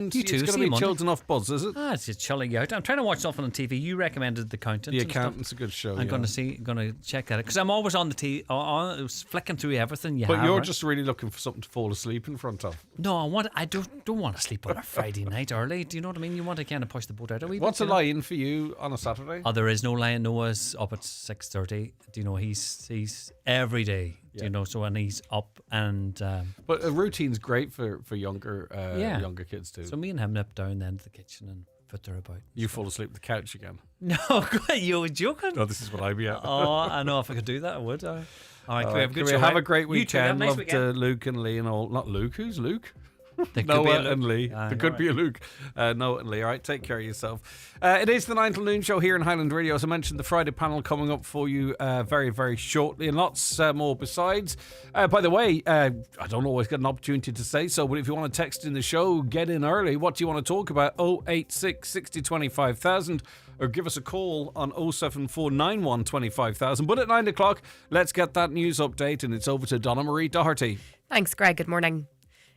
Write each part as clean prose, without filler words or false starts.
You too. It's going to be chilled enough buzz, is it? It's just chilling out. I'm trying to watch something on TV. You recommended The Accountants. The Accountant's a good show. I'm going to check that out because I'm always on the TV, flicking through everything. But you're just really looking for something to fall asleep in front of. No, I don't want to sleep on a Friday night early. Do you know what I mean? You want to kind of push the boat out a wee bit. What's a lie-in for you on a Saturday? Oh, there is no lie-in. Noah's up at 6:30. Do you know he's every day? Do you know? So and he's up and. But a routine's great for younger kids too. So me and him nip down then to the kitchen and foot about. You fall asleep on the couch again? No, you were joking? No, this is what I'd be at. Oh, I know. If I could do that, I would. All right, can we have a good show? Have a great weekend. Nice Love to Luke and Lee and all. Not Luke. Who's Luke? Noah and Lee. There could be a Luke. Noah and Lee. All right, take care of yourself. It is the 9 till noon show here in Highland Radio. As I mentioned, the Friday panel coming up for you very, very shortly, and lots more besides. By the way, I don't always get an opportunity to say so, but if you want to text in the show, get in early. What do you want to talk about? 086 60 25,000, or give us a call on 07491 25,000. But at 9 o'clock, let's get that news update, and it's over to Donna Marie Doherty. Thanks, Greg. Good morning.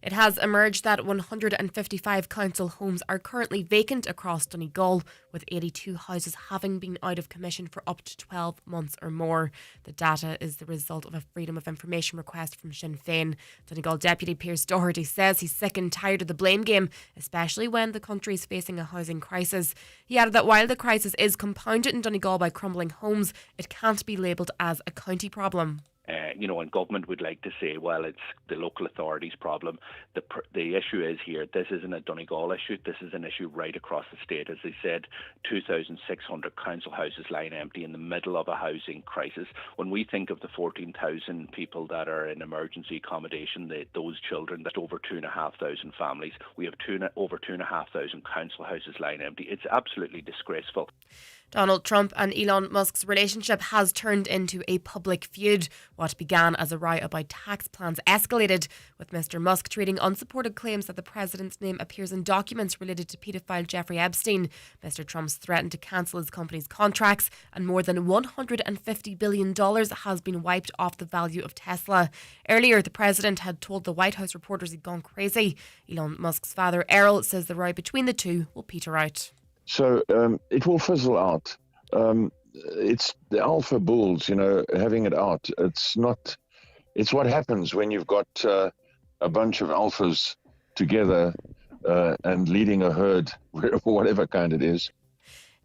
It has emerged that 155 council homes are currently vacant across Donegal, with 82 houses having been out of commission for up to 12 months or more. The data is the result of a Freedom of Information request from Sinn Féin. Donegal Deputy Pierce Doherty says he's sick and tired of the blame game, especially when the country is facing a housing crisis. He added that while the crisis is compounded in Donegal by crumbling homes, it can't be labelled as a county problem. And government would like to say, well, it's the local authorities' problem. The issue is here, this isn't a Donegal issue, this is an issue right across the state. As they said, 2,600 council houses lying empty in the middle of a housing crisis. When we think of the 14,000 people that are in emergency accommodation, those children, that's over 2,500 families. We have over 2,500 council houses lying empty. It's absolutely disgraceful. Donald Trump and Elon Musk's relationship has turned into a public feud. What began as a row about tax plans escalated, with Mr. Musk treating unsupported claims that the president's name appears in documents related to paedophile Jeffrey Epstein. Mr. Trump's threatened to cancel his company's contracts, and more than $150 billion has been wiped off the value of Tesla. Earlier, the president had told the White House reporters he'd gone crazy. Elon Musk's father, Errol, says the row between the two will peter out. So it will fizzle out. It's the alpha bulls, having it out. It's what happens when you've got a bunch of alphas together and leading a herd, whatever kind it is.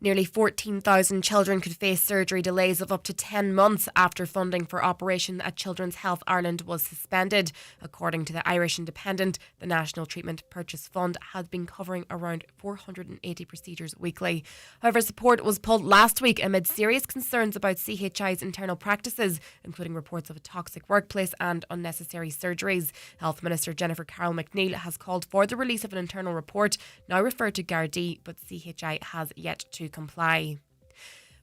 Nearly 14,000 children could face surgery delays of up to 10 months after funding for Operation at Children's Health Ireland was suspended. According to the Irish Independent, the National Treatment Purchase Fund had been covering around 480 procedures weekly. However, support was pulled last week amid serious concerns about CHI's internal practices, including reports of a toxic workplace and unnecessary surgeries. Health Minister Jennifer Carroll McNeil has called for the release of an internal report, now referred to Gardaí, but CHI has yet to comply.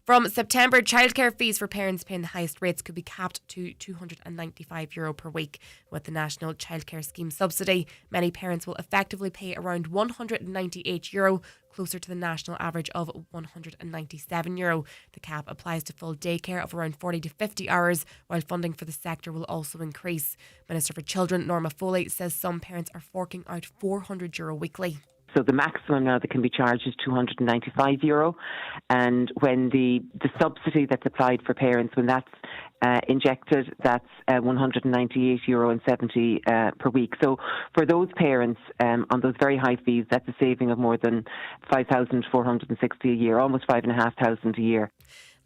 From September, childcare fees for parents paying the highest rates could be capped to €295 per week. With the National Childcare Scheme subsidy, many parents will effectively pay around €198, closer to the national average of €197. The cap applies to full daycare of around 40 to 50 hours, while funding for the sector will also increase. Minister for Children, Norma Foley, says some parents are forking out €400 weekly. So the maximum now that can be charged is €295. And when the subsidy that's applied for parents, when that's injected, that's €198.70 per week. So for those parents on those very high fees, that's a saving of more than $5,460 a year, almost $5,500 a year.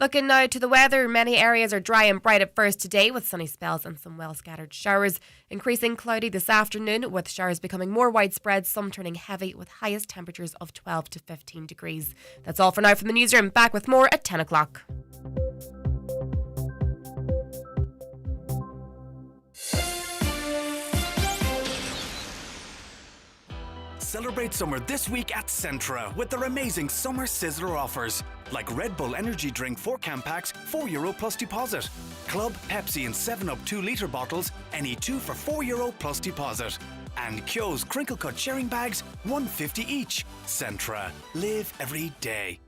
Looking now to the weather, many areas are dry and bright at first today with sunny spells and some well-scattered showers. Increasing cloudy this afternoon with showers becoming more widespread, some turning heavy with highest temperatures of 12 to 15 degrees. That's all for now from the newsroom. Back with more at 10 o'clock. Celebrate summer this week at Centra with their amazing summer sizzler offers. Like Red Bull energy drink 4-can packs, €4 plus deposit. Club, Pepsi and 7-Up 2-litre bottles, any two for €4 plus deposit. And Kyo's crinkle cut sharing bags, $1.50 each. Centra. Live every day.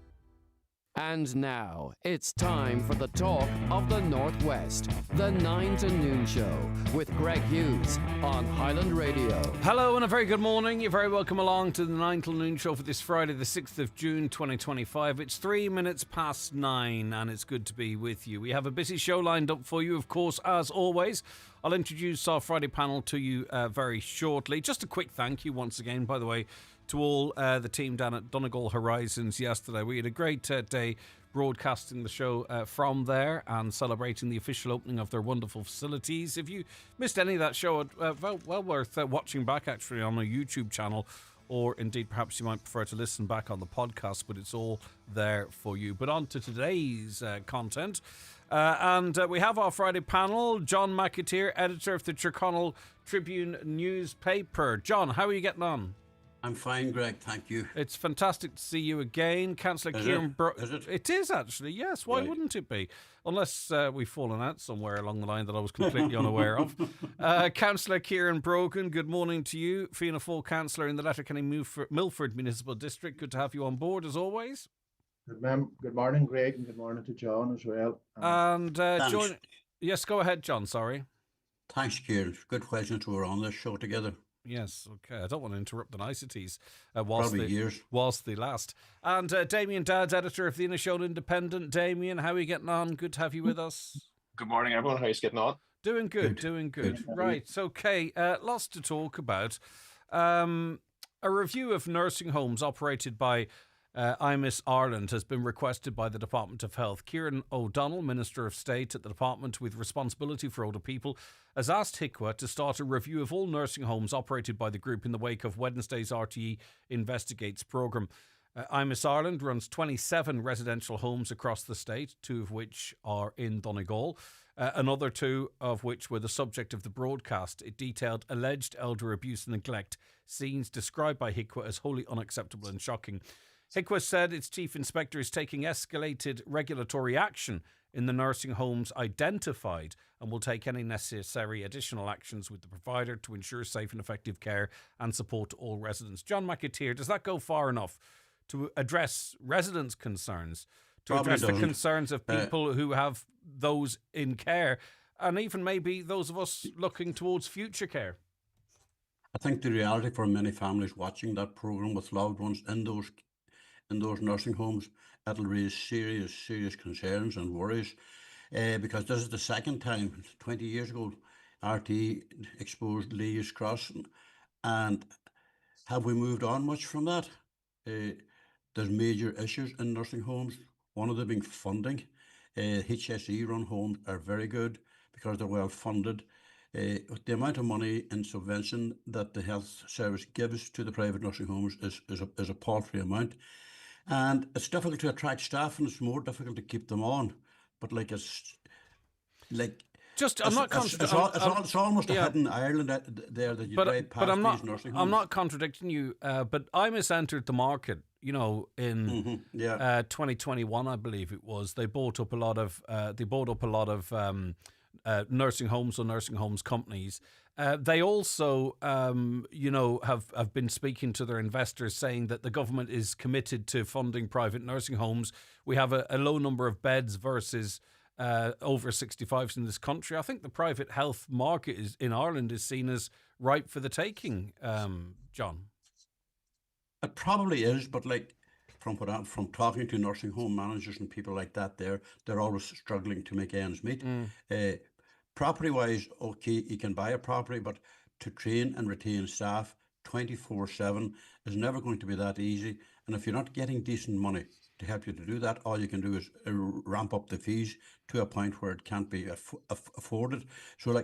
And now, it's time for the talk of the Northwest. The 9 to Noon Show with Greg Hughes on Highland Radio. Hello and a very good morning. You're very welcome along to the 9 till Noon Show for this Friday, the 6th of June 2025. It's 3 minutes past 9 and it's good to be with you. We have a busy show lined up for you, of course, as always. I'll introduce our Friday panel to you very shortly. Just a quick thank you once again, by the way, to all the team down at Donegal Horizons yesterday. We had a great day broadcasting the show from there and celebrating the official opening of their wonderful facilities. If you missed any of that show, well worth watching back actually on our YouTube channel, or indeed perhaps you might prefer to listen back on the podcast, but it's all there for you. But on to today's content. And we have our Friday panel. John McAteer, editor of the Tyrconnell Tribune newspaper. John, how are you getting on? I'm fine, Greg. Thank you. It's fantastic to see you again. Councillor Kieran... Is it? It is, actually, yes. Why wouldn't it be? Unless we've fallen out somewhere along the line that I was completely unaware of. Councillor Kieran Brogan, good morning to you. Fianna Fáil Councillor in the Letterkenny Milford Municipal District. Good to have you on board, as always. Good morning, Greg, and good morning to John as well. And yes, go ahead, John, sorry. Thanks, Kieran. Good questions. We're on this show together. Yes, okay. I don't want to interrupt the niceties whilst they last. And Damien Dowds, editor of the Inishowen Independent. Damien, how are you getting on? Good to have you with us. Good morning, everyone. How are you getting on? Doing good. Right, okay. Lots to talk about. A review of nursing homes operated by IMIS Ireland has been requested by the Department of Health. Kieran O'Donnell, Minister of State at the Department with responsibility for older people, has asked HICWA to start a review of all nursing homes operated by the group in the wake of Wednesday's RTE Investigates programme. IMIS Ireland runs 27 residential homes across the state, 2 of which are in Donegal, another 2 of which were the subject of the broadcast. It detailed alleged elder abuse and neglect, scenes described by HICWA as wholly unacceptable and shocking. HICWA said its chief inspector is taking escalated regulatory action in the nursing homes identified and will take any necessary additional actions with the provider to ensure safe and effective care and support to all residents. John McAteer, does that go far enough to address residents' concerns, to Probably address the doesn't. concerns of people who have those in care, and even maybe those of us looking towards future care? I think the reality for many families watching that programme with loved ones in those nursing homes, it'll raise serious concerns and worries, because this is the second time. 20 years ago, RT exposed Lee's Crossing, and have we moved on much from that? There's major issues in nursing homes, one of them being funding. HSE run homes are very good because they're well funded. The amount of money in subvention that the health service gives to the private nursing homes is a paltry amount. And it's difficult to attract staff, and it's more difficult to keep them on. But it's almost a hidden Ireland there that you drive past these nursing homes. I'm not contradicting you, but IMIS entered the market, in 2021, I believe it was. They bought up a lot of nursing homes or nursing homes companies. They also, have been speaking to their investors, saying that the government is committed to funding private nursing homes. We have a low number of beds versus over 65s in this country. I think the private health market in Ireland is seen as ripe for the taking, John. It probably is, but from talking to nursing home managers and people like that, they're always struggling to make ends meet. Property-wise, okay, you can buy a property, but to train and retain staff 24/7 is never going to be that easy. And if you're not getting decent money to help you to do that, all you can do is ramp up the fees to a point where it can't be afforded. So,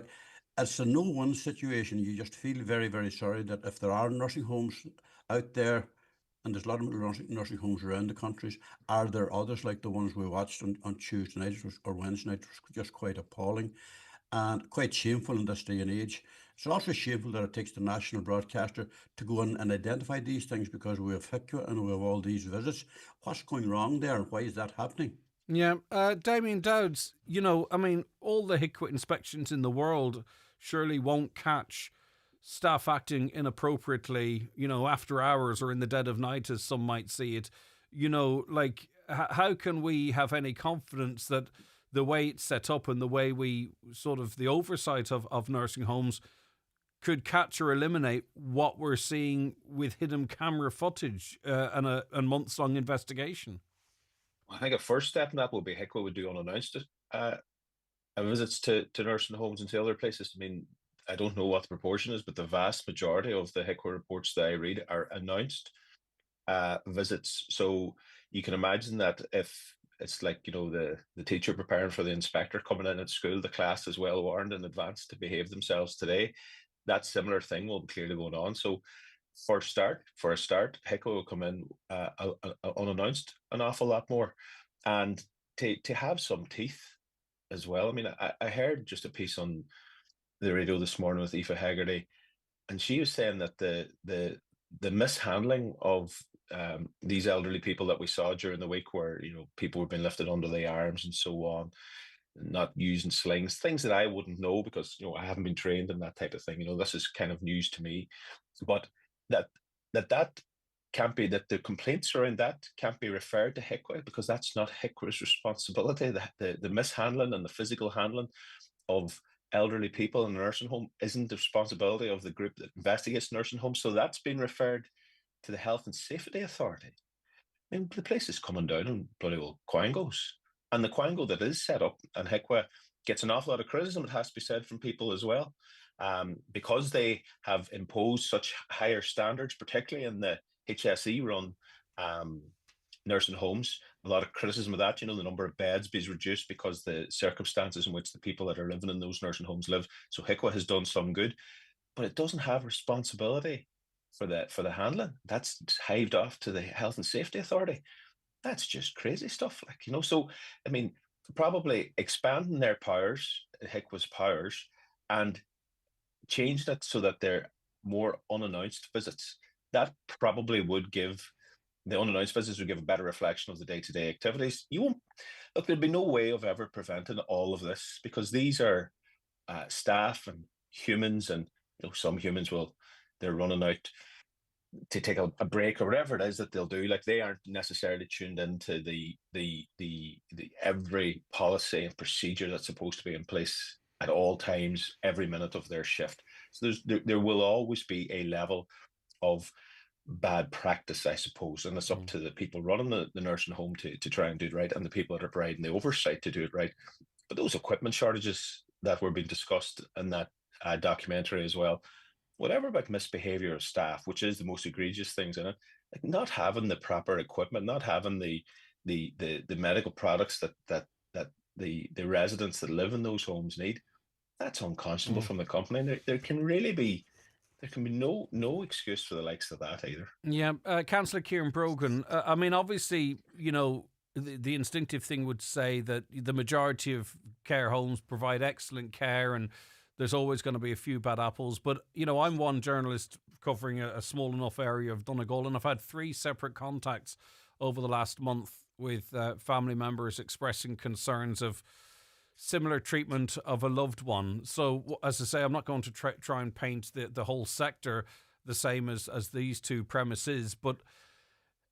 it's a no-win situation. You just feel very, very sorry that if there are nursing homes out there, and there's a lot of nursing homes around the countries, are there others like the ones we watched on Tuesday night or Wednesday night? It was just quite appalling and quite shameful in this day and age. It's also shameful that it takes the national broadcaster to go in and identify these things, because we have HICWA and we have all these visits. What's going wrong there? Why is that happening? Yeah, Damien Dowds, all the HICWA inspections in the world surely won't catch staff acting inappropriately, after hours or in the dead of night, as some might see it, like how can we have any confidence that the way it's set up and the way we sort of the oversight of nursing homes could catch or eliminate what we're seeing with hidden camera footage and a months-long investigation? I think a first step in that would be HICWA would do unannounced visits to nursing homes and to other places. I mean, I don't know what the proportion is, but the vast majority of the HICWA reports that I read are announced visits. So you can imagine that if it's like, the teacher preparing for the inspector coming in at school, the class is well warned in advance to behave themselves today. That similar thing will be clearly going on. So for a start, HICWA will come in unannounced an awful lot more, and to have some teeth as well. I mean, I heard just a piece on the radio this morning with Aoife Hegarty, and she was saying that the mishandling of these elderly people that we saw during the week, where people were being lifted under the arms and so on, not using slings, things that I wouldn't know because I haven't been trained in that type of thing. This is kind of news to me, but that can't be, that the complaints around that can't be referred to HICWA, because that's not HICWA's responsibility. The mishandling and the physical handling of elderly people in a nursing home isn't the responsibility of the group that investigates nursing homes. So that's been referred to the Health and Safety Authority. I mean, the place is coming down on bloody old quangos. And the quango that is set up, and HICWA gets an awful lot of criticism, it has to be said, from people as well, because they have imposed such higher standards, particularly in the HSE-run nursing homes. A lot of criticism of that, the number of beds is reduced because the circumstances in which the people that are living in those nursing homes live. So HICWA has done some good, but it doesn't have responsibility for the handling. That's hived off to the Health and Safety Authority. That's just crazy stuff, So, I mean, probably expanding their powers, HICWA's powers, and changing it so that they're more unannounced visits. That probably would give the unannounced visits would give a better reflection of the day-to-day activities. You won't look. There'd be no way of ever preventing all of this, because these are staff and humans, and some humans they're running out to take a break or whatever it is that they'll do. Like, they aren't necessarily tuned into the every policy and procedure that's supposed to be in place at all times, every minute of their shift. So there will always be a level of bad practice, I suppose, and it's up to the people running the nursing home to try and do it right, and the people that are providing the oversight to do it right. But those equipment shortages that were being discussed in that documentary as well, whatever about misbehavior of staff, which is the most egregious things in it, like not having the proper equipment, not having the medical products that the residents that live in those homes need, that's unconscionable from the company. There can be no excuse for the likes of that either. Yeah, Councillor Kieran Brogan, I mean, obviously, the instinctive thing would say that the majority of care homes provide excellent care, and there's always going to be a few bad apples. But, I'm one journalist covering a small enough area of Donegal, and I've had 3 separate contacts over the last month with family members expressing concerns of similar treatment of a loved one. So, as I say, I'm not going to try and paint the whole sector the same as these 2 premises, but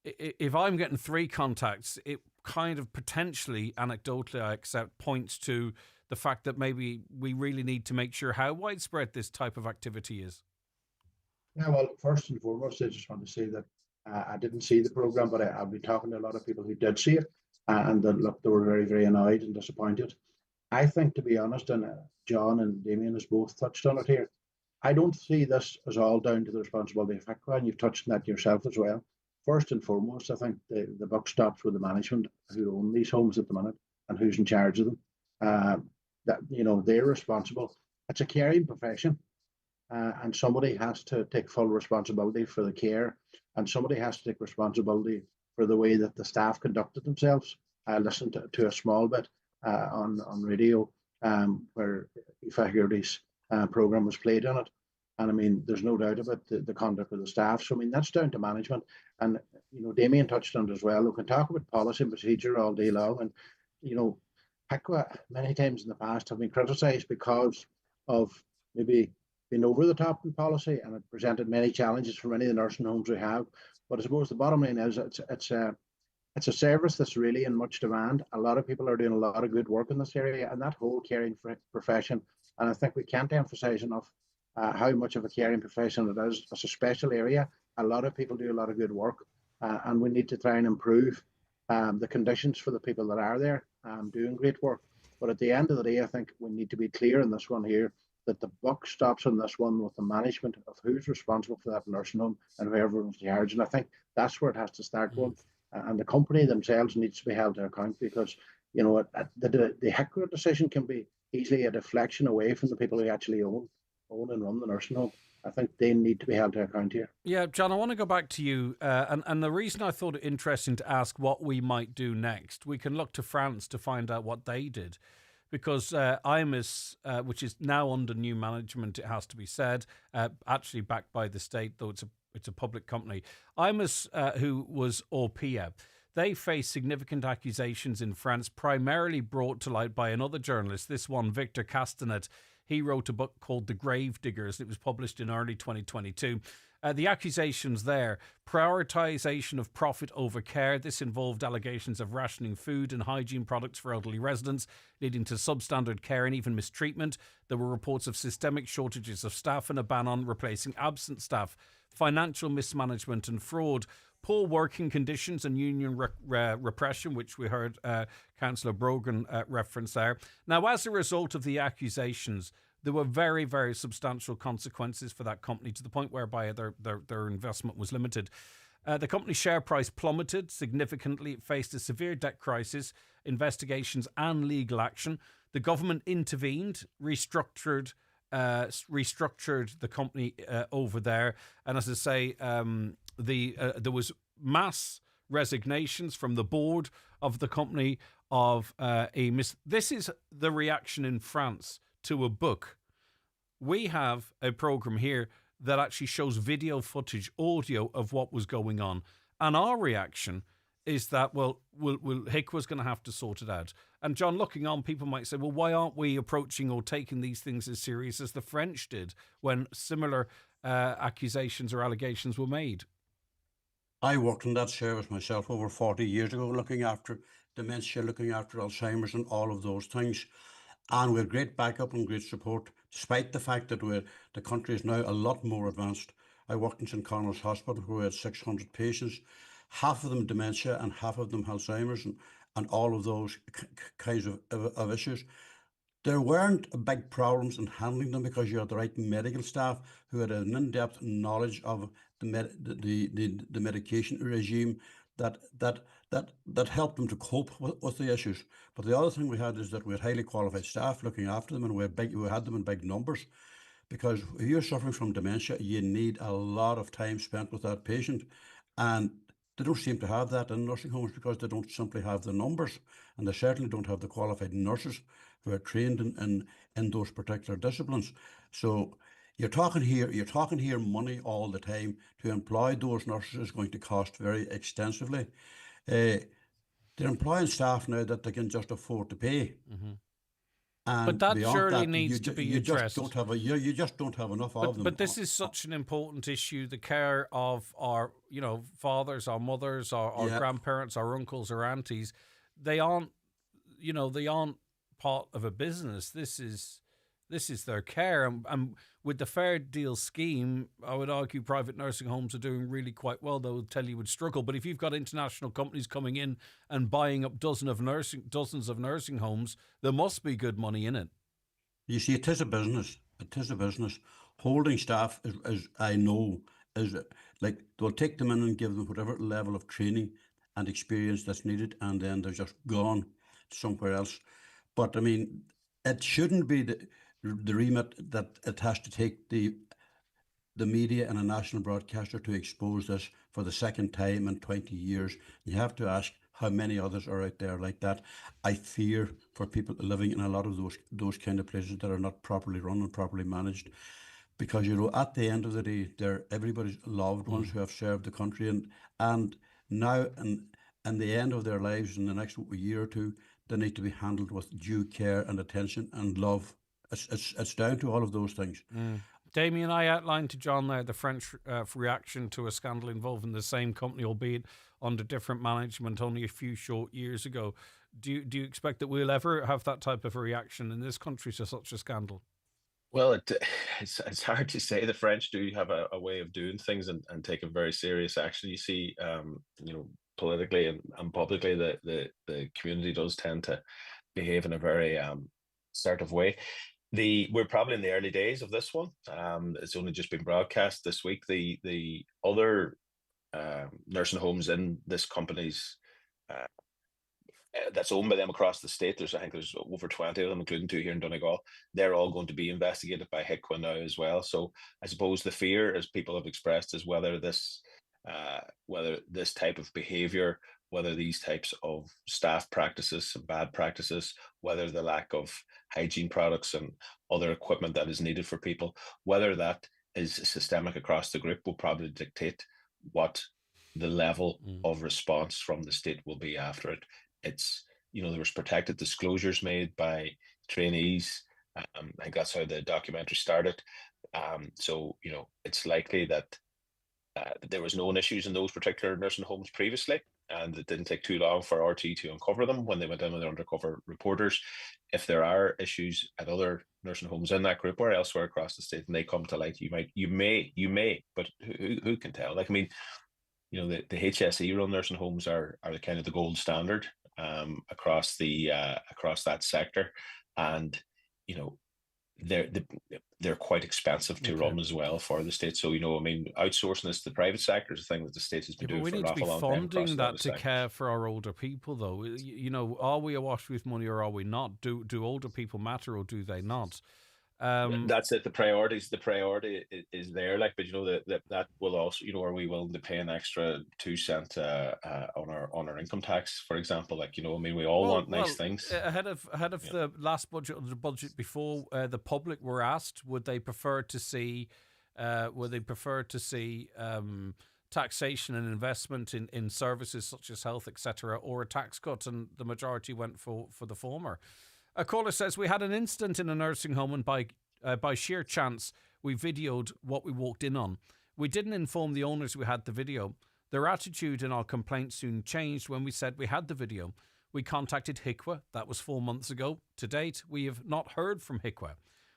if I'm getting 3 contacts, it kind of potentially, anecdotally, I accept, points to the fact that maybe we really need to make sure how widespread this type of activity is. Yeah, well, first and foremost, I just want to say that I didn't see the programme, but I've been talking to a lot of people who did see it, and that, look, they were very, very annoyed and disappointed. I think, to be honest, and John and Damien has both touched on it here, I don't see this as all down to the responsibility of HICWA, and you've touched on that yourself as well. First and foremost, I think the buck stops with the management who own these homes at the minute and who's in charge of them. That they're responsible. It's a caring profession, and somebody has to take full responsibility for the care, and somebody has to take responsibility for the way that the staff conducted themselves. I listened to a small bit on radio where Aoife Hegarty's programme was played on it, and I mean, there's no doubt about the conduct of the staff. So I mean, that's down to management, and Damien touched on it as well. We can talk about policy and procedure all day long, and HICWA many times in the past have been criticised because of maybe being over the top in policy, and it presented many challenges for many of the nursing homes we have. But I suppose the bottom line is it's it's a service that's really in much demand. A lot of people are doing a lot of good work in this area, and that whole caring profession. And I think we can't emphasize enough how much of a caring profession it is. It's a special area. A lot of people do a lot of good work, and we need to try and improve the conditions for the people that are there doing great work. But at the end of the day, I think we need to be clear in this one here that the buck stops on this one with the management of who's responsible for that nursing home and whoever was charged. And I think that's where it has to start going. And the company themselves needs to be held to account, because the HICWA decision can be easily a deflection away from the people who actually own and run the nursing home. I think they need to be held to account here. Yeah, John, I want to go back to you. And the reason I thought it interesting to ask what we might do next, we can look to France to find out what they did. Because IMIS, which is now under new management, it has to be said, actually backed by the state, though it's a public company. IMIS, who was Orpea, they face significant accusations in France, primarily brought to light by another journalist, this one, Victor Castanet. He wrote a book called The Grave Diggers. It was published in early 2022. The accusations there: prioritisation of profit over care. This involved allegations of rationing food and hygiene products for elderly residents, leading to substandard care and even mistreatment. There were reports of systemic shortages of staff and a ban on replacing absent staff, financial mismanagement and fraud, poor working conditions and union repression, which we heard Councillor Brogan reference there. Now, as a result of the accusations, there were very, very substantial consequences for that company, to the point whereby their investment was limited. The company's share price plummeted significantly. It faced a severe debt crisis, investigations and legal action. The government intervened, restructured the company over there. And as I say, there was mass resignations from the board of the company This is the reaction in France to a book. We have a program here that actually shows video footage, audio of what was going on. And our reaction is that, HICWA's going to have to sort it out. And John, looking on, people might say, well, why aren't we approaching or taking these things as serious as the French did when similar accusations or allegations were made? I worked in that service myself over 40 years ago, looking after dementia, looking after Alzheimer's and all of those things. And with great backup and great support, despite the fact that the country is now a lot more advanced. I worked in St Connor's Hospital, where we had 600 patients, half of them dementia and half of them Alzheimer's and all of those kinds of issues. There weren't big problems in handling them because you had the right medical staff who had an in-depth knowledge of the medication regime that helped them to cope with the issues. But the other thing we had is that we had highly qualified staff looking after them, and we had them in big numbers. Because if you're suffering from dementia, you need a lot of time spent with that patient, and they don't seem to have that in nursing homes because they don't simply have the numbers, and they certainly don't have the qualified nurses who are trained in those particular disciplines. So you're talking here money all the time. To employ those nurses is going to cost very extensively. They're employing staff now that they can just afford to pay. Mm-hmm. And but that surely needs to be addressed. You just don't have enough of them. But this is such an important issue: the care of our, fathers, our mothers, our grandparents, our uncles, our aunties. They aren't part of a business. This is their care, and with the Fair Deal scheme, I would argue private nursing homes are doing really quite well. They would tell you would struggle, but if you've got international companies coming in and buying up dozens of nursing homes, there must be good money in it. You see, it is a business. It is a business. Holding staff is like they'll take them in and give them whatever level of training and experience that's needed, and then they're just gone somewhere else. But I mean, it shouldn't be the remit that it has to take the media and a national broadcaster to expose this for the second time in 20 years. You have to ask how many others are out there like that. I fear for people living in a lot of those kind of places that are not properly run and properly managed, because at the end of the day, they're everybody's loved ones who have served the country, and now in the end of their lives, in the next year or two, they need to be handled with due care and attention and love. It's down to all of those things. Damien, I outlined to John there the French reaction to a scandal involving the same company, albeit under different management, only a few short years ago. Do you expect that we'll ever have that type of a reaction in this country to such a scandal? Well, it's hard to say. The French do have a way of doing things and taking very serious action. You see, politically and publicly, the community does tend to behave in a very assertive way. We're probably in the early days of this one. It's only just been broadcast this week. The other nursing homes in this company's that's owned by them across the state. I think there's over 20 of them, including 2 here in Donegal. They're all going to be investigated by HICWA now as well. So I suppose the fear, as people have expressed, is whether this type of behaviour, whether these types of staff practices and bad practices, whether the lack of hygiene products and other equipment that is needed for people, whether that is systemic across the group, will probably dictate what the level of response from the state will be after it. It's, there was protected disclosures made by trainees. I think that's how the documentary started. So it's likely that there was known issues in those particular nursing homes previously, and it didn't take too long for RT to uncover them when they went in with their undercover reporters. If there are issues at other nursing homes in that group or elsewhere across the state and they come to light, you may, but who can tell? Like, I mean, the HSE run nursing homes are the kind of the gold standard across that sector, and they're quite expensive to run as well for the state. So outsourcing this to the private sector is a thing that the state has been doing for an awful long time. We need to be funding that to care for our older people, though. Are we awash with money or are we not? Do older people matter or do they not? That's it. The priority is there, but that will also, are we willing to pay an extra 2 cents on our income tax, for example? We all want nice things. Ahead of the last budget or the budget before, the public were asked would they prefer to see taxation and investment in services such as health, etc., or a tax cut, and the majority went for the former. A caller says, we had an incident in a nursing home and by sheer chance, we videoed what we walked in on. We didn't inform the owners we had the video. Their attitude in our complaint soon changed when we said we had the video. We contacted HICWA. That was 4 months ago. To date, we have not heard from HICWA.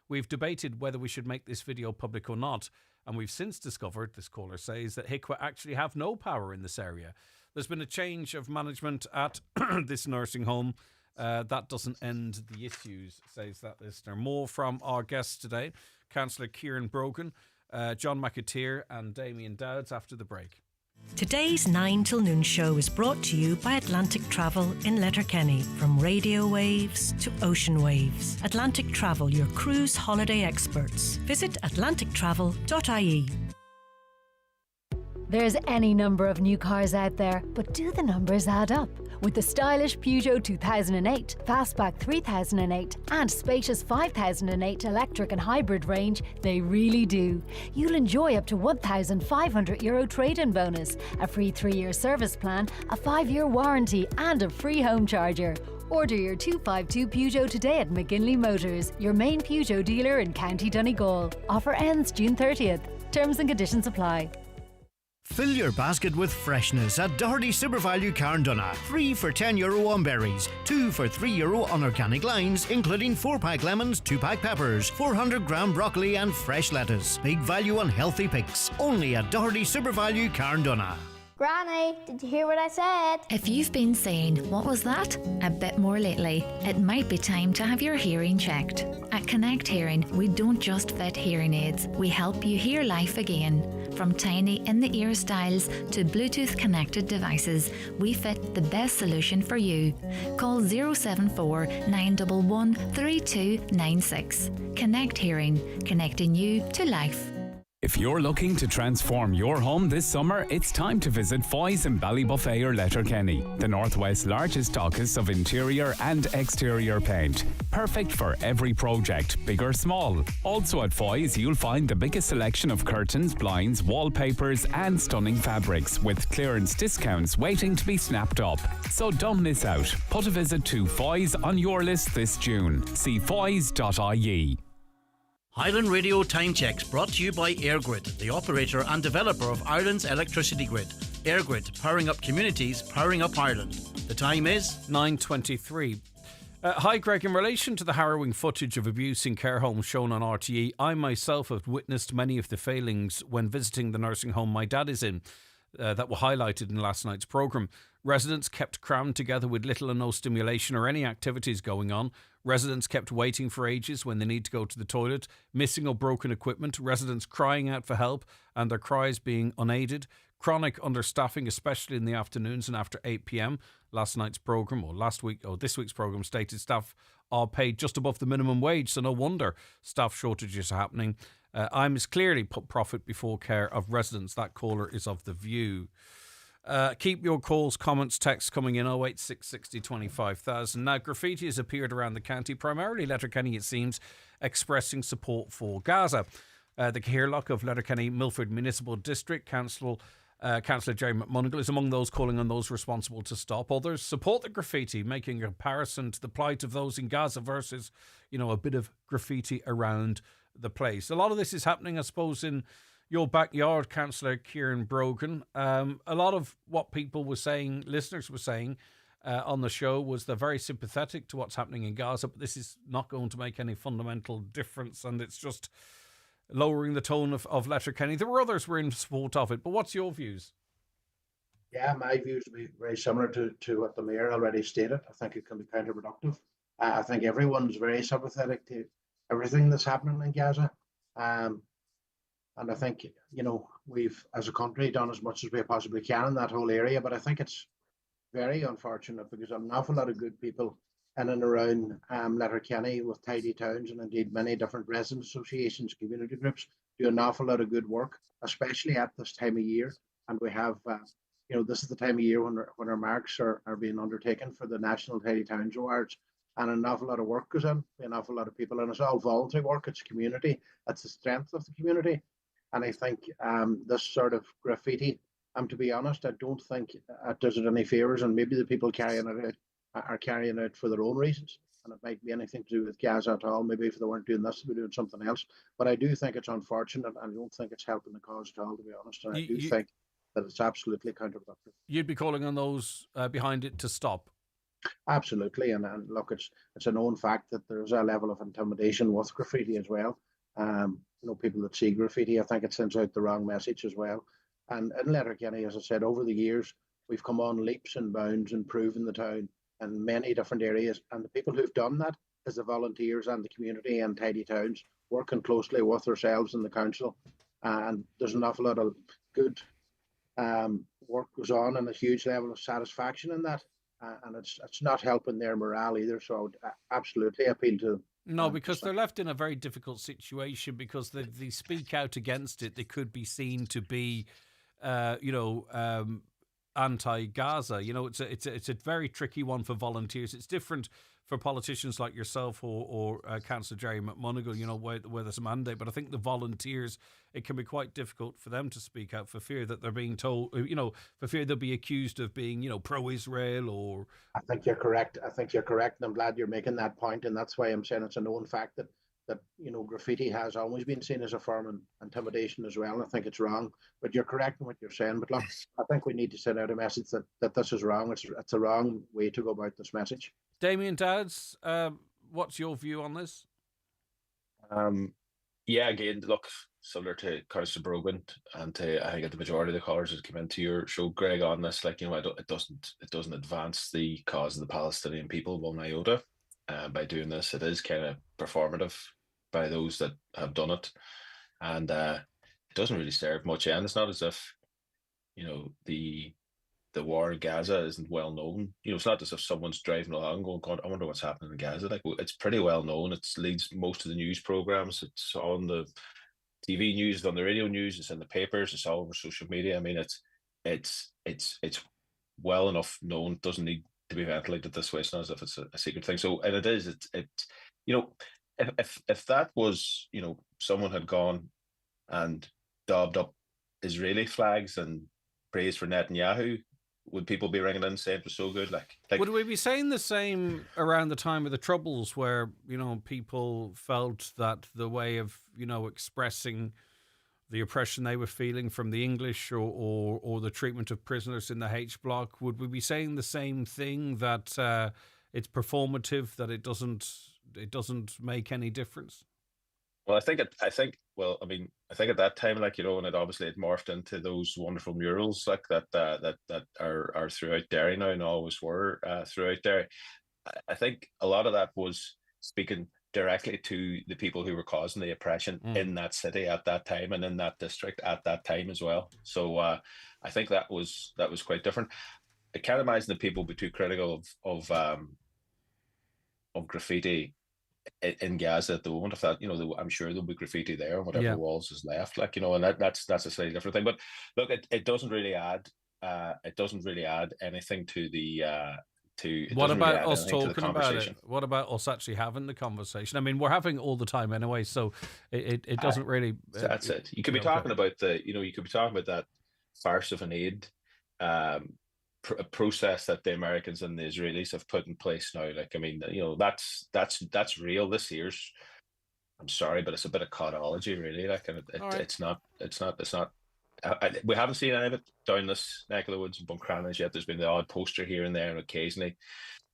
We've debated whether we should make this video public or not, and we've since discovered, this caller says, that HICWA actually have no power in this area. There's been a change of management at this nursing home. That doesn't end the issues, says that listener. More from our guests today, Councillor Kieran Brogan, John McAteer and Damien Dowds after the break. Today's 9 till noon show is brought to you by Atlantic Travel in Letterkenny. From radio waves to ocean waves. Atlantic Travel, your cruise holiday experts. Visit atlantictravel.ie. There's any number of new cars out there, but do the numbers add up? With the stylish Peugeot 2008, Fastback 3008 and spacious 5008 electric and hybrid range, they really do. You'll enjoy up to €1,500 trade-in bonus, a free 3-year service plan, a 5-year warranty and a free home charger. Order your 252 Peugeot today at McGinley Motors, your main Peugeot dealer in County Donegal. Offer ends June 30th. Terms and conditions apply. Fill your basket with freshness at Doherty SuperValue Carndonagh. 3 for €10 on berries, 2 for €3 on organic limes, including 4-pack lemons, 2-pack peppers, 400-gram broccoli and fresh lettuce. Big value on healthy picks. Only at Doherty SuperValue Carndonagh. Granny, did you hear what I said? If you've been saying, what was that? A bit more lately, it might be time to have your hearing checked. At Connect Hearing, we don't just fit hearing aids, we help you hear life again. From tiny in-the-ear styles to Bluetooth connected devices, we fit the best solution for you. Call 074 911 3296. Connect Hearing, connecting you to life. If you're looking to transform your home this summer, it's time to visit Foy's in Ballybuffet or Letterkenny, the Northwest's largest stockist of interior and exterior paint. Perfect for every project, big or small. Also at Foy's, you'll find the biggest selection of curtains, blinds, wallpapers and stunning fabrics with clearance discounts waiting to be snapped up. So don't miss out. Put a visit to Foy's on your list this June. See foys.ie. Highland Radio Time Checks brought to you by EirGrid, the operator and developer of Ireland's electricity grid. EirGrid, powering up communities, powering up Ireland. The time is 9:23. Hi, Greg. In relation to the harrowing footage of abuse in care homes shown on RTE, I myself have witnessed many of the failings when visiting the nursing home my dad is in that were highlighted in last night's programme. Residents kept crammed together with little or no stimulation or any activities going on. Residents kept waiting for ages when they need to go to the toilet, missing or broken equipment, residents crying out for help and their cries being unaided. Chronic understaffing, especially in the afternoons and after 8 p.m. This week's programme stated staff are paid just above the minimum wage, so no wonder staff shortages are happening. IMS clearly put profit before care of residents. That caller is of the view. Keep your calls, comments, texts coming in 086 60 25,000. Now, Graffiti has appeared around the county, primarily Letterkenny, it seems, expressing support for Gaza. The Caherlock of Letterkenny Milford Municipal District Councillor Jerry McMonagle is among those calling on those responsible to stop. Others support the graffiti, making a comparison to the plight of those in Gaza versus, a bit of graffiti around the place. A lot of this is happening, I suppose, in your backyard, Councillor Kieran Brogan. A lot of what people were saying, listeners were saying on the show, was they're very sympathetic to what's happening in Gaza, but this is not going to make any fundamental difference, and it's just lowering the tone of Letterkenny. There were others who were in support of it, but what's your views? Yeah, my views would be very similar to what the Mayor already stated. I think it can be counterproductive. I think everyone's very sympathetic to everything that's happening in Gaza. And I think, we've, as a country, done as much as we possibly can in that whole area. But I think it's very unfortunate because an awful lot of good people in and around Letterkenny with tidy towns, and indeed many different resident associations, community groups, do an awful lot of good work, especially at this time of year. And we have, this is the time of year when our marks are being undertaken for the National Tidy Towns Awards. And an awful lot of work goes in, an awful lot of people, and it's all voluntary work. It's community. It's the strength of the community. And I think this sort of graffiti, to be honest, I don't think it does it any favours, and maybe the people carrying it out are carrying it out for their own reasons, and it might be anything to do with Gaza at all. Maybe if they weren't doing this, they'd be doing something else. But I do think it's unfortunate, and I don't think it's helping the cause at all, to be honest. And I do think that it's absolutely counterproductive. You'd be calling on those behind it to stop? Absolutely, and look, it's a known fact that there's a level of intimidation with graffiti as well. People that see graffiti, I think it sends out the wrong message as well. And in Letterkenny, as I said, over the years, we've come on leaps and bounds, improving the town in many different areas. And the people who've done that is the volunteers and the community and tidy towns, working closely with ourselves and the council. And there's an awful lot of good work goes on, and a huge level of satisfaction in that. And it's not helping their morale either. So I would absolutely appeal to them. No, because they're left in a very difficult situation because they speak out against it. They could be seen to be, anti-Gaza. It's a very tricky one for volunteers. It's different for politicians like yourself or Councillor Jerry McMonagle, where there's a mandate. But I think the volunteers, it can be quite difficult for them to speak out for fear that they're being told, for fear they'll be accused of being, pro-Israel or... I think you're correct. And I'm glad you're making that point. And that's why I'm saying it's a known fact that graffiti has always been seen as a form of intimidation as well. And I think it's wrong, but you're correct in what you're saying. But look, I think we need to send out a message that this is wrong. It's a wrong way to go about this message. Damien Dads, what's your view on this? Again, look, similar to Councillor Brogan, and I think the majority of the callers that came into your show, Greg, on this, it doesn't advance the cause of the Palestinian people one iota. By doing this, it is kind of performative by those that have done it, and it doesn't really serve much end. It's not as if the war in Gaza isn't well known. It's not as if someone's driving along going, God, I wonder what's happening in Gaza. It's pretty well known. It leads most of the news programs. It's on the TV news, it's on the radio news, it's in the papers, it's all over social media. I mean, it's well enough known. It doesn't need to be ventilated this way. It's not as if it's a secret thing. So, and it is. If that was, someone had gone and daubed up Israeli flags and praised for Netanyahu, would people be ringing in saying it was so good? Like would we be saying the same around the time of the Troubles, where people felt that the way of expressing the oppression they were feeling from the English or the treatment of prisoners in the H block, would we be saying the same thing, that it's performative, that it doesn't make any difference? Well, I think at that time, and it obviously had morphed into those wonderful murals that are throughout Derry now, and always were throughout Derry. I think a lot of that was speaking directly to the people who were causing the oppression in that city at that time, and in that district at that time as well. So I think that was quite different. I can't imagine that people would be too critical of graffiti in Gaza at the moment. If that, I'm sure there'll be graffiti there on whatever walls is left, and that's a slightly different thing. But look, it doesn't really add anything to the what about us talking about it? What about us actually having the conversation? I mean, we're having it all the time anyway, so it doesn't really. That's it. You could be talking about that farce of an aid process that the Americans and the Israelis have put in place now. That's real. This year's, I'm sorry, but it's a bit of codology, really. It's not. We haven't seen any of it down this neck of the woods in Buncrana's yet. There's been the odd poster here and there, and occasionally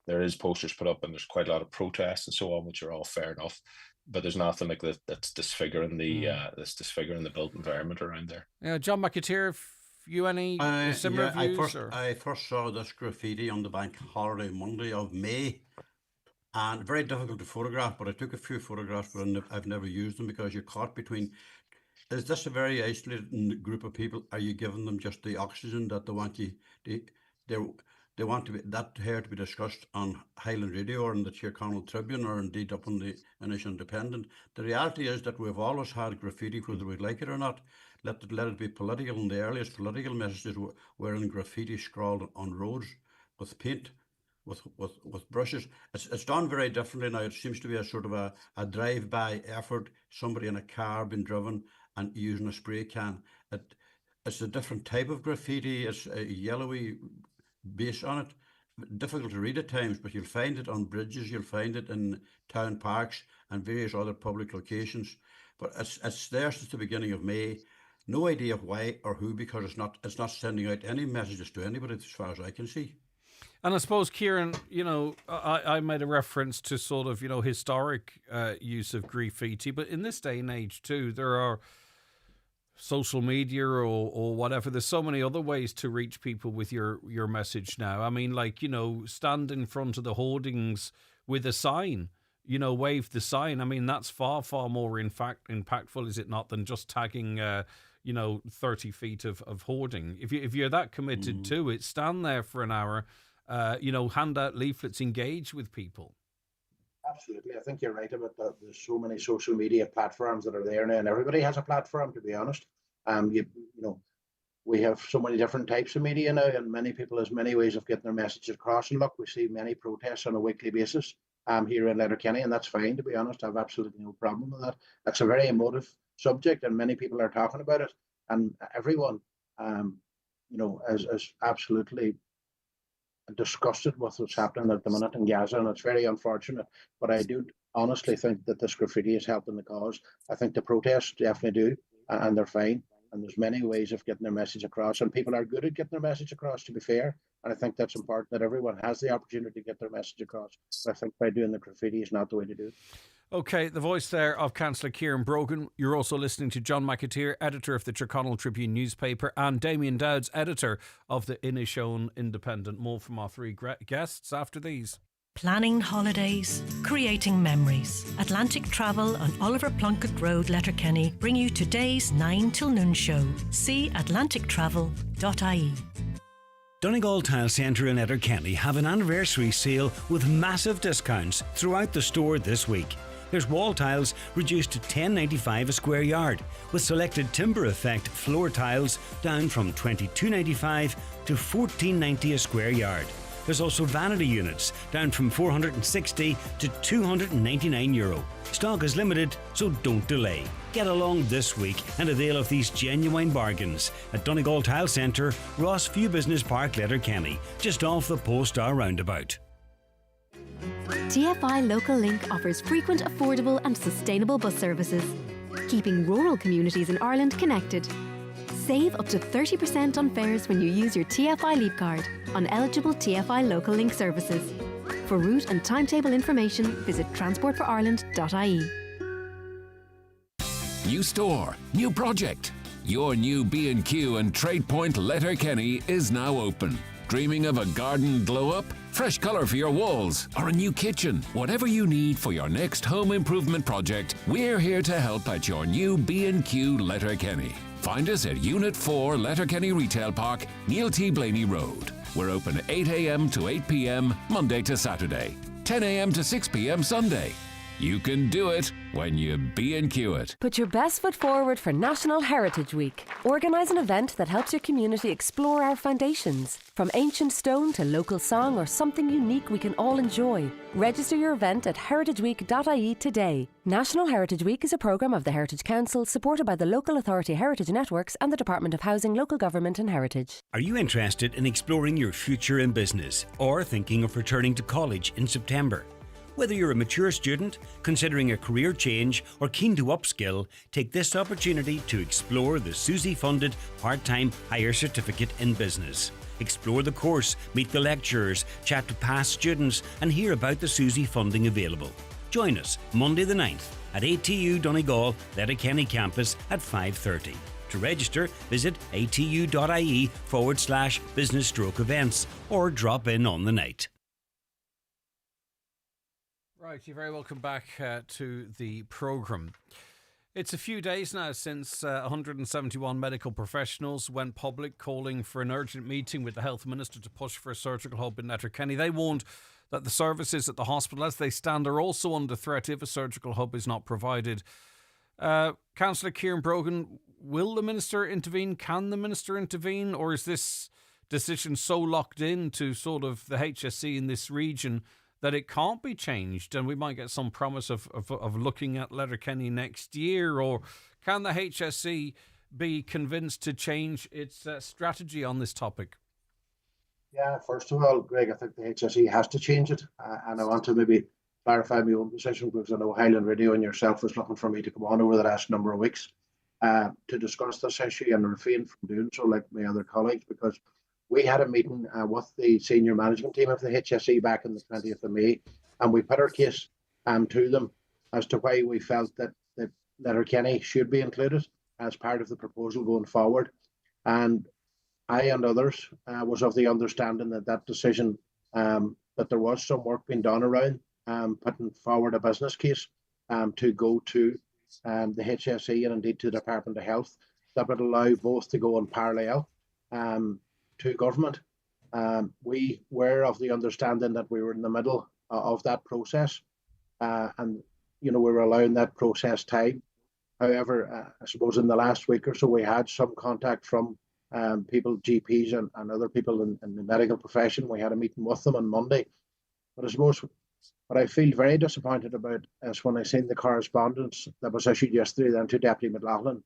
there is posters put up, and there's quite a lot of protests and so on, which are all fair enough. But there's nothing like that that's disfiguring the built environment around there. Yeah, John McAteer, you any similar views? I first saw this graffiti on the bank holiday Monday of May, and very difficult to photograph, but I took a few photographs, but I've never used them, because you're caught between, is this a very isolated group of people? Are you giving them just the oxygen that they want you? They want to be that here to be discussed on Highland Radio or in the Tyrconnell Tribune, or indeed up on the Inish Independent. The reality is that we've always had graffiti, whether we like it or not. Let it be political, and the earliest political messages were in graffiti scrawled on roads with paint, with brushes. It's done very differently now. It seems to be a sort of a drive-by effort, somebody in a car being driven and using a spray can. It's a different type of graffiti. It's a yellowy base on it. Difficult to read at times, but you'll find it on bridges, you'll find it in town parks and various other public locations. But it's there since the beginning of May. No idea why or who, because it's not sending out any messages to anybody as far as I can see. And I suppose, Kieran, I made a reference to sort of, historic use of graffiti, but in this day and age too, there are social media or whatever. There's so many other ways to reach people with your message now. I mean, stand in front of the hoardings with a sign, wave the sign. I mean, that's far, far more impactful, is it not, than just tagging 30 feet of hoarding. If you're that committed to it, stand there for an hour, hand out leaflets, engage with people. Absolutely. I think you're right about that. There's so many social media platforms that are there now, and everybody has a platform, to be honest. We have so many different types of media now, and many people has many ways of getting their messages across. And look, we see many protests on a weekly basis here in Letterkenny, and that's fine, to be honest. I have absolutely no problem with that. That's a very emotive subject, and many people are talking about it, and everyone is absolutely disgusted with what's happening at the minute in Gaza, and it's very unfortunate. But I do honestly think that this graffiti is helping the cause. I think the protests definitely do, and they're fine. And there's many ways of getting their message across, and people are good at getting their message across, to be fair. And I think that's important, that everyone has the opportunity to get their message across. But I think by doing the graffiti is not the way to do it. Okay, the voice there of Councillor Kieran Brogan. You're also listening to John McAteer, editor of the Tyrconnell Tribune newspaper, and Damien Dowds, editor of the Inishowen Independent. More from our three guests after these. Planning holidays, creating memories. Atlantic Travel on Oliver Plunkett Road, Letterkenny, bring you today's 9 till noon show. See atlantictravel.ie. Donegal Tile Centre in Letterkenny have an anniversary sale with massive discounts throughout the store this week. There's wall tiles reduced to $10.95 a square yard, with selected timber effect floor tiles down from $22.95 to $14.90 a square yard. There's also vanity units, down from €460 to €299. Stock is limited, so don't delay. Get along this week and avail of these genuine bargains at Donegal Tile Centre, Ross Few Business Park, Letterkenny, just off the Polestar roundabout. TFI Local Link offers frequent, affordable and sustainable bus services, keeping rural communities in Ireland connected. Save up to 30% on fares when you use your TFI Leap card on eligible TFI Local Link services. For route and timetable information, visit transportforireland.ie. New store, new project. Your new B&Q and TradePoint Letterkenny is now open. Dreaming of a garden glow-up, fresh colour for your walls, or a new kitchen? Whatever you need for your next home improvement project, we're here to help at your new B&Q Letterkenny. Find us at Unit 4 Letterkenny Retail Park, Neil T. Blaney Road. We're open 8 a.m. to 8 p.m. Monday to Saturday, 10 a.m. to 6 p.m. Sunday. You can do it when you B&Q it. Put your best foot forward for National Heritage Week. Organise an event that helps your community explore our foundations. From ancient stone to local song or something unique we can all enjoy. Register your event at heritageweek.ie today. National Heritage Week is a programme of the Heritage Council supported by the Local Authority Heritage Networks and the Department of Housing, Local Government and Heritage. Are you interested in exploring your future in business or thinking of returning to college in September? Whether you're a mature student, considering a career change, or keen to upskill, take this opportunity to explore the SUSI-funded part-time higher certificate in business. Explore the course, meet the lecturers, chat to past students, and hear about the SUSI funding available. Join us Monday the 9th at ATU Donegal, Letterkenny campus at 5:30. To register, visit atu.ie/business-events or drop in on the night. Right, you're very welcome back to the programme. It's a few days now since 171 medical professionals went public calling for an urgent meeting with the Health Minister to push for a surgical hub in Letterkenny. They warned that the services at the hospital as they stand are also under threat if a surgical hub is not provided. Councillor Kieran Brogan, will the Minister intervene? Can the Minister intervene? Or is this decision so locked in to sort of the HSE in this region that it can't be changed, and we might get some promise of looking at Letterkenny next year? Or can the HSE be convinced to change its strategy on this topic? Yeah, first of all, Greg, I think the HSE has to change it, and I want to maybe clarify my own position, because I know Highland Radio and yourself was looking for me to come on over the last number of weeks to discuss this issue, and refrain from doing so like my other colleagues, because we had a meeting with the senior management team of the HSE back on the 20th of May, and we put our case to them as to why we felt that Letterkenny should be included as part of the proposal going forward. And I and others was of the understanding that decision, that there was some work being done around putting forward a business case to go to the HSE and indeed to the Department of Health that would allow both to go in parallel to government. We were of the understanding that we were in the middle of that process, and we were allowing that process time. However, I suppose in the last week or so we had some contact from people, GPs and other people in the medical profession. We had a meeting with them on Monday. But I suppose what I feel very disappointed about is when I seen the correspondence that was issued yesterday then to Deputy McLaughlin,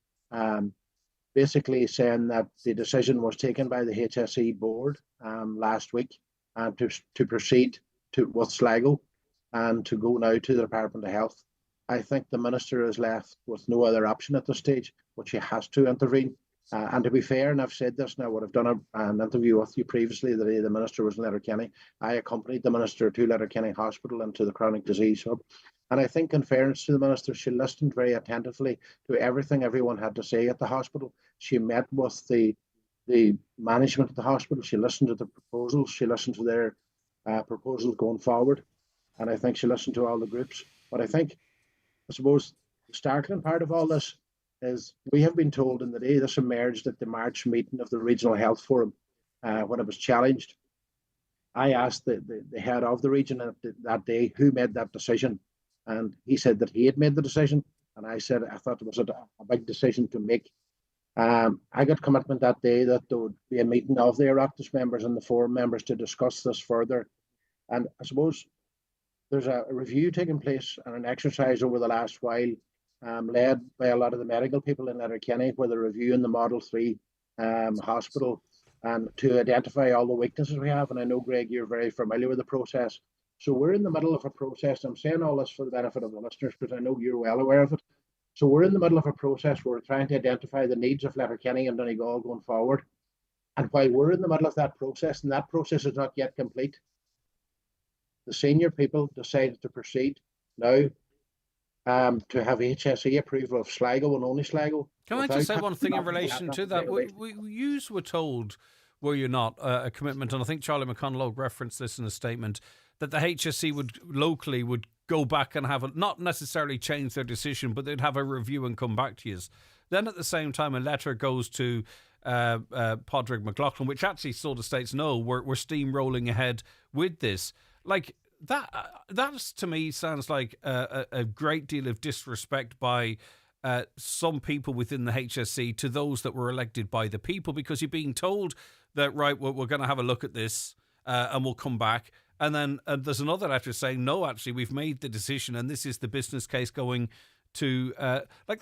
basically saying that the decision was taken by the HSE board last week to proceed with Sligo and to go now to the Department of Health. I think the Minister is left with no other option at this stage, but she has to intervene. And to be fair, and I've said this now, I would have done an interview with you previously the day the Minister was in Letterkenny. I accompanied the Minister to Letterkenny Hospital and to the Chronic Disease Hub. And I think, in fairness to the Minister, she listened very attentively to everything everyone had to say at the hospital. She met with the management of the hospital. She listened to the proposals. She listened to their proposals going forward. And I think she listened to all the groups. But I suppose, the startling part of all this is we have been told in the day this emerged at the March meeting of the Regional Health Forum when it was challenged. I asked the head of the region that day who made that decision. And he said that he had made the decision. And I said I thought it was a big decision to make. I got commitment that day that there would be a meeting of the Oireachtas members and the forum members to discuss this further. And I suppose there's a review taking place and an exercise over the last while, led by a lot of the medical people in Letterkenny, where they're reviewing the Model 3 hospital and to identify all the weaknesses we have. And I know, Greg, you're very familiar with the process. So we're in the middle of a process. I'm saying all this for the benefit of the listeners because I know you're well aware of it. So we're in the middle of a process where we're trying to identify the needs of Letterkenny and Donegal going forward. And while we're in the middle of that process, and that process is not yet complete, the senior people decided to proceed now to have HSE approval of Sligo and only Sligo. Can I just say one thing in relation to that? You were told, were you not, a commitment, and I think Charlie McConalogue referenced this in a statement, that the HSE would locally would go back and have not necessarily change their decision, but they'd have a review and come back to you. Then at the same time, a letter goes to Padraig McLaughlin, which actually sort of states, no, we're steamrolling ahead with this. Like that to me sounds like a great deal of disrespect by some people within the HSE to those that were elected by the people, because you're being told that, right, we're going to have a look at this and we'll come back. And then there's another letter saying, no, actually, we've made the decision and this is the business case going to I think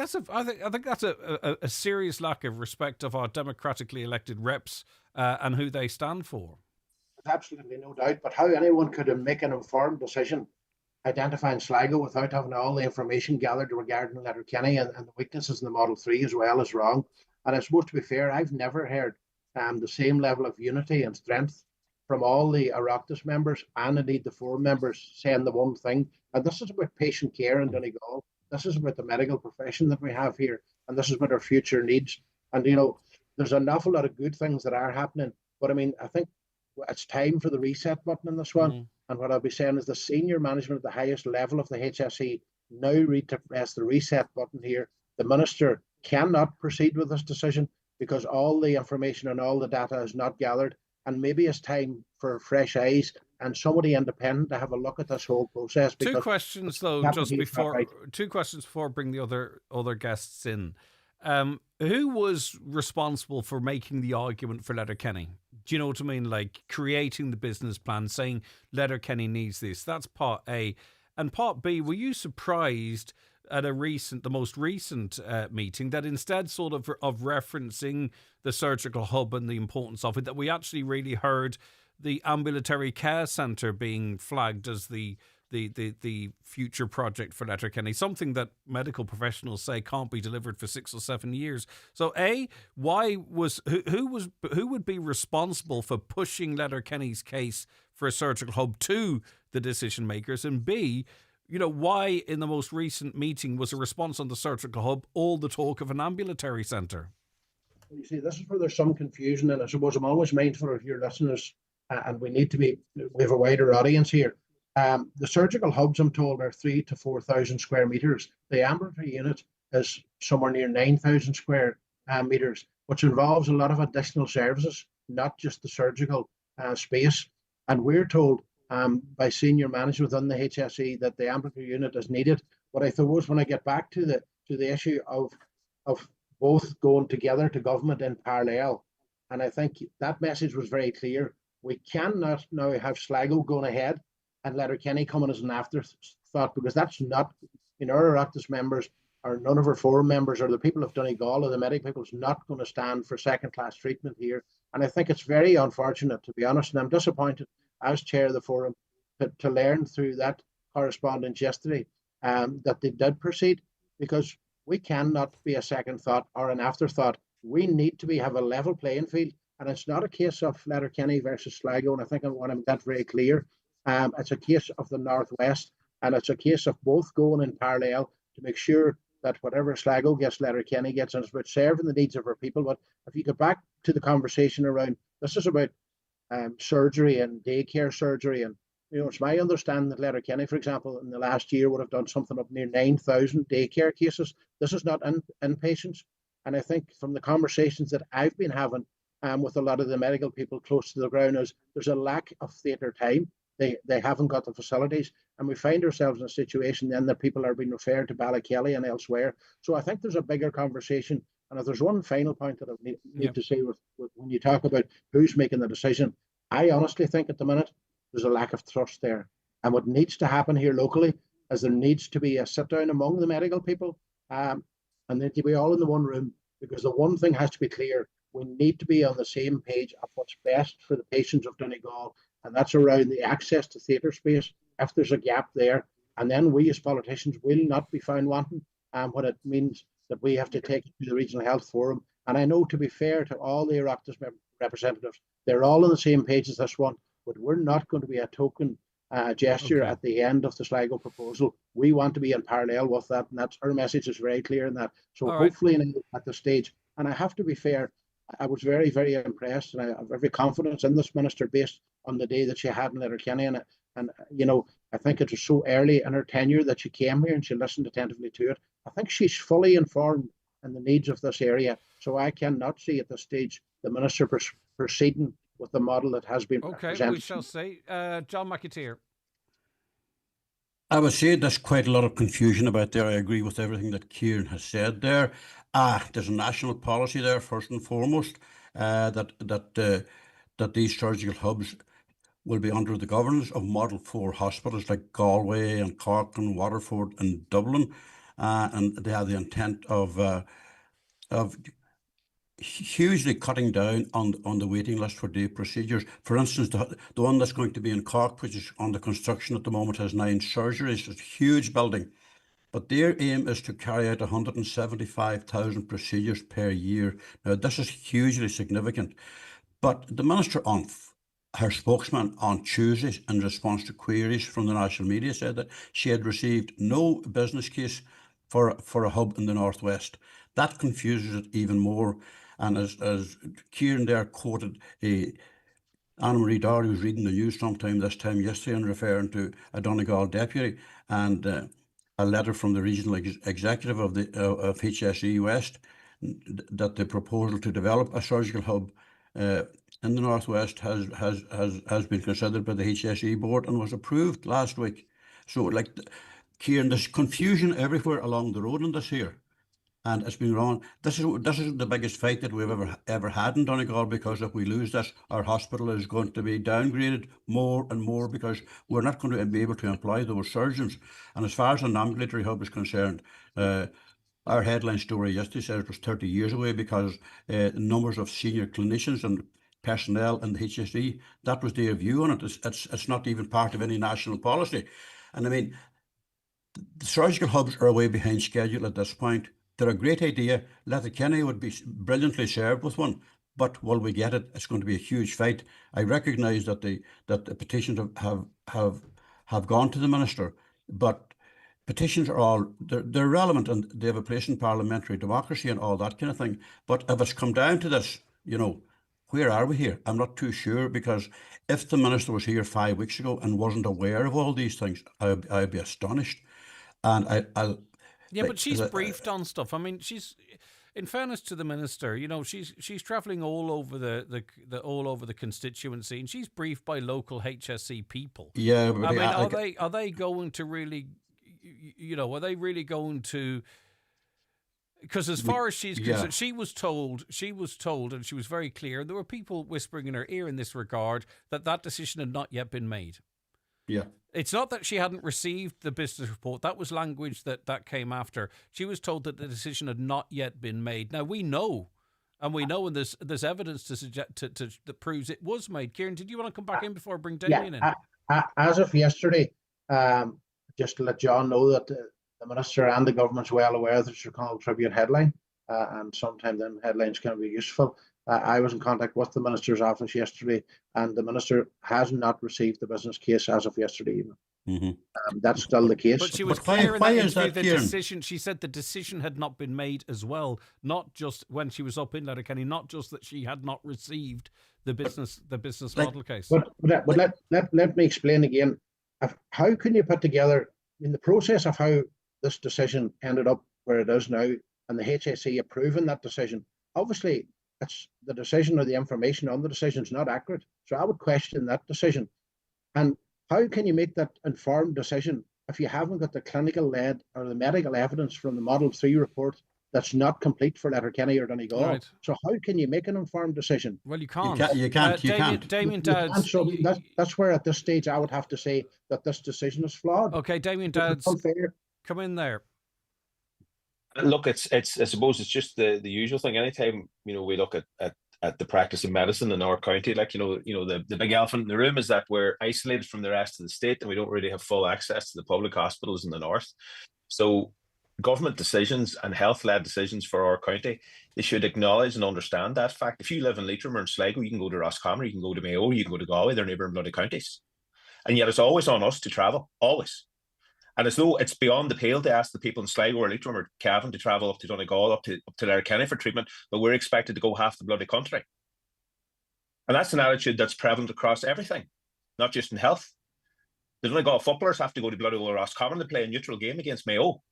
that's a serious lack of respect of our democratically elected reps and who they stand for. Absolutely no doubt. But how anyone could make an informed decision identifying Sligo without having all the information gathered regarding Letterkenny and the weaknesses in the Model 3 as well is wrong. And I suppose, to be fair, I've never heard the same level of unity and strength from all the Oireachtas members and indeed the forum members saying the one thing. And this is about patient care in Donegal. This is about the medical profession that we have here. And this is about our future needs. And, you know, there's an awful lot of good things that are happening. But I mean, I think it's time for the reset button in this one. Mm-hmm. And what I'll be saying is the senior management at the highest level of the HSE now need to press the reset button here. The minister cannot proceed with this decision because all the information and all the data is not gathered. And maybe it's time for fresh eyes and somebody independent to have a look at this whole process. Two questions before I bring the other guests in. Who was responsible for making the argument for Letterkenny? Do you know what I mean? Like creating the business plan, saying Letterkenny needs this. That's part A. And part B, were you surprised at the most recent meeting that instead sort of referencing the surgical hub and the importance of it, that we actually really heard the ambulatory care centre being flagged as the future project for Letterkenny, something that medical professionals say can't be delivered for 6 or 7 years. So A, who would be responsible for pushing Letterkenny's case for a surgical hub to the decision makers? And B, you know, why in the most recent meeting was a response on the surgical hub all the talk of an ambulatory centre? You see, this is where there's some confusion, and I suppose I'm always mindful of your listeners, and we have a wider audience here. The surgical hubs, I'm told, are 3,000 to 4,000 square metres. The ambulatory unit is somewhere near 9,000 square metres, which involves a lot of additional services, not just the surgical space. And we're told by senior management within the HSE that the ambulatory unit is needed. But I suppose when I get back to the issue of both going together to government in parallel, and I think that message was very clear. We cannot now have Sligo going ahead and Letterkenny coming as an afterthought, because that's not, our Oireachtas members or none of our forum members or the people of Donegal or the medical people is not going to stand for second-class treatment here. And I think it's very unfortunate, to be honest, and I'm disappointed as chair of the forum to learn through that correspondence yesterday that they did proceed, because we cannot be a second thought or an afterthought. We need to have a level playing field, and it's not a case of Letterkenny versus Sligo, and I think I want to make that very clear. It's a case of the Northwest, and it's a case of both going in parallel to make sure that whatever Sligo gets, Letterkenny gets, and it's about serving the needs of our people. But if you get back to the conversation around, this is about surgery and daycare surgery, and it's my understanding that Letterkenny, for example, in the last year would have done something up near 9,000 daycare cases. This is not inpatients, and I think from the conversations that I've been having with a lot of the medical people close to the ground, is there's a lack of theatre time. They haven't got the facilities, and we find ourselves in a situation then that people are being referred to Ballykelly and elsewhere. So I think there's a bigger conversation And if there's one final point that I need to say with when you talk about who's making the decision, I honestly think at the minute there's a lack of trust there. And what needs to happen here locally is there needs to be a sit down among the medical people, and they need to be all in the one room, because the one thing has to be clear: we need to be on the same page of what's best for the patients of Donegal, and that's around the access to theatre space. If there's a gap there, and then we as politicians will not be found wanting, what it means that we have to take it to the Regional Health Forum. And I know, to be fair to all the Oireachtas representatives, they're all on the same page as this one, but we're not going to be a token gesture at the end of the Sligo proposal. We want to be in parallel with that, and that's our message is very clear in that. So hopefully at the stage, and I have to be fair, I was very, very impressed, and I have every confidence in this minister based on the day that she had in Letterkenny. And you know, I think it was so early in her tenure that she came here and she listened attentively to it. I think she's fully informed in the needs of this area. So I cannot see at this stage the minister proceeding with the model that has been presented. We shall see. John McAteer. I would say there's quite a lot of confusion about there. I agree with everything that Kieran has said there. There's a national policy there, first and foremost, that these surgical hubs will be under the governance of Model 4 hospitals like Galway and Cork and Waterford and Dublin, and they have the intent of hugely cutting down on the waiting list for day procedures. For instance, the one that's going to be in Cork, which is under construction at the moment, has 9 surgeries. It's a huge building, but their aim is to carry out 175,000 procedures per year. Now, this is hugely significant, but the minister her spokesman on Tuesday, in response to queries from the national media, said that she had received no business case for a hub in the Northwest. That confuses it even more. And as Kieran there quoted Anna-Marie Doherty, who was reading the news sometime this time yesterday and referring to a Donegal deputy and a letter from the regional executive of HSE West, that the proposal to develop a surgical hub in the Northwest has been considered by the HSE board and was approved last week. So, like, Kieran, there's confusion everywhere along the road in this here, and it's been wrong. This is the biggest fight that we've ever had in Donegal, because if we lose this, our hospital is going to be downgraded more and more, because we're not going to be able to employ those surgeons. And as far as an ambulatory hub is concerned, our headline story yesterday said it was 30 years away, because numbers of senior clinicians and personnel in the HSE, that was their view on it. It's not even part of any national policy. And I mean, the surgical hubs are way behind schedule at this point. They're a great idea. Letterkenny would be brilliantly served with one, but will we get it? It's going to be a huge fight. I recognise that the petitions have gone to the minister, but petitions are they're relevant and they have a place in parliamentary democracy and all that kind of thing. But if it's come down to this, you know, where are we here? I'm not too sure, because if the minister was here 5 weeks ago and wasn't aware of all these things, I'd be astonished. And I'll. Yeah, but she's briefed on stuff. I mean, she's, in fairness to the minister, you know, she's travelling all over the constituency, and she's briefed by local HSE people. Yeah, but I mean, are they going to really, you know, are they really going to? Because as far as she's concerned, she was told, and she was very clear. There were people whispering in her ear in this regard that decision had not yet been made. Yeah. It's not that she hadn't received the business report. That was language that came after. She was told that the decision had not yet been made. Now, we know, and there's evidence to suggest that proves it was made. Kieran, did you want to come back in before I bring Damien in? As of yesterday, just to let John know that the minister and the government's well aware of the Chicago Tribune headline, and sometimes then headlines can be useful. I was in contact with the minister's office yesterday, and the minister has not received the business case as of yesterday evening. Mm-hmm. That's still the case. But she was clear in that interview, the decision. She said the decision had not been made as well, not just when she was up in Letterkenny, not just that she had not received the business model case. But let me explain again. How can you put together, in the process of how this decision ended up where it is now, and the HSE approving that decision, obviously it's the decision or the information on the decision is not accurate. So I would question that decision. And how can you make that informed decision if you haven't got the clinical led or the medical evidence from the Model 3 report that's not complete for Letterkenny or Donegal. Right. So how can you make an informed decision? Well, you can't. You can't. Damien You Dadds. can't. So that's where at this stage I would have to say that this decision is flawed. Okay, Damien It's Dadds, unfair. come in there. Look, it's I suppose it's just the usual thing. Anytime we look at the practice of medicine in our county, like the big elephant in the room is that we're isolated from the rest of the state and we don't really have full access to the public hospitals in the north. So government decisions and health-led decisions for our county, they should acknowledge and understand that fact. If you live in Leitrim or in Sligo, you can go to Roscommon, you can go to Mayo, you can go to Galway, they're neighbouring bloody counties. And yet it's always on us to travel, always. And as though it's beyond the pale to ask the people in Sligo or Leitrim or Cavan to travel up to Donegal, up to Letterkenny for treatment, but we're expected to go half the bloody country. And that's an attitude that's prevalent across everything, not just in health. The Donegal footballers have to go to bloody Roscommon to play a neutral game against Mayo.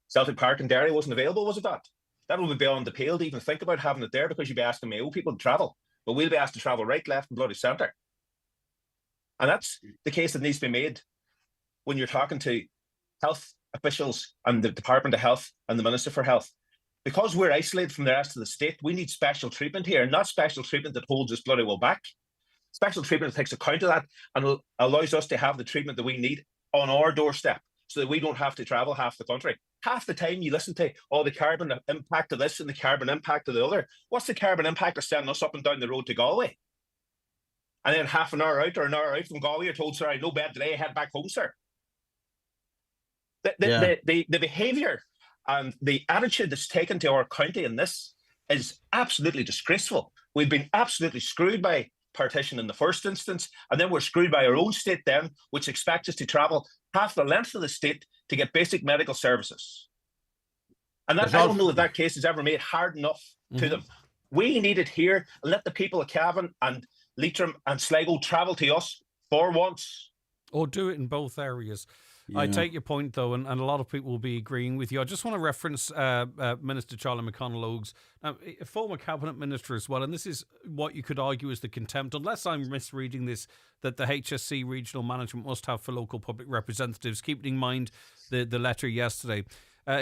Celtic Park and Derry wasn't available, was it that? That would be beyond the pale to even think about having it there, because you'd be asking Mayo people to travel. But we'll be asked to travel right, left and bloody centre. And that's the case that needs to be made when you're talking to health officials and the Department of Health and the Minister for Health. Because we're isolated from the rest of the state, we need special treatment here, not special treatment that holds us bloody well back. Special treatment that takes account of that and allows us to have the treatment that we need on our doorstep so that we don't have to travel half the country. Half the time you listen to the carbon impact of this and the carbon impact of the other. What's the carbon impact of sending us up and down the road to Galway? And then half an hour out or an hour out from Galway, you're told, sorry, no bed today, head back home, sir. The behaviour and the attitude that's taken to our county in this is absolutely disgraceful. We've been absolutely screwed by partition in the first instance, and then we're screwed by our own state then, which expects us to travel half the length of the state to get basic medical services. And that, I don't know if that case is ever made hard enough to them. We need it here, and let the people of Cavan and Leitrim and Sligo travel to us for once. Or do it in both areas. I take your point, though, and a lot of people will be agreeing with you. I just want to reference Minister Charlie McConalogue's, a former cabinet minister as well, and this is what you could argue is the contempt, unless I'm misreading this, that the HSC regional management must have for local public representatives, keeping in mind the letter yesterday.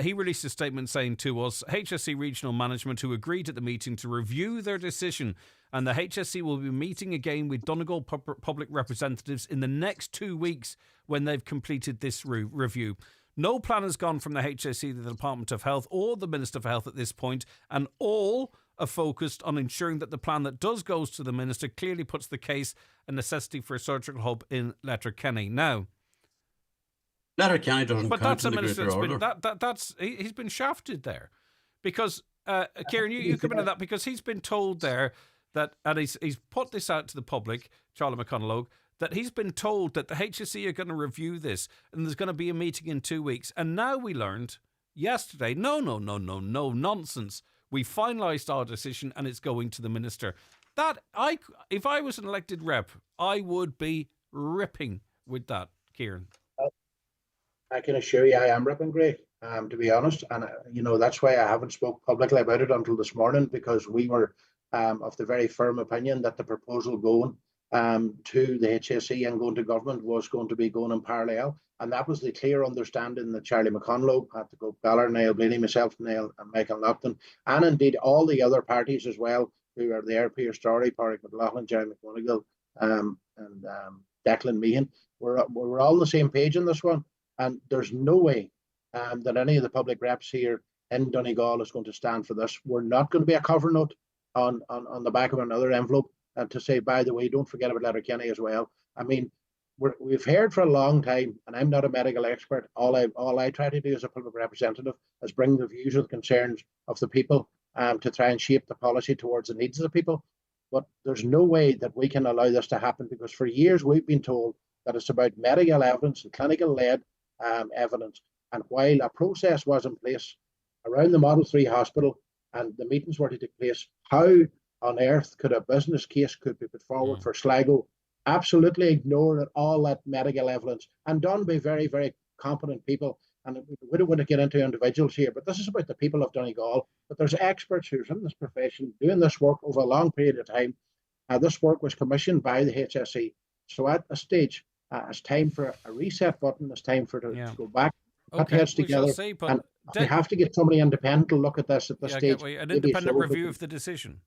He released a statement saying to us, HSC regional management who agreed at the meeting to review their decision, and the HSC will be meeting again with Donegal public representatives in the next 2 weeks when they've completed this review. No plan has gone from the HSC to the Department of Health or the Minister for Health at this point, and all are focused on ensuring that the plan that does goes to the Minister clearly puts the case and necessity for a surgical hub in Letterkenny. Now, Letterkenny doesn't but count that's in a the minister greater that's order. been, he's been shafted there, because Kieran, you come into that, because he's been told there that, and he's put this out to the public, Charlie McConalogue, that he's been told that the HSC are going to review this and there's going to be a meeting in 2 weeks. And now we learned yesterday, no nonsense. We finalised our decision and it's going to the minister. If I was an elected rep, I would be ripping with that, Kieran. I can assure you I am ripping great, to be honest. And, that's why I haven't spoke publicly about it until this morning, because we were of the very firm opinion that the proposal going to the HSE and going to government was going to be going in parallel. And that was the clear understanding that Charlie McConalogue, Patrick O'Connor, Niall Blaney, myself, Niall and Michael Naughton, and indeed all the other parties as well who are there, Peter Story, Pádraig McLaughlin, Jeremy McGonigal, and Declan Meehan, we're all on the same page in this one. And there's no way that any of the public reps here in Donegal is going to stand for this. We're not going to be a cover note on the back of another envelope and to say, by the way, don't forget about Letterkenny as well. I mean, we've heard for a long time, and I'm not a medical expert. All I try to do as a public representative is bring the views and concerns of the people to try and shape the policy towards the needs of the people. But there's no way that we can allow this to happen, because for years we've been told that it's about medical evidence and clinical-led evidence. And while a process was in place around the Model 3 hospital and the meetings were to take place, how on earth could a business case could be put forward for Sligo, absolutely ignoring all that medical evidence and done by very, very competent people? And we don't want to get into individuals here, but this is about the people of Donegal. But there's experts who's in this profession doing this work over a long period of time. This work was commissioned by the HSE. So at a stage, it's time for a reset button. It's time for it to go back, put heads together, see, but We have to get somebody independent to look at this at this stage. An independent review of the decision.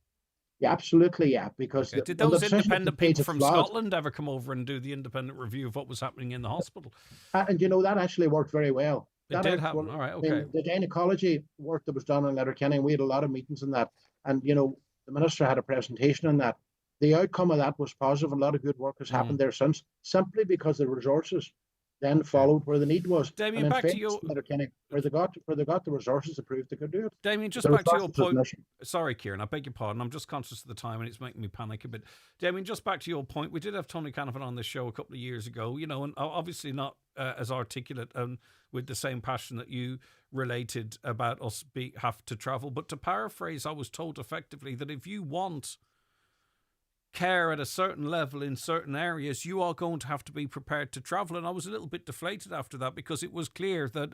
Yeah, absolutely, yeah. Because did those independent people from Scotland ever come over and do the independent review of what was happening in the hospital? And that actually worked very well. It did happen. All right, okay. The gynecology work that was done in Letterkenny, we had a lot of meetings on that. And, the Minister had a presentation on that. The outcome of that was positive. A lot of good work has happened there since, simply because the resources then followed where the need was. Damien, back to you. Letterkenny, where they got the resources to prove they could do it. Damien, just back to your point. Sorry, Kieran, I beg your pardon. I'm just conscious of the time and it's making me panic a bit. Damien, just back to your point. We did have Tony Canavan on the show a couple of years ago, and obviously not as articulate and with the same passion that you related about us have to travel. But to paraphrase, I was told effectively that if you want care at a certain level in certain areas, you are going to have to be prepared to travel. And I was a little bit deflated after that, because it was clear that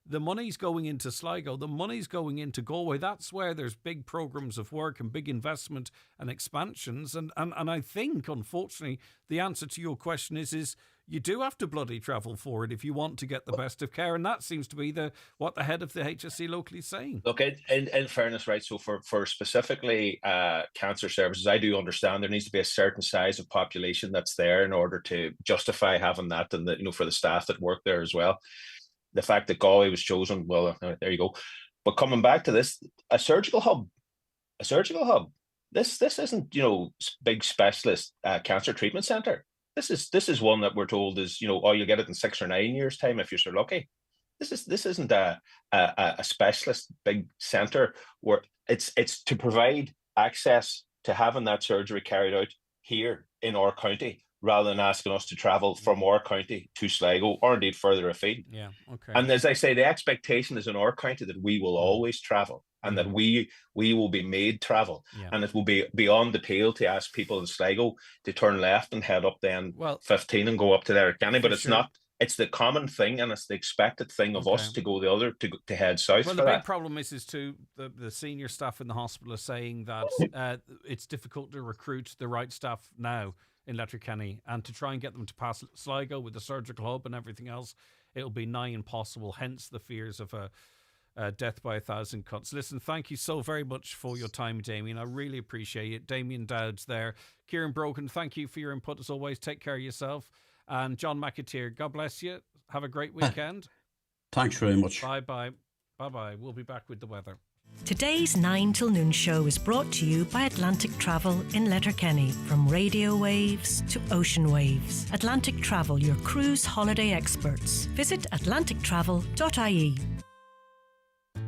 the money's going into Sligo, the money's going into Galway. That's where there's big programs of work and big investment and expansions. And I think, unfortunately, the answer to your question is you do have to bloody travel for it if you want to get the best of care. And that seems to be what the head of the HSE locally is saying. Look, in fairness, right, so for specifically cancer services, I do understand there needs to be a certain size of population that's there in order to justify having that, and for the staff that work there as well. The fact that Galway was chosen, well, there you go. But coming back to this, a surgical hub, this isn't, big specialist cancer treatment centre. This is one that we're told is, you'll get it in 6 or 9 years' time if you're so lucky. This isn't a specialist big centre where it's to provide access to having that surgery carried out here in our county, rather than asking us to travel from our county to Sligo or indeed further afield. Yeah, okay. And as I say, the expectation is in our county that we will always travel, and that we will be made travel. Yeah. And it will be beyond the pale to ask people in Sligo to turn left and head up then 15 and go up to Letterkenny. But it's not. It's the common thing, and it's the expected thing of us to go the other, to head south. Well, the big problem is too, the senior staff in the hospital are saying that it's difficult to recruit the right staff now in Letterkenny, and to try and get them to pass Sligo with the surgical hub and everything else, it'll be nigh impossible, hence the fears of a death by 1,000 cuts. Listen, thank you so very much for your time, Damien. I really appreciate it. Damien Dowd's there. Kieran Brogan, thank you for your input as always. Take care of yourself. And John McAteer, God bless you. Have a great weekend. Thanks very much. Bye-bye. Bye-bye. We'll be back with the weather. Today's 9 till noon show is brought to you by Atlantic Travel in Letterkenny. From radio waves to ocean waves. Atlantic Travel, your cruise holiday experts. Visit atlantictravel.ie.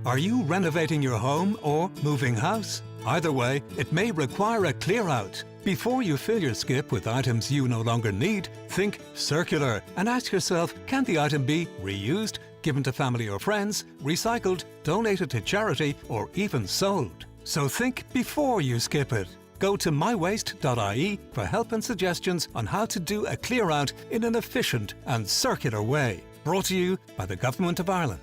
Are you renovating your home or moving house? Either way, it may require a clear out. Before you fill your skip with items you no longer need, think circular and ask yourself, can the item be reused, given to family or friends, recycled, donated to charity, or even sold? So think before you skip it. Go to mywaste.ie for help and suggestions on how to do a clear out in an efficient and circular way. Brought to you by the Government of Ireland.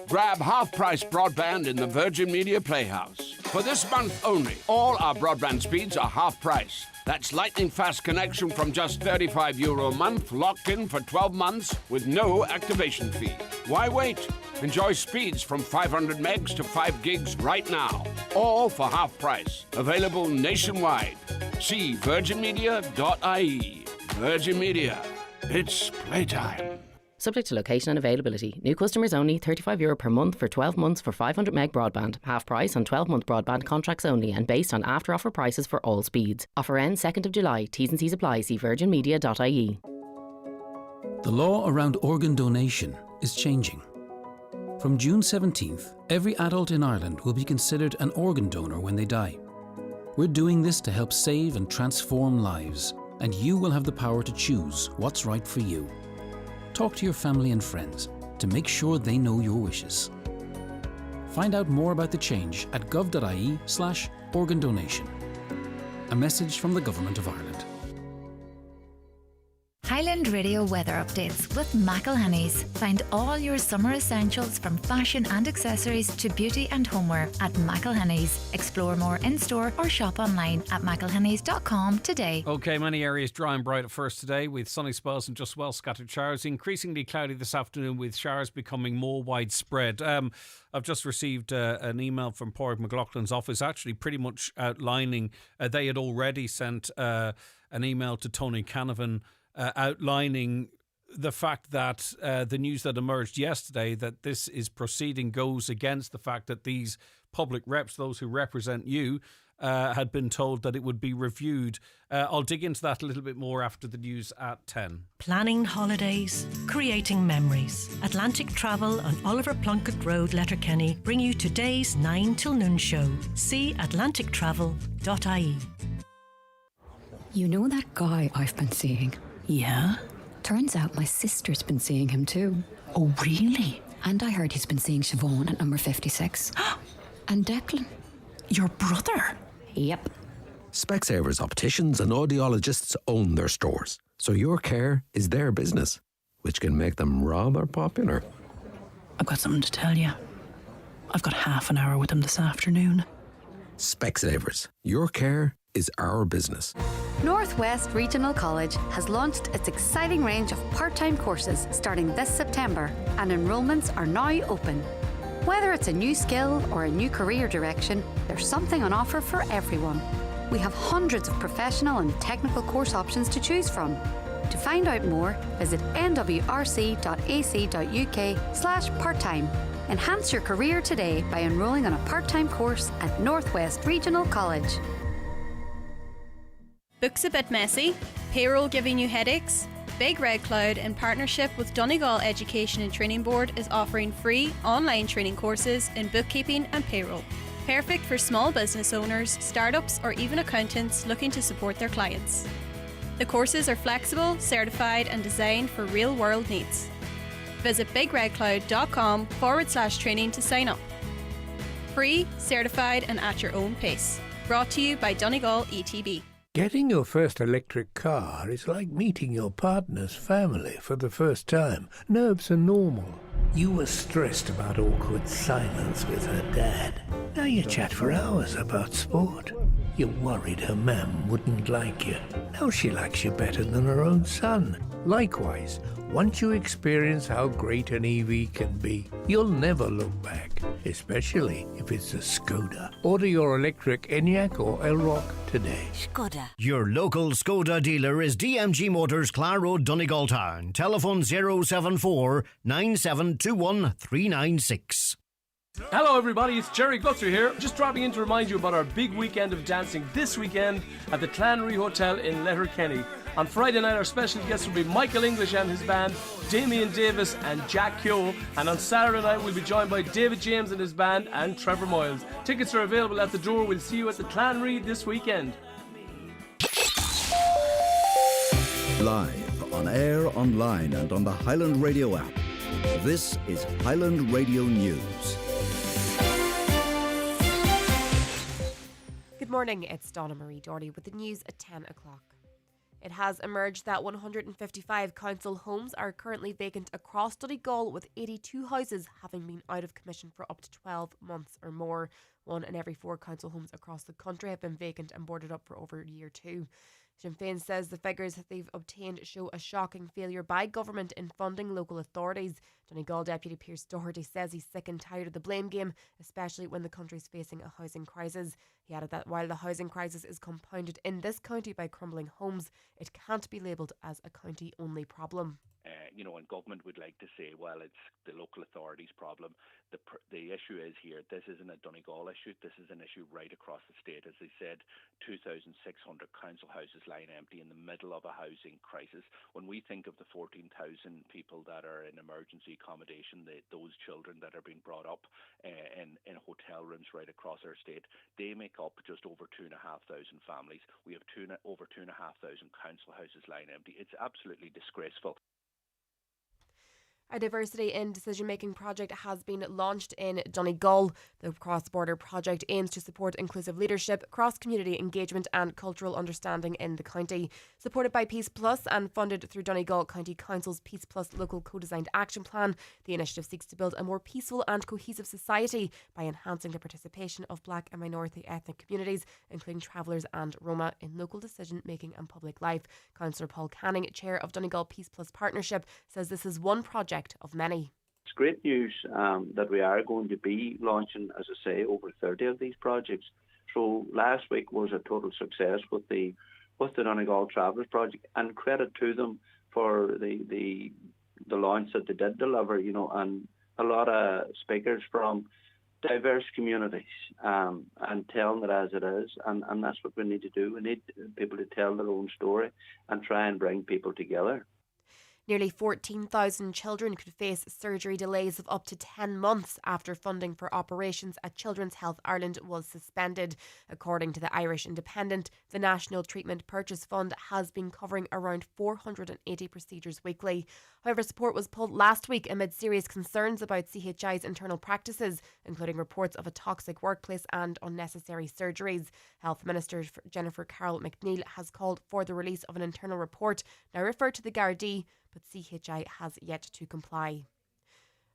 Grab half-price broadband in the Virgin Media Playhouse. For this month only, all our broadband speeds are half price. That's lightning-fast connection from just €35 a month, locked in for 12 months with no activation fee. Why wait? Enjoy speeds from 500 megs to 5 gigs right now. All for half price. Available nationwide. See virginmedia.ie. Virgin Media. It's playtime. Subject to location and availability. New customers only, €35 per month for 12 months for 500 meg broadband. Half price on 12-month broadband contracts only and based on after-offer prices for all speeds. Offer ends 2nd of July. T's and C's apply. See virginmedia.ie. The law around organ donation is changing. From June 17th, every adult in Ireland will be considered an organ donor when they die. We're doing this to help save and transform lives, and you will have the power to choose what's right for you. Talk to your family and friends to make sure they know your wishes. Find out more about the change at gov.ie/organ donation. A message from the Government of Ireland. Highland Radio weather updates with McElhenney's. Find all your summer essentials from fashion and accessories to beauty and homeware at McElhenney's. Explore more in-store or shop online at mcelhenneys.com today. Okay, many areas dry and bright at first today with sunny spells and just well scattered showers. Increasingly cloudy this afternoon with showers becoming more widespread. I've just received an email from Pádraig McLaughlin's office actually pretty much outlining they had already sent an email to Tony Canavan outlining the fact that the news that emerged yesterday that this is proceeding goes against the fact that these public reps, those who represent you, had been told that it would be reviewed. I'll dig into that a little bit more after the news at 10. Planning holidays, creating memories. Atlantic Travel on Oliver Plunkett Road, Letterkenny bring you today's 9 till noon show. See atlantictravel.ie. You know that guy I've been seeing? Yeah? Turns out my sister's been seeing him too. Oh, really? And I heard he's been seeing Siobhan at number 56. And Declan. Your brother? Yep. Specsavers opticians and audiologists own their stores, so your care is their business, which can make them rather popular. I've got something to tell you. I've got half an hour with him this afternoon. Specsavers, your care is our business. Northwest Regional College has launched its exciting range of part-time courses starting this September, and enrolments are now open. Whether it's a new skill or a new career direction, there's something on offer for everyone. We have hundreds of professional and technical course options to choose from. To find out more, visit nwrc.ac.uk/part-time. Enhance your career today by enrolling on a part-time course at Northwest Regional College. Books a bit messy? Payroll giving you headaches? Big Red Cloud, in partnership with Donegal Education and Training Board, is offering free online training courses in bookkeeping and payroll. Perfect for small business owners, startups, or even accountants looking to support their clients. The courses are flexible, certified, and designed for real-world needs. Visit bigredcloud.com/training to sign up. Free, certified, and at your own pace. Brought to you by Donegal ETB. Getting your first electric car is like meeting your partner's family for the first time. Nerves are normal. You were stressed about awkward silence with her dad. Now you chat for hours about sport. You worried her mum wouldn't like you. Now she likes you better than her own son. Likewise, once you experience how great an EV can be, you'll never look back, especially if it's a Skoda. Order your electric Enyaq or Elrock today. Skoda. Your local Skoda dealer is DMG Motors, Clare Road, Donegal Town. Telephone 074 9721 396. Hello everybody, it's Jerry Guthrie's here. Just dropping in to remind you about our big weekend of dancing this weekend at the Clanry Hotel in Letterkenny. On Friday night our special guests will be Michael English and his band, Damien Davis and Jack Kyo, and on Saturday night we'll be joined by David James and his band and Trevor Moyles. Tickets are available at the door. We'll see you at the Clanry this weekend. Live, on air, online and on the Highland Radio app. This is Highland Radio News. Good morning, it's Donna Marie Doherty with the news at 10 o'clock. It has emerged that 155 council homes are currently vacant across Donegal, with 82 houses having been out of commission for up to 12 months or more. 1 in every 4 council homes across the country have been vacant and boarded up for over a year too. Sinn Féin says the figures that they've obtained show a shocking failure by government in funding local authorities. Donegal Deputy Pearse Doherty says he's sick and tired of the blame game, especially when the country's facing a housing crisis. He added that while the housing crisis is compounded in this county by crumbling homes, it can't be labelled as a county-only problem. And government would like to say, well, it's the local authorities' problem. The issue is here, this isn't a Donegal issue, this is an issue right across the state. As they said, 2,600 council houses lying empty in the middle of a housing crisis. When we think of the 14,000 people that are in emergency accommodation, those children that are being brought up in hotel rooms right across our state, they make up just over 2,500 families. We have over 2,500 council houses lying empty. It's absolutely disgraceful. A diversity in decision-making project has been launched in Donegal. The cross-border project aims to support inclusive leadership, cross-community engagement and cultural understanding in the county. Supported by Peace Plus and funded through Donegal County Council's Peace Plus local co-designed action plan, the initiative seeks to build a more peaceful and cohesive society by enhancing the participation of Black and minority ethnic communities, including travellers and Roma, in local decision-making and public life. Councillor Paul Canning, chair of Donegal Peace Plus Partnership, says this is one project of many. It's great news that we are going to be launching, as I say, over 30 of these projects. So last week was a total success with the Donegal Travellers Project, and credit to them for the launch that they did deliver, and a lot of speakers from diverse communities and telling it as it is, and that's what we need to do. We need people to tell their own story and try and bring people together. Nearly 14,000 children could face surgery delays of up to 10 months after funding for operations at Children's Health Ireland was suspended. According to the Irish Independent, the National Treatment Purchase Fund has been covering around 480 procedures weekly. However, support was pulled last week amid serious concerns about CHI's internal practices, including reports of a toxic workplace and unnecessary surgeries. Health Minister Jennifer Carroll McNeil has called for the release of an internal report, now referred to the Gardaí, but CHI has yet to comply.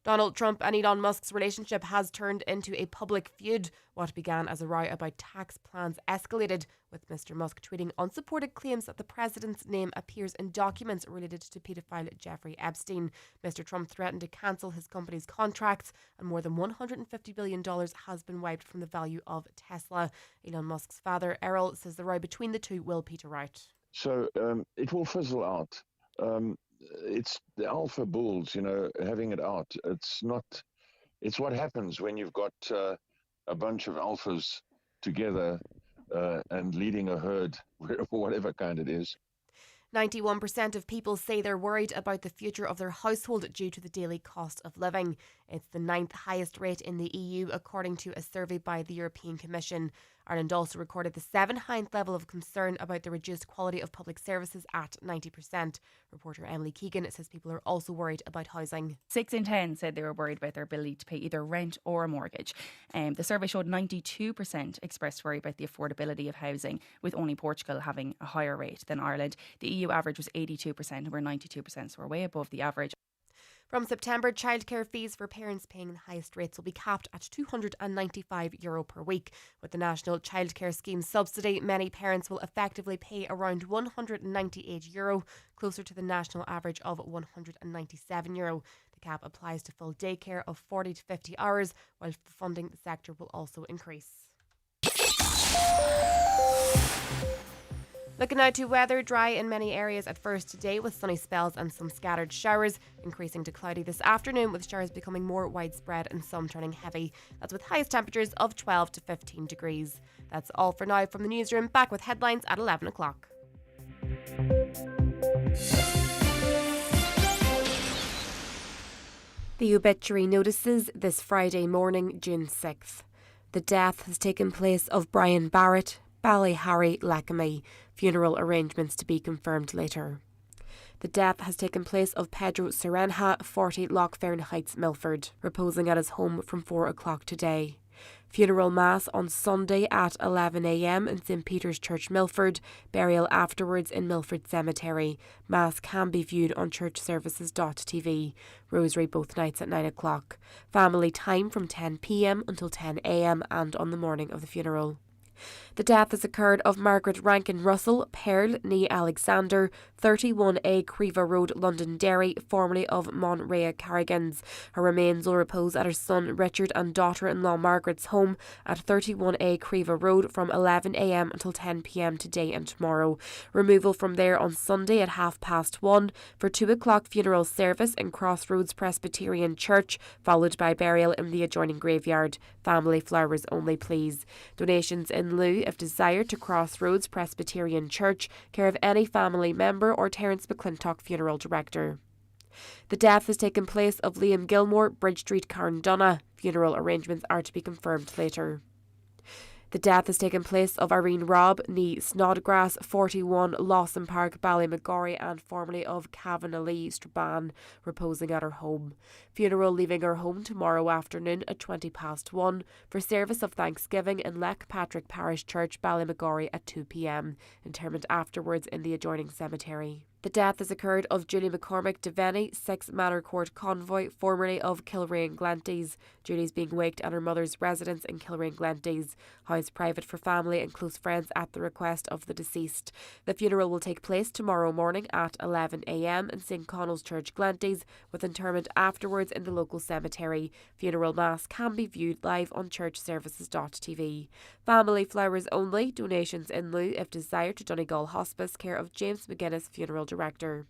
Donald Trump and Elon Musk's relationship has turned into a public feud. What began as a row about tax plans escalated, with Mr. Musk tweeting unsupported claims that the president's name appears in documents related to paedophile Jeffrey Epstein. Mr. Trump threatened to cancel his company's contracts, and more than $150 billion has been wiped from the value of Tesla. Elon Musk's father, Errol, says the row between the two will peter out. So it will fizzle out. It's the alpha bulls, having it out. It's what happens when you've got a bunch of alphas together and leading a herd, whatever kind it is. 91% of people say they're worried about the future of their household due to the daily cost of living. It's the 9th highest rate in the EU, according to a survey by the European Commission. Ireland also recorded the 7th highest level of concern about the reduced quality of public services at 90%. Reporter Emily Keegan says people are also worried about housing. 6 in 10 said they were worried about their ability to pay either rent or a mortgage. The survey showed 92% expressed worry about the affordability of housing, with only Portugal having a higher rate than Ireland. The EU average was 82%, and we're 92%, so we're way above the average. From September, childcare fees for parents paying the highest rates will be capped at €295 per week. With the National Childcare Scheme subsidy, many parents will effectively pay around €198, closer to the national average of €197. The cap applies to full daycare of 40 to 50 hours, while funding the sector will also increase. Looking out to weather, dry in many areas at first today with sunny spells and some scattered showers, increasing to cloudy this afternoon with showers becoming more widespread and some turning heavy. That's with highest temperatures of 12 to 15 degrees. That's all for now from the newsroom. Back with headlines at 11 o'clock. The obituary notices this Friday morning, June 6th. The death has taken place of Brian Barrett, Ballyharry, Lackamy. Funeral arrangements to be confirmed later. The death has taken place of Pedro Serenha, 40 Lochfairn Heights, Milford, reposing at his home from 4 o'clock today. Funeral Mass on Sunday at 11 a.m. in St Peter's Church, Milford. Burial afterwards in Milford Cemetery. Mass can be viewed on churchservices.tv. Rosary both nights at 9 o'clock. Family time from 10 p.m. until 10 a.m. and on the morning of the funeral. The death has occurred of Margaret Rankin Russell, Pearl née Alexander, 31A Creva Road, Londonderry, formerly of Monrea Carrigans. Her remains will repose at her son Richard and daughter-in-law Margaret's home at 31A Creva Road from 11 a.m. until 10 p.m. today and tomorrow. Removal from there on Sunday at 1:30 for 2 o'clock funeral service in Crossroads Presbyterian Church, followed by burial in the adjoining graveyard. Family flowers only, please. Donations in lieu, if desired, to Crossroads Presbyterian Church, care of any family member or Terence McClintock Funeral Director. The death has taken place of Liam Gilmore, Bridge Street, Carndonagh. Funeral arrangements are to be confirmed later. The death has taken place of Irene Robb, ní Snodgrass, 41, Lawson Park, Ballymacgory, and formerly of Cavanagh Strabane, reposing at her home. Funeral leaving her home tomorrow afternoon at 1:20 for service of Thanksgiving in Lech Patrick Parish Church, Ballymacgory at 2 p.m. Interment afterwards in the adjoining cemetery. The death has occurred of Julie McCormick Devaney, 6 Manor Court Convoy, formerly of Kilrain Glanties. Julie's being waked at her mother's residence in Kilrain Glanties. House private for family and close friends at the request of the deceased. The funeral will take place tomorrow morning at 11 a.m. in St Connell's Church, Glanties, with interment afterwards in the local cemetery. Funeral mass can be viewed live on churchservices.tv. Family flowers only, donations in lieu if desired, to Donegal Hospice, care of James McGuinness, funeral director.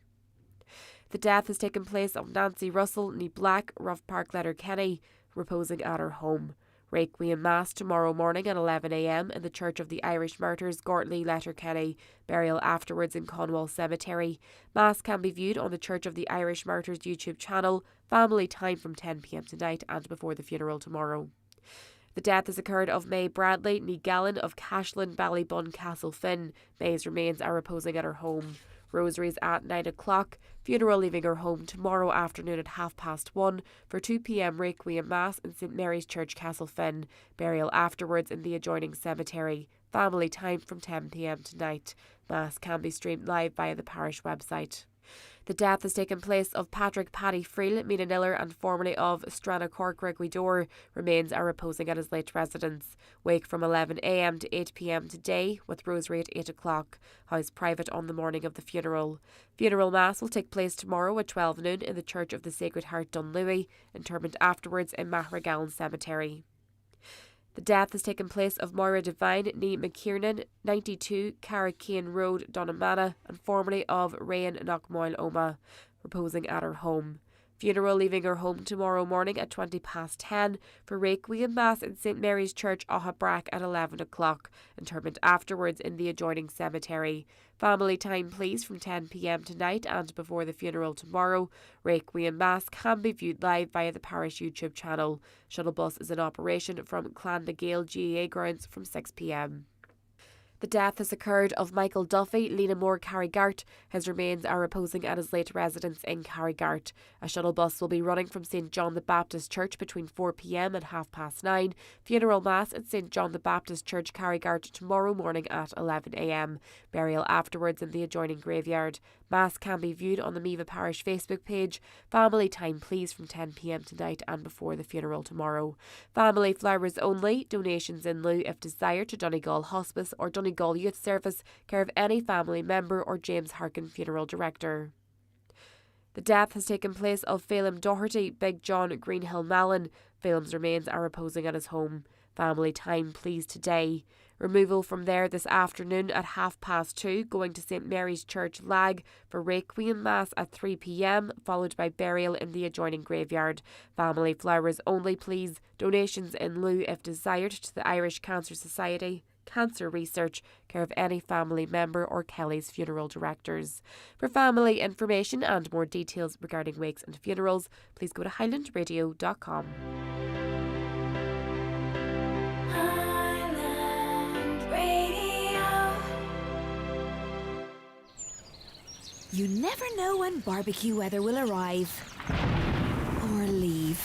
The death has taken place of Nancy Russell, ní Black, Rough Park, Letterkenny, reposing at her home. Requiem Mass tomorrow morning at 11 a.m. in the Church of the Irish Martyrs, Gortley, Letterkenny. Burial afterwards in Conwall Cemetery. Mass can be viewed on the Church of the Irish Martyrs YouTube channel. Family time from 10 p.m. tonight and before the funeral tomorrow. The death has occurred of May Bradley, ní Gallen, of Cashlin, Ballybun, Castlefin. May's remains are reposing at her home. Rosaries at 9 o'clock. Funeral leaving her home tomorrow afternoon at 1:30 for 2 p.m. Requiem Mass in St Mary's Church, Castlefin. Burial afterwards in the adjoining cemetery. Family time from 10 p.m. tonight. Mass can be streamed live via the parish website. The death has taken place of Patrick Paddy Friel, Meenaniller, and formerly of Stranacork, Reguidor. Remains are reposing at his late residence. Wake from 11 a.m. to 8 p.m. today, with rosary at 8 o'clock. House private on the morning of the funeral. Funeral Mass will take place tomorrow at 12 noon in the Church of the Sacred Heart, Dunlewy. Interment afterwards in Mahragallen Cemetery. The death has taken place of Moira Devine, ní McKiernan, 92, Carrickeen Road, Donamana, and formerly of Rayan Knockmoyle Oma, reposing at her home. Funeral leaving her home tomorrow morning at 10:20 for Requiem Mass in St Mary's Church, Ohabrack at 11 o'clock. Interment afterwards in the adjoining cemetery. Family time please from 10 p.m. tonight and before the funeral tomorrow. Requiem Mass can be viewed live via the parish YouTube channel. Shuttle bus is in operation from Clondegale GAA grounds from 6 p.m. The death has occurred of Michael Duffy, Lenamore, Carrigart. His remains are reposing at his late residence in Carrigart. A shuttle bus will be running from St John the Baptist Church between 4 p.m. and 9:30. Funeral Mass at St John the Baptist Church, Carrigart tomorrow morning at 11 a.m. Burial afterwards in the adjoining graveyard. Mass can be viewed on the Meva Parish Facebook page. Family time please from 10 p.m. tonight and before the funeral tomorrow. Family flowers only, donations in lieu if desired, to Donegal Hospice or Donegal Youth Service, care of any family member or James Harkin, funeral director. The death has taken place of Phelim Doherty, Big John, Greenhill Malin. Phelim's remains are reposing at his home. Family time please today. Removal from there this afternoon at 2:30, going to St Mary's Church, Lag, for Requiem Mass at 3 p.m, followed by burial in the adjoining graveyard. Family flowers only please, donations in lieu if desired, to the Irish Cancer Society, Cancer Research, care of any family member or Kelly's funeral directors. For family information and more details regarding wakes and funerals, please go to highlandradio.com. You never know when barbecue weather will arrive or leave.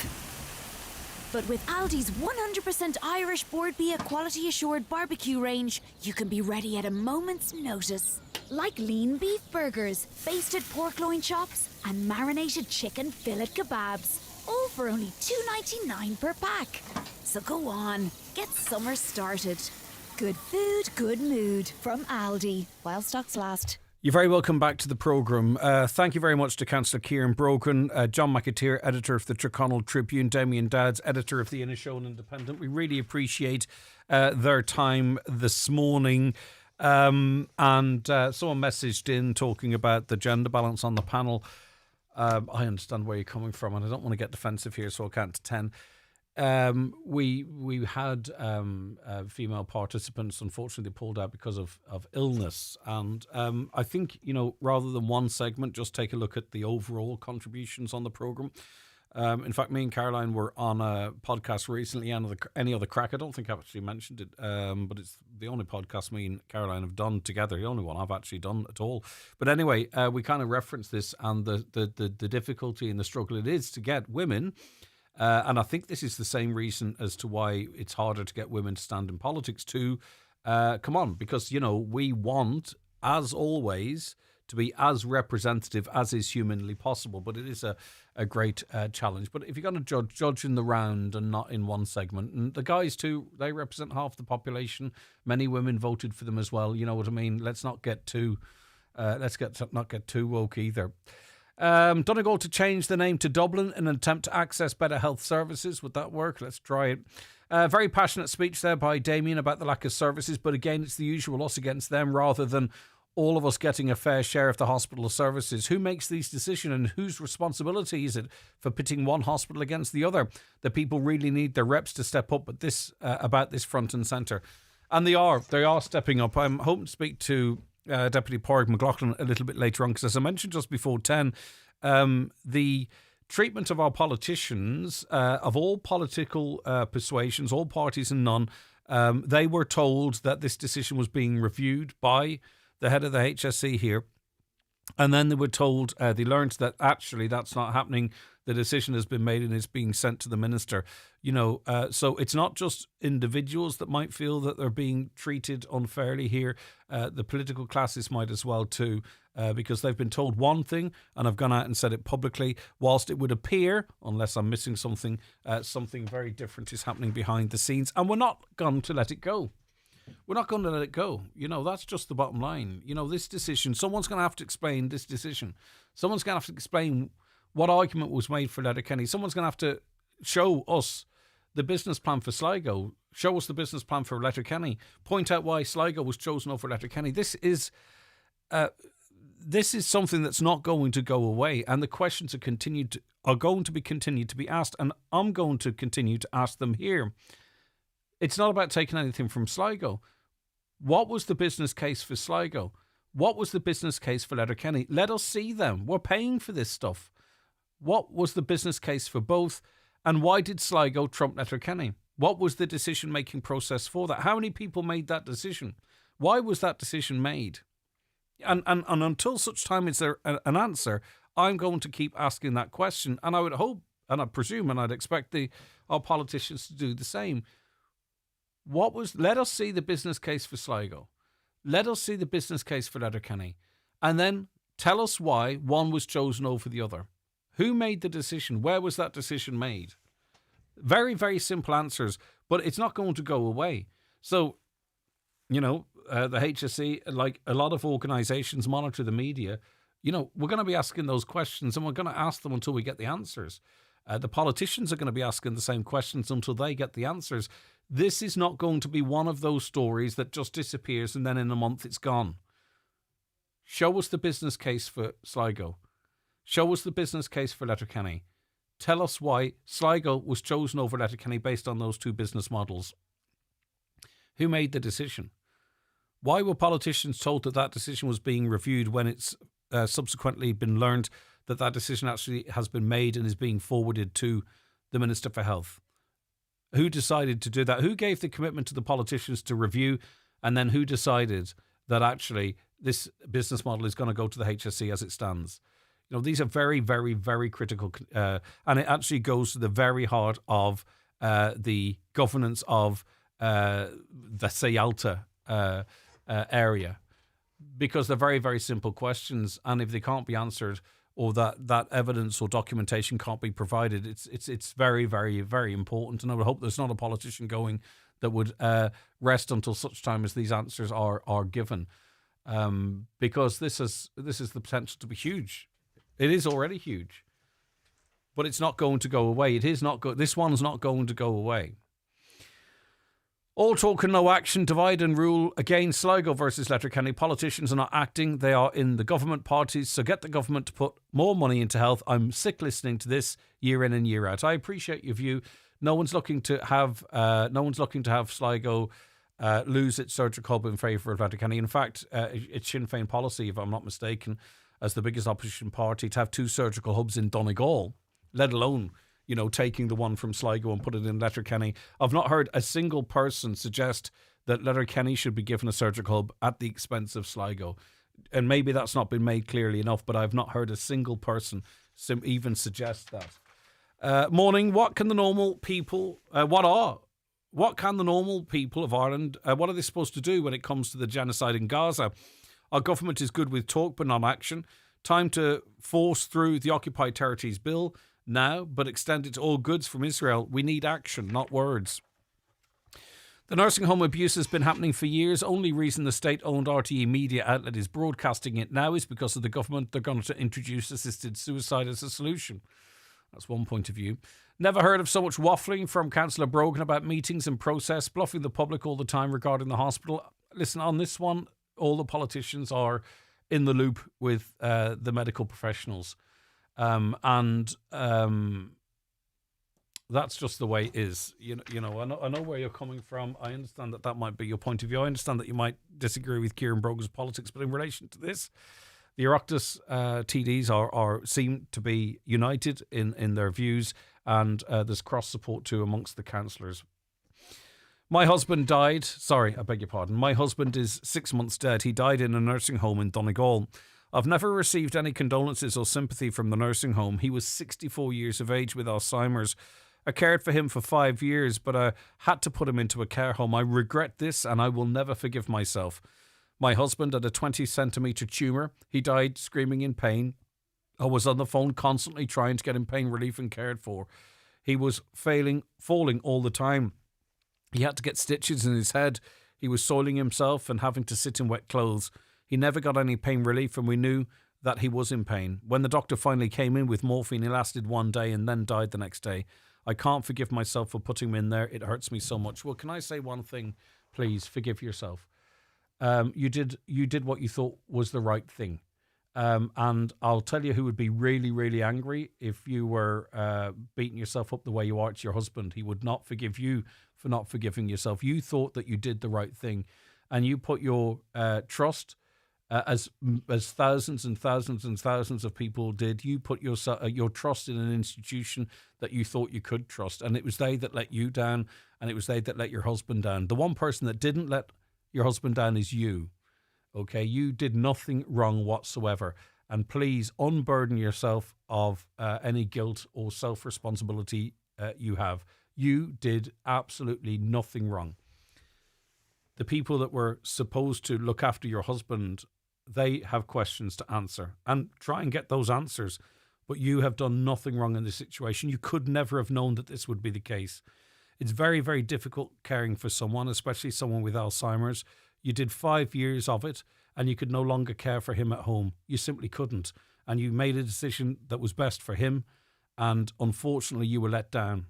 But with Aldi's 100% Irish Board Beer quality assured barbecue range, you can be ready at a moment's notice. Like lean beef burgers, basted pork loin chops, and marinated chicken fillet kebabs. All for only $2.99 per pack. So go on, get summer started. Good food, good mood from Aldi, while stocks last. You're very welcome back to the programme. Thank you very much to Councillor Kieran Brogan, John McAteer, editor of the Tyrconnell Tribune, Damien Dadds, editor of the Inishowen Independent. We really appreciate their time this morning. And someone messaged in talking about the gender balance on the panel. I understand where you're coming from, and I don't want to get defensive here, so I'll count to 10. We had female participants, unfortunately, pulled out because of illness. And I think, rather than one segment, just take a look at the overall contributions on the programme. In fact, me and Caroline were on a podcast recently, Any Other Crack. I don't think I've actually mentioned it, but it's the only podcast me and Caroline have done together, the only one I've actually done at all. But anyway, we kind of referenced this and the difficulty and the struggle it is to get women. And I think this is the same reason as to why it's harder to get women to stand in politics to come on, because, we want, as always, to be as representative as is humanly possible. But it is a great challenge. But if you're going to judge in the round and not in one segment, and the guys too, they represent half the population. Many women voted for them as well. You know what I mean? Let's not get too woke either. Donegal to change the name to Dublin in an attempt to access better health services. Would that work? Let's try it. Very passionate speech there by Damien about the lack of services, but again, it's the usual us against them rather than all of us getting a fair share of the hospital services. Who makes these decisions and whose responsibility is it for pitting one hospital against the other? The people really need their reps to step up at this about this front and centre. And they are stepping up. I'm hoping to speak to Deputy Pádraig McLaughlin a little bit later on, because as I mentioned just before 10, the treatment of our politicians, of all political persuasions, all parties and none, they were told that this decision was being reviewed by the head of the HSE here. And then they were told, they learned that actually that's not happening. The decision has been made and it's being sent to the minister. So it's not just individuals that might feel that they're being treated unfairly here. The political classes might as well too, because they've been told one thing and have gone out and said it publicly, whilst it would appear, unless I'm missing something, something very different is happening behind the scenes. And we're not going to let it go. We're not going to let it go. That's just the bottom line. This decision, someone's going to have to explain this decision. Someone's going to have to explain what argument was made for Letterkenny. Someone's going to have to show us the business plan for Sligo. Show us the business plan for Letterkenny. Point out why Sligo was chosen over Letterkenny. This is something that's not going to go away, and the questions are going to be continued to be asked, and I'm going to continue to ask them here. It's not about taking anything from Sligo. What was the business case for Sligo? What was the business case for Letterkenny? Let us see them. We're paying for this stuff. What was the business case for both? And why did Sligo trump Letterkenny? What was the decision-making process for that? How many people made that decision? Why was that decision made? And until such time is there an answer, I'm going to keep asking that question. And I would hope, and I presume, and I'd expect our politicians to do the same. Let us see the business case for Sligo. Let us see the business case for Letterkenny. And then tell us why one was chosen over the other. Who made the decision? Where was that decision made? Very, very simple answers, but it's not going to go away. So, the HSE, like a lot of organisations, monitor the media. We're going to be asking those questions, and we're going to ask them until we get the answers. The politicians are going to be asking the same questions until they get the answers. This is not going to be one of those stories that just disappears and then in a month it's gone. Show us the business case for Sligo. Show us the business case for Letterkenny. Tell us why Sligo was chosen over Letterkenny based on those two business models. Who made the decision? Why were politicians told that decision was being reviewed when it's subsequently been learned that decision actually has been made and is being forwarded to the Minister for Health? Who decided to do that? Who gave the commitment to the politicians to review? And then who decided that actually this business model is going to go to the HSE as it stands? These are very, very, very critical. And it actually goes to the very heart of the governance of the Sayalta area. Because they're very, very simple questions. And if they can't be answered, or that evidence or documentation can't be provided, it's very, very, very important. And I would hope there's not a politician going that would rest until such time as these answers are given, because this is the potential to be huge. It is already huge, but it's not going to go away. This one's not going to go away. All talk and no action, divide and rule. Again, Sligo versus Letterkenny. Politicians are not acting. They are in the government parties. So get the government to put more money into health. I'm sick listening to this year in and year out. I appreciate your view. No one's looking to have Sligo lose its surgical hub in favour of Letterkenny. In fact, it's Sinn Féin policy, if I'm not mistaken, as the biggest opposition party, to have two surgical hubs in Donegal. let alone, taking the one from Sligo and put it in Letterkenny. I've not heard a single person suggest that Letterkenny should be given a surgical hub at the expense of Sligo. And maybe that's not been made clearly enough, but I've not heard a single person even suggest that. Morning, what can the normal people, what can the normal people of Ireland, what are they supposed to do when it comes to the genocide in Gaza? Our government is good with talk but not action. Time to force through the Occupied Territories Bill now, but extend it to all goods from Israel. We need action, not words. The nursing home abuse has been happening for years. Only reason the state-owned RTE media outlet is broadcasting it now is because of the government. They're going to introduce assisted suicide as a solution. That's one point of view. Never heard of so much waffling from Councillor Brogan about meetings and process, bluffing the public all the time regarding the hospital. Listen, on this one, all the politicians are in the loop with the medical professionals. That's just the way it is. I know where you're coming from. I understand that might be your point of view. I understand that you might disagree with Kieran Brogan's politics, but in relation to this, the Oireachtas TDs seem to be united in their views, and there's cross support too amongst the councillors. My husband died. Sorry, I beg your pardon. My husband is 6 months dead. He died in a nursing home in Donegal. I've never received any condolences or sympathy from the nursing home. He was 64 years of age with Alzheimer's. I cared for him for 5 years, but I had to put him into a care home. I regret this and I will never forgive myself. My husband had a 20-centimetre tumour. He died screaming in pain. I was on the phone constantly trying to get him pain relief and cared for. He was falling all the time. He had to get stitches in his head. He was soiling himself and having to sit in wet clothes. He never got any pain relief and we knew that he was in pain. When the doctor finally came in with morphine, he lasted 1 day and then died the next day. I can't forgive myself for putting him in there. It hurts me so much. Well, can I say one thing, please? Forgive yourself. You did what you thought was the right thing. And I'll tell you who would be really, really angry if you were beating yourself up the way you are to your husband. He would not forgive you for not forgiving yourself. You thought that you did the right thing, and you put your trust, as thousands and thousands and thousands of people did. You put your trust in an institution that you thought you could trust, and it was they that let you down, and it was they that let your husband down. The one person that didn't let your husband down is you. Okay, you did nothing wrong whatsoever. And please unburden yourself of any guilt or self-responsibility you have. You did absolutely nothing wrong. The people that were supposed to look after your husband, they have questions to answer and try and get those answers. But you have done nothing wrong in this situation. You could never have known that this would be the case. It's very, very difficult caring for someone, especially someone with Alzheimer's. You did 5 years of it and you could no longer care for him at home. You simply couldn't. And you made a decision that was best for him. And unfortunately, you were let down.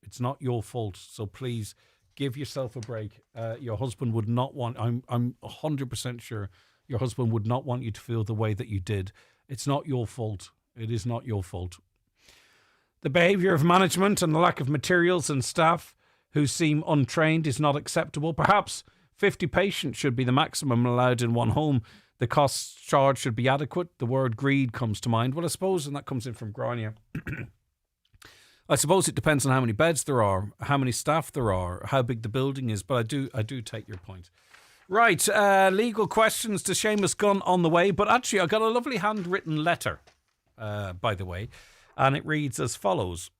It's not your fault. So please give yourself a break. Your husband would not want, I'm 100% sure your husband would not want you to feel the way that you did. It's not your fault. It is not your fault. The behaviour of management and the lack of materials and staff who seem untrained is not acceptable. Perhaps 50 patients should be the maximum allowed in one home. The costs charged should be adequate. The word greed comes to mind. Well, I suppose, and that comes in from Grania, I suppose it depends on how many beds there are, how many staff there are, how big the building is, but I do take your point. Right, legal questions to Seamus Gunn on the way, but actually I got a lovely handwritten letter, by the way, and it reads as follows.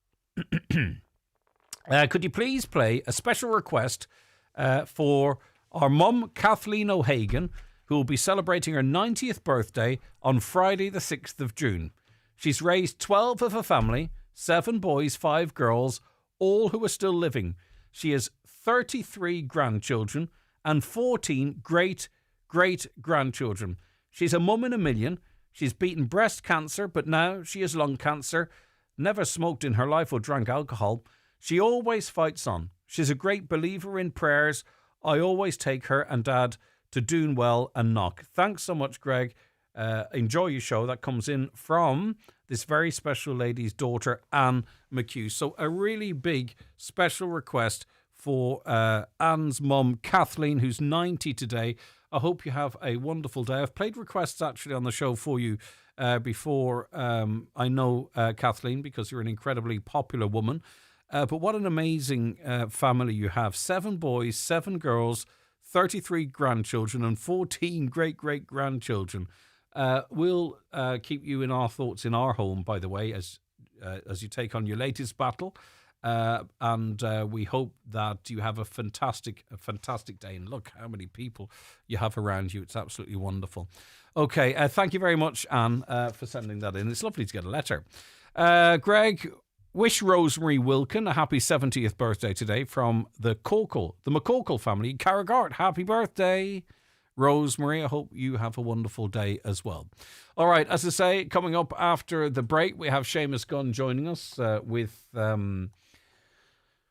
Could you please play a special request for our mum, Kathleen O'Hagan, who will be celebrating her 90th birthday on Friday the 6th of June. She's raised 12 of her family, 7 boys, 5 girls, all who are still living. She has 33 grandchildren and 14 great-great-grandchildren. She's a mum in a million. She's beaten breast cancer, but now she has lung cancer, never smoked in her life or drank alcohol. She always fights on. She's a great believer in prayers. I always take her and Dad to Doon Well and Knock. Thanks so much, Greg. Enjoy your show. That comes in from this very special lady's daughter, Anne McHugh. So a really big special request for Anne's mum, Kathleen, who's 90 today. I hope you have a wonderful day. I've played requests actually on the show for you before. I know Kathleen, because you're an incredibly popular woman. But what an amazing family you have. 7 boys, 7 girls, 33 grandchildren and 14 great-great-grandchildren. We'll keep you in our thoughts in our home, by the way, as you take on your latest battle. And we hope that you have a fantastic day. And look how many people you have around you. It's absolutely wonderful. Okay, thank you very much, Anne, for sending that in. It's lovely to get a letter. Greg, wish Rosemary Wilkin a happy 70th birthday today from the McCorkle family in Carragart. Happy birthday, Rosemary. I hope you have a wonderful day as well. All right, as I say, coming up after the break, we have Seamus Gunn joining us with...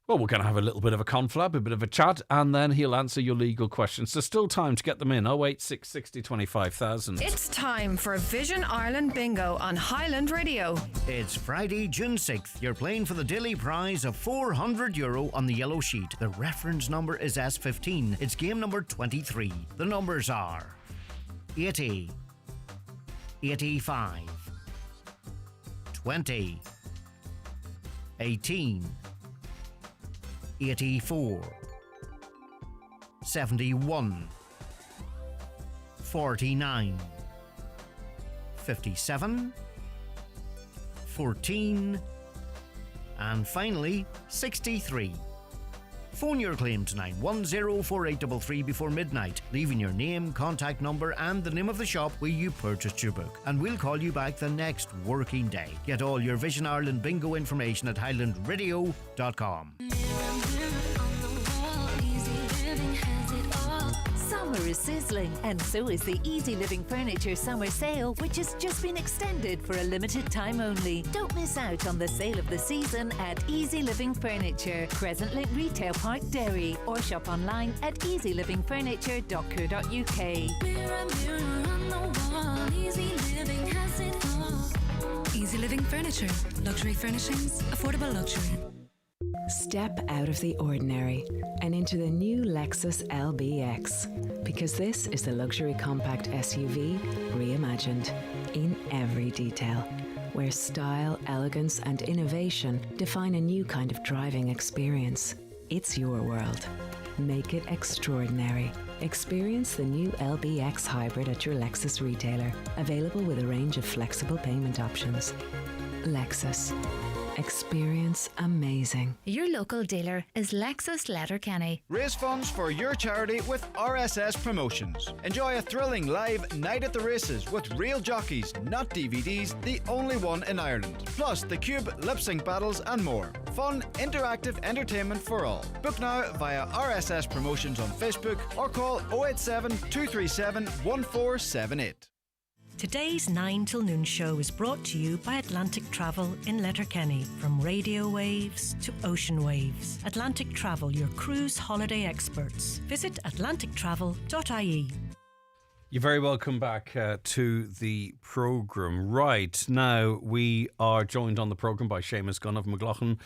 Well, we're going to have a little bit of a conflab, a bit of a chat, and then he'll answer your legal questions. There's still time to get them in. 086 60 25,000. It's time for Vision Ireland Bingo on Highland Radio. It's Friday, June 6th. You're playing for the daily prize of €400 on the yellow sheet. The reference number is S15. It's game number 23. The numbers are 80, 85, 20, 18, 84, 71, 49, 57, 14, and finally 63. Phone your claim to 9104833 before midnight, leaving your name, contact number and the name of the shop where you purchased your book, and we'll call you back the next working day. Get all your Vision Ireland bingo information at highlandradio.com. Summer is sizzling, and so is the Easy Living Furniture Summer Sale, which has just been extended for a limited time only. Don't miss out on the sale of the season at Easy Living Furniture, Crescent Link Retail Park, Derry, or shop online at easylivingfurniture.co.uk. Mirror, mirror on the wall, Easy Living has it all. Easy Living Furniture, luxury furnishings, affordable luxury. Step out of the ordinary and into the new Lexus LBX, because this is the luxury compact SUV reimagined in every detail, where style, elegance and innovation define a new kind of driving experience. It's your world. Make it extraordinary. Experience the new LBX Hybrid at your Lexus retailer, available with a range of flexible payment options. Lexus. Experience amazing. Your local dealer is Lexus Letterkenny. Raise funds for your charity with RSS Promotions. Enjoy a thrilling live night at the races with real jockeys, not DVDs, the only one in Ireland. Plus the Cube lip sync battles and more. Fun, interactive entertainment for all. Book now via RSS Promotions on Facebook or call 087 237 1478. Today's 9 till noon show is brought to you by Atlantic Travel in Letterkenny. From radio waves to ocean waves. Atlantic Travel, your cruise holiday experts. Visit atlantictravel.ie. You're very welcome back to the programme. Right, now we are joined on the programme by Seamus Gunn of McLaughlin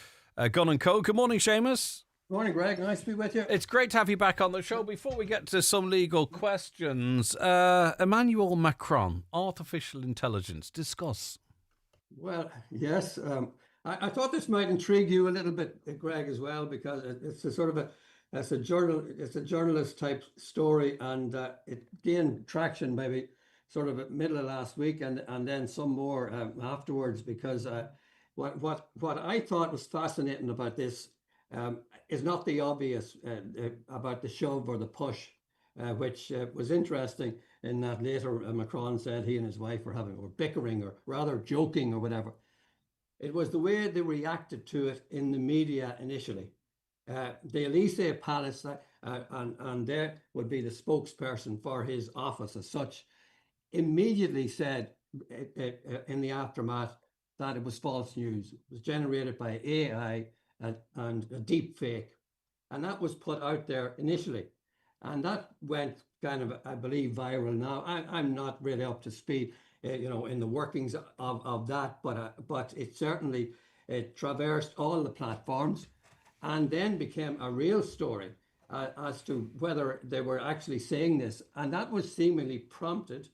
Gunn & Co. Good morning, Seamus. Morning, Greg. Nice to be with you. It's great to have you back on the show. Before we get to some legal questions, Emmanuel Macron, artificial intelligence, discuss. Well, yes. I thought this might intrigue you a little bit, Greg, as well, because it's a sort of it's a journalist type story, and it gained traction maybe sort of at middle of last week, and then some more afterwards, because what I thought was fascinating about this is not the obvious about the shove or the push, which was interesting in that later Macron said he and his wife were bickering, or rather joking or whatever. It was the way they reacted to it in the media initially. The Élysée Palace, and there would be the spokesperson for his office as such, immediately said in the aftermath that it was false news. It was generated by AI and a deep fake. And that was put out there initially. And that went kind of, I believe, viral now. I'm not really up to speed, in the workings of that, but it certainly traversed all the platforms, and then became a real story as to whether they were actually saying this. And that was seemingly prompted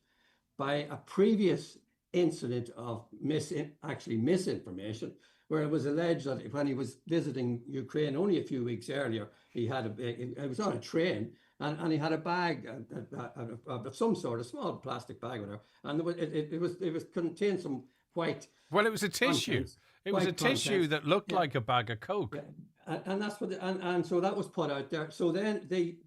by a previous incident of misinformation, where it was alleged that when he was visiting Ukraine only a few weeks earlier, he was on a train and he had a bag of some sort, a small plastic bag, whatever, and it was contained some white. Well, it was a tissue. Contents, it was a tissue contents. that looked like a bag of Coke. Yeah. And that's what, and so that was put out there. So then they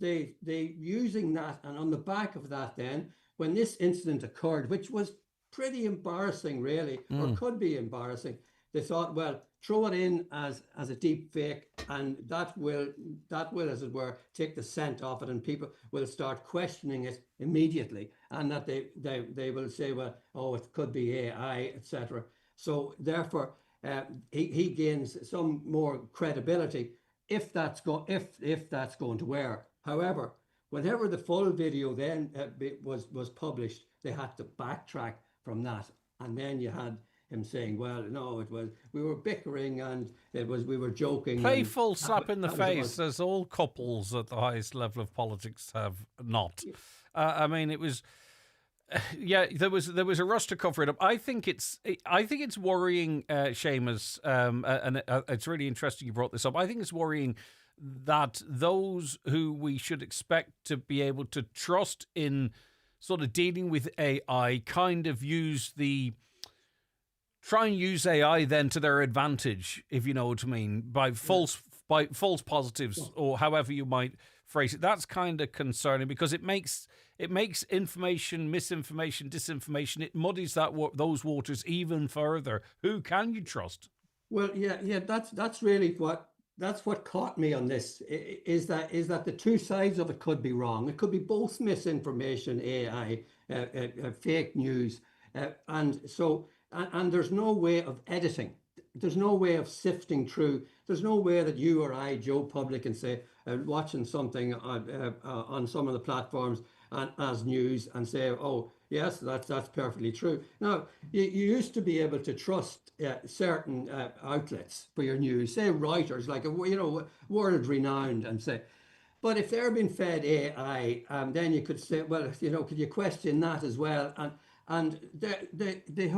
using that, and on the back of that, then when this incident occurred, which was pretty embarrassing, really, or could be embarrassing, they thought, well, throw it in as a deep fake, and that will, as it were, take the scent off it, and people will start questioning it immediately, and that they will say, well, oh, it could be AI, etc. So therefore, he gains some more credibility if that's going to wear. However, whenever the full video then was published, they had to backtrack from that, and then you had him saying, well, no, we were bickering, and we were joking. Playful slap in the face, as all couples at the highest level of politics have not. I mean, it was, yeah, there was a rush to cover it up. I think it's worrying, Seamus, and it's really interesting you brought this up. I think it's worrying that those who we should expect to be able to trust in sort of dealing with AI kind of try and use AI then to their advantage, if you know what I mean, by false positives, or however you might phrase it. That's kind of concerning, because it makes information, misinformation, disinformation. It muddies those waters even further. Who can you trust? Well, yeah, that's really what caught me on this, is that the two sides of it could be wrong. It could be both misinformation, AI, fake news, and there's no way of editing. There's no way of sifting through. There's no way that you or I, Joe Public, can say, watching something on some of the platforms and as news, and say, oh, yes, that's perfectly true. Now, you used to be able to trust certain outlets for your news, say Reuters, like world renowned, and say, but if they're being fed AI, then you could say, well, could you question that as well? And the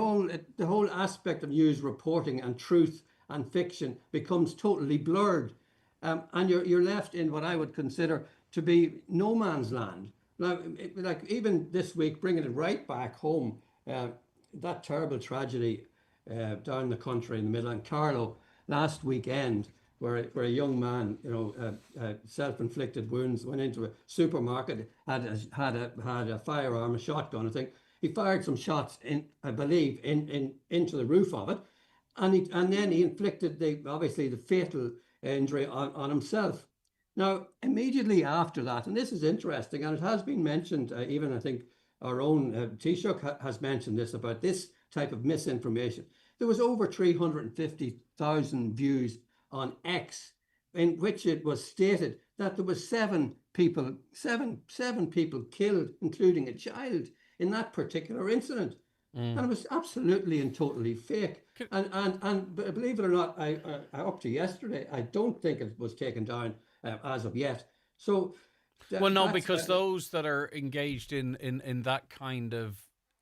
whole aspect of news reporting and truth and fiction becomes totally blurred, and you're left in what I would consider to be no man's land. Now, like even this week, bringing it right back home, that terrible tragedy down the country in the Midland, Carlow, last weekend, where a young man, self-inflicted wounds, went into a supermarket, had a firearm, a shotgun, I think. He fired some shots into the roof of it, and then he inflicted the fatal injury on himself. Now, immediately after that, and this is interesting, and it has been mentioned, even I think our own Taoiseach has mentioned this, about this type of misinformation. There was over 350,000 views on X, in which it was stated that there was seven people killed, including a child, in that particular incident. And it was absolutely and totally fake. And believe it or not, I up to yesterday, I don't think it was taken down as of yet. So, well, no, because those that are engaged in that kind of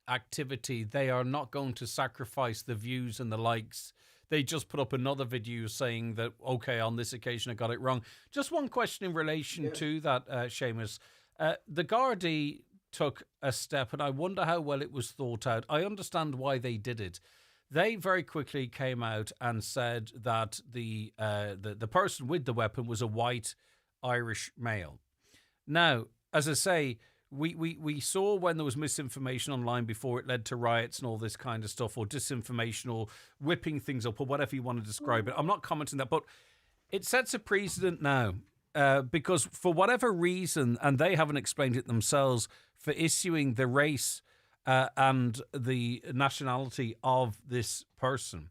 activity, they are not going to sacrifice the views and the likes. They just put up another video saying that, okay, on this occasion I got it wrong. Just one question in relation to that, Seamus. The Gardaí took a step, and I wonder how well it was thought out. I understand why they did it. They very quickly came out and said that the person with the weapon was a white Irish male. Now, as I say, we saw when there was misinformation online before, it led to riots and all this kind of stuff, or disinformation, or whipping things up, or whatever you want to describe it. I'm not commenting that, but it sets a precedent now, because for whatever reason, and they haven't explained it themselves, for issuing the race and the nationality of this person.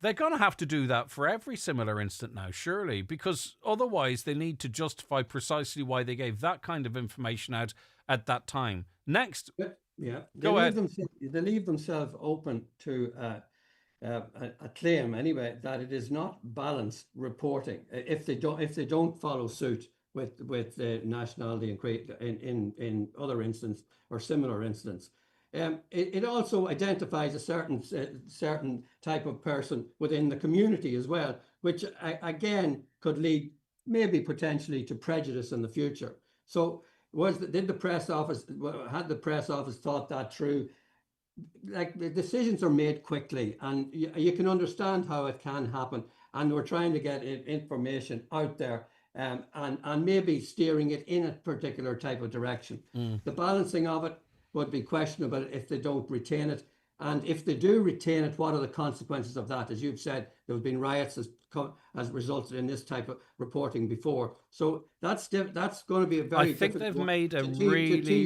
They're going to have to do that for every similar incident now, surely, because otherwise they need to justify precisely why they gave that kind of information out at that time. Next. Yeah. Go ahead. They leave themselves open to a claim, anyway, that it is not balanced reporting if they don't follow suit with the nationality and create in other instances or similar incidents. it also identifies a certain type of person within the community as well, which again could lead maybe potentially to prejudice in the future. So had the press office thought that through? Like, the decisions are made quickly, and you can understand how it can happen. And we're trying to get information out there, and maybe steering it in a particular type of direction. The balancing of it would be questionable if they don't retain it. And if they do retain it, what are the consequences of that? As you've said, there have been riots as resulted in this type of reporting before. So that's going to be a very. I think they've made a really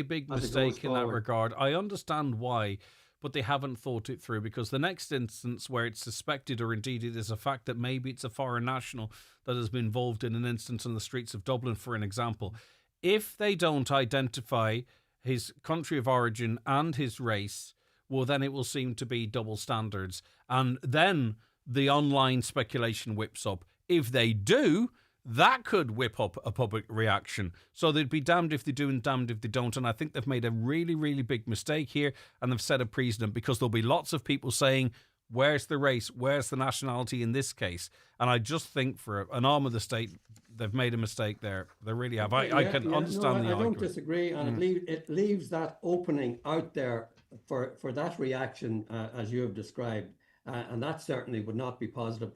big mistake in that regard. I understand why, but they haven't thought it through, because the next instance where it's suspected, or indeed it is a fact, that maybe it's a foreign national that has been involved in an instance on the streets of Dublin, for an example, if they don't identify his country of origin and his race, well, then it will seem to be double standards. And then the online speculation whips up. If they do, that could whip up a public reaction. So they'd be damned if they do and damned if they don't. And I think they've made a really, really big mistake here, and they've set a precedent, because there'll be lots of people saying, where's the race? Where's the nationality in this case? And I just think for an arm of the state, they've made a mistake there. They really have. I can understand the argument. I don't disagree, and it leaves that opening out there for that reaction, as you have described, and that certainly would not be positive.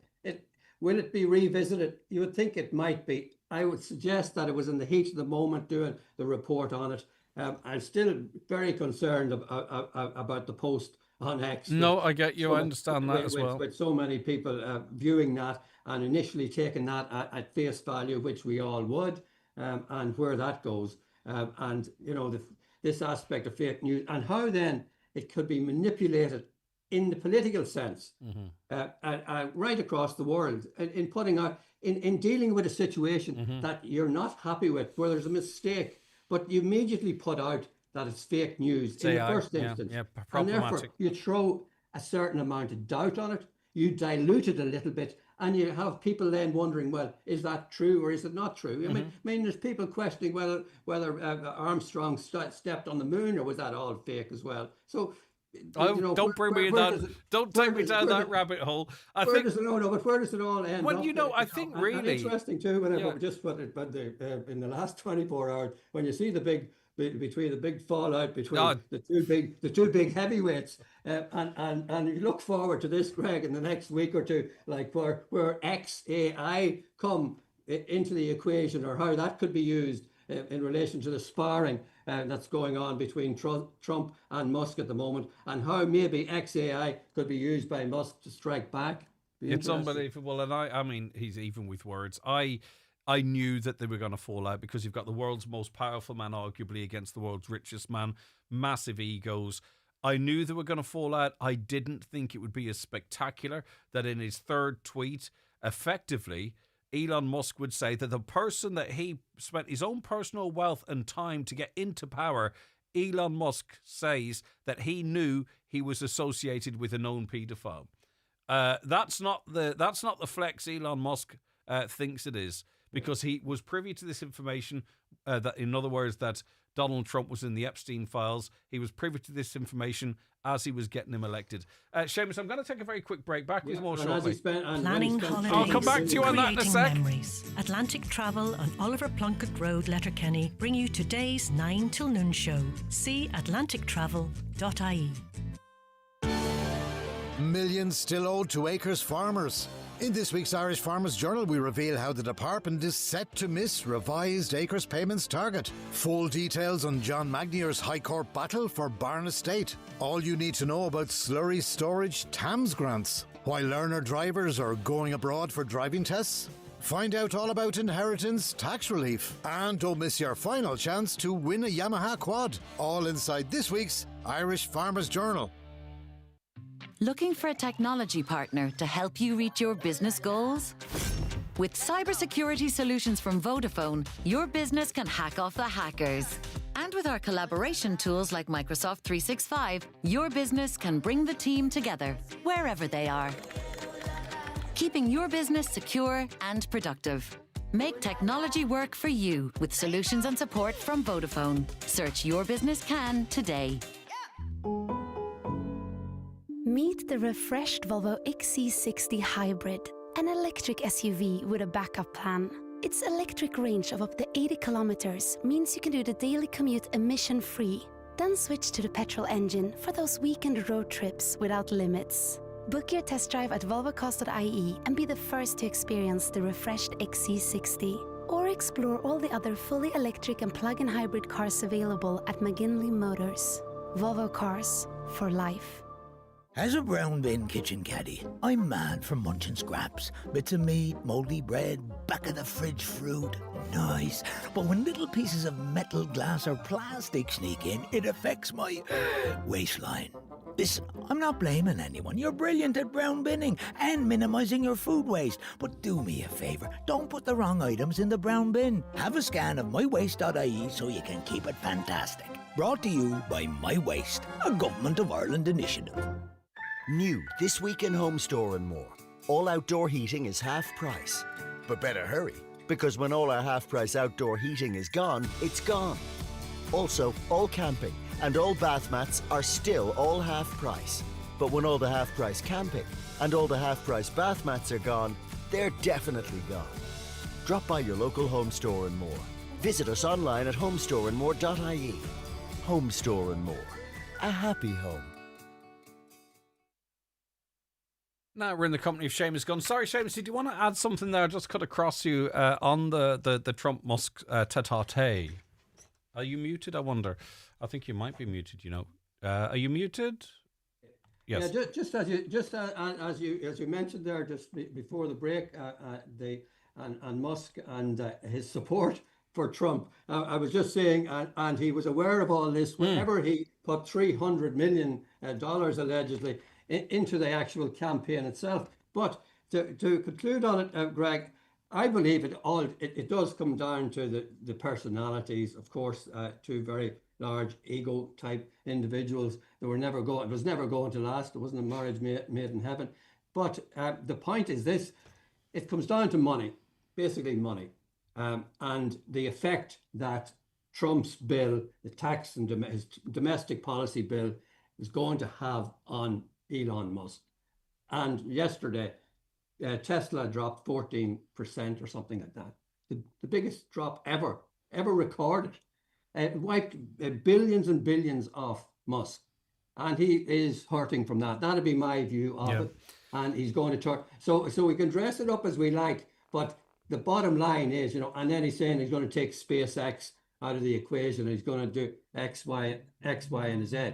Will it be revisited? You would think it might be. I would suggest that it was in the heat of the moment doing the report on it. I'm still very concerned about the post on X. No, I get you. I understand that as well. With so many people viewing that and initially taking that at face value, which we all would, and where that goes. And, you know, this aspect of fake news and how then it could be manipulated in the political sense, right across the world, in putting out, in dealing with a situation that you're not happy with, where there's a mistake, but you immediately put out that it's fake news in the first instance. And therefore, you throw a certain amount of doubt on it, you dilute it a little bit, and you have people then wondering, well, is that true or is it not true? I mean, there's people questioning whether Armstrong stepped on the moon, or was that all fake as well? So, don't bring me in that. Don't take me down that rabbit hole. Where does it all end? Well, you know, I think really and interesting too. When I just put it, but in the last 24 hours, when you see the big fallout between the two big heavyweights, and you look forward to this, Greg, in the next week or two, like where XAI come into the equation, or how that could be used in relation to the sparring that's going on between Trump and Musk at the moment, and how maybe XAI could be used by Musk to strike back. It's unbelievable. And I mean, he's even with words. I knew that they were going to fall out, because you've got the world's most powerful man arguably against the world's richest man, massive egos. I knew they were going to fall out. I didn't think it would be as spectacular that in his third tweet, effectively, Elon Musk would say that the person that he spent his own personal wealth and time to get into power, Elon Musk says that he knew he was associated with a known paedophile. That's not the flex Elon Musk thinks it is, because he was privy to this information. That, in other words, that Donald Trump was in the Epstein files. He was privy to this information as he was getting him elected. Seamus, I'm going to take a very quick break. Back with more shortly. Planning holidays. I'll come back to you on that in a sec. Memories. Atlantic Travel on Oliver Plunkett Road, Letterkenny, bring you today's 9 till noon show. See atlantictravel.ie. Millions still owed to acres farmers. In this week's Irish Farmers Journal, we reveal how the department is set to miss revised acres payments target. Full details on John Magnier's High Court battle for Barn Estate. All you need to know about slurry storage TAMS grants. Why learner drivers are going abroad for driving tests. Find out all about inheritance tax relief. And don't miss your final chance to win a Yamaha quad. All inside this week's Irish Farmers Journal. Looking for a technology partner to help you reach your business goals? With cybersecurity solutions from Vodafone, your business can hack off the hackers. And with our collaboration tools like Microsoft 365, your business can bring the team together, wherever they are. Keeping your business secure and productive. Make technology work for you with solutions and support from Vodafone. Search Your Business Can today. Meet the refreshed Volvo XC60 Hybrid, an electric SUV with a backup plan. Its electric range of up to 80 kilometers means you can do the daily commute emission-free. Then switch to the petrol engine for those weekend road trips without limits. Book your test drive at volvocars.ie and be the first to experience the refreshed XC60. Or explore all the other fully electric and plug-in hybrid cars available at McGinley Motors. Volvo Cars for life. As a brown bin kitchen caddy, I'm mad for munching scraps. Bits of meat, mouldy bread, back of the fridge fruit. Nice. But when little pieces of metal, glass or plastic sneak in, it affects my waistline. Listen, I'm not blaming anyone. You're brilliant at brown binning and minimising your food waste. But do me a favour, don't put the wrong items in the brown bin. Have a scan of mywaste.ie so you can keep it fantastic. Brought to you by My Waste, a Government of Ireland initiative. New this week in Home Store and More. All outdoor heating is half price. But better hurry, because when all our half price outdoor heating is gone, it's gone. Also, all camping and all bath mats are still all half price. But when all the half price camping and all the half price bath mats are gone, they're definitely gone. Drop by your local Home Store and More. Visit us online at homestoreandmore.ie. Home Store and More. A happy home. Now we're in the company of Seamus Gunn. Sorry, Seamus, did you want to add something there? I just cut across you on the Trump-Musk tete-a-tete. Are you muted, I wonder? I think you might be muted, you know. Are you muted? Yes. Yeah, just as you mentioned there just before the break, and Musk and his support for Trump. I was just saying, and he was aware of all this whenever he put $300 million allegedly into the actual campaign itself. But to conclude on it, Greg, I believe it does come down to the personalities, of course, two very large ego type individuals that it was never going to last. It wasn't a marriage made in heaven. But the point is this: it comes down to money, basically money, and the effect that Trump's bill, the tax and his domestic policy bill, is going to have on Elon Musk. And yesterday, Tesla dropped 14% or something like that. The biggest drop ever recorded. It wiped billions and billions off Musk. And he is hurting from that. That'd be my view of it. And he's going to turn. So we can dress it up as we like, but the bottom line is, and then he's saying he's going to take SpaceX out of the equation. And he's going to do X, Y, and Z.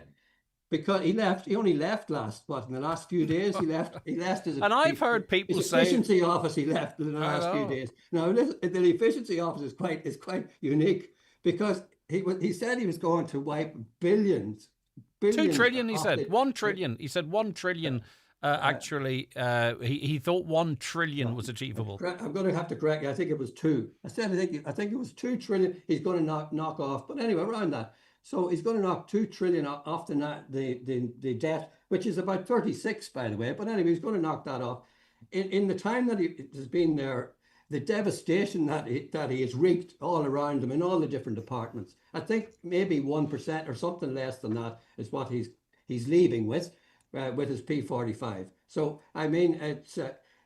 Because he only left in the last few days, he left his... And I've heard people say... efficiency office he left in the last few days. Now, the efficiency office is quite unique because he said he was going to wipe billions. 2 trillion, he said. 1 trillion. He said 1 trillion. Actually, he thought 1 trillion was achievable. I'm going to have to correct you. I think it was 2. I think it was 2 trillion. He's going to knock off. But anyway, around that. So he's going to knock 2 trillion off the debt, which is about 36, by the way. But anyway, he's going to knock that off. In the time that he has been there, the devastation that he has wreaked all around him in all the different departments. I think maybe 1% or something less than that is what he's leaving with his P45. So I mean,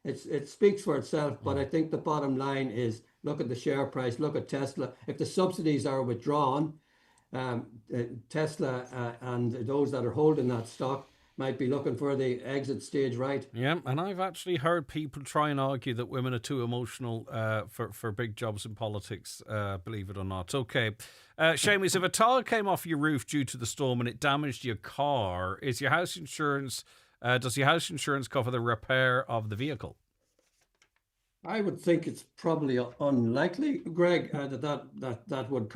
it speaks for itself. But I think the bottom line is, look at the share price, look at Tesla. If the subsidies are withdrawn, Tesla and those that are holding that stock might be looking for the exit stage right. Yeah, and I've actually heard people try and argue that women are too emotional for big jobs in politics, believe it or not. Okay. Seamus, if a tile came off your roof due to the storm and it damaged your car, does your house insurance cover the repair of the vehicle? I would think it's probably unlikely, Greg, that would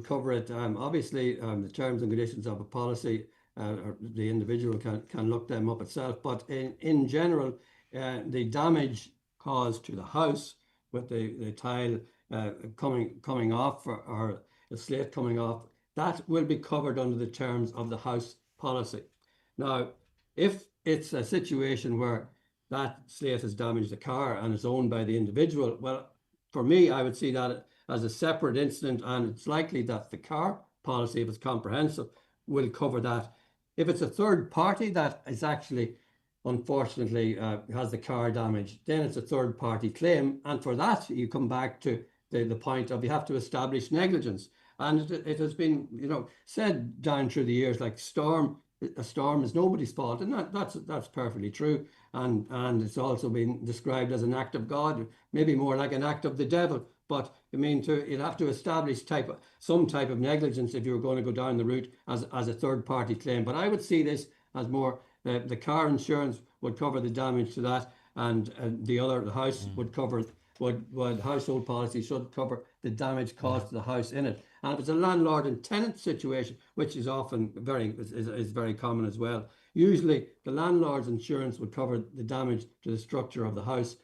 cover it. Obviously, the terms and conditions of a policy, or the individual can look them up itself. But in general, the damage caused to the house with the tile coming off or the slate coming off, that will be covered under the terms of the house policy. Now, if it's a situation where that slate has damaged the car and is owned by the individual, well, for me, I would see that as a separate incident, and it's likely that the car policy, if it's comprehensive, will cover that. If it's a third party that is actually, unfortunately, has the car damaged, then it's a third party claim. And for that, you come back to the point of you have to establish negligence. And it has been, said down through the years, like a storm is nobody's fault, and that's perfectly true. And it's also been described as an act of God, maybe more like an act of the devil. But you'd have to establish some type of negligence if you were going to go down the route as a third party claim. But I would see this as more the car insurance would cover the damage to that, and the house would cover. What household policy should cover the damage caused to the house in it. And if it's a landlord and tenant situation, which is often very common as well, usually the landlord's insurance would cover the damage to the structure of the house,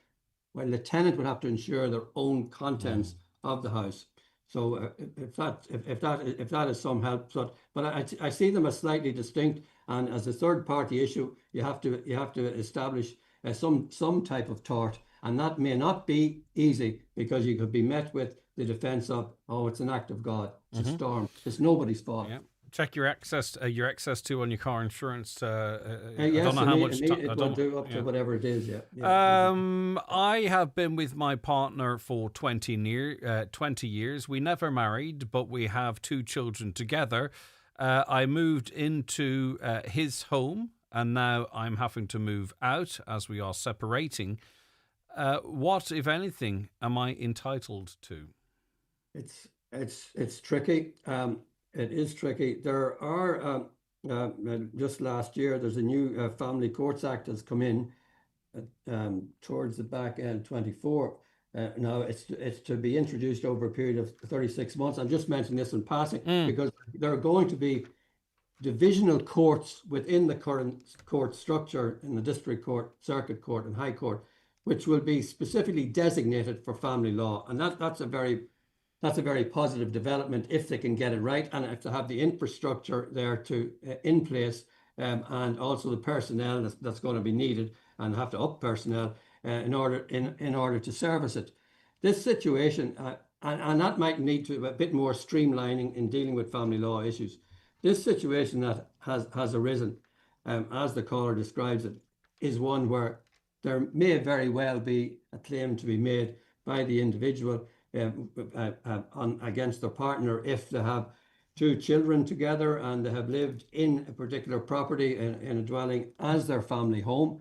while the tenant would have to insure their own contents of the house. So if that is some help, but I see them as slightly distinct, and as a third party issue, you have to establish some type of tort. And that may not be easy, because you could be met with the defence of, oh, it's an act of God, it's a storm, it's nobody's fault. Yeah. Check your excess to on your car insurance. Yes, I don't know how much it will do up to whatever it is. Yeah. I have been with my partner for 20 years. We never married, but we have 2 children together. I moved into his home, and now I'm having to move out as we are separating. What, if anything, am I entitled to? It's tricky. It is tricky. There are just last year, there's a new Family Courts Act that's come in towards the back end 24. Now it's to be introduced over a period of 36 months. I'm just mentioning this in passing because there are going to be divisional courts within the current court structure in the district court, circuit court, and high court, which will be specifically designated for family law. And that's a very positive development if they can get it right, and if they have the infrastructure there in place, and also the personnel that's going to be needed, and have to up personnel in order to service it. This situation, and that might need to a bit more streamlining in dealing with family law issues. This situation that has arisen, as the caller describes it, is one where there may very well be a claim to be made by the individual against their partner if they have 2 children together and they have lived in a particular property in a dwelling as their family home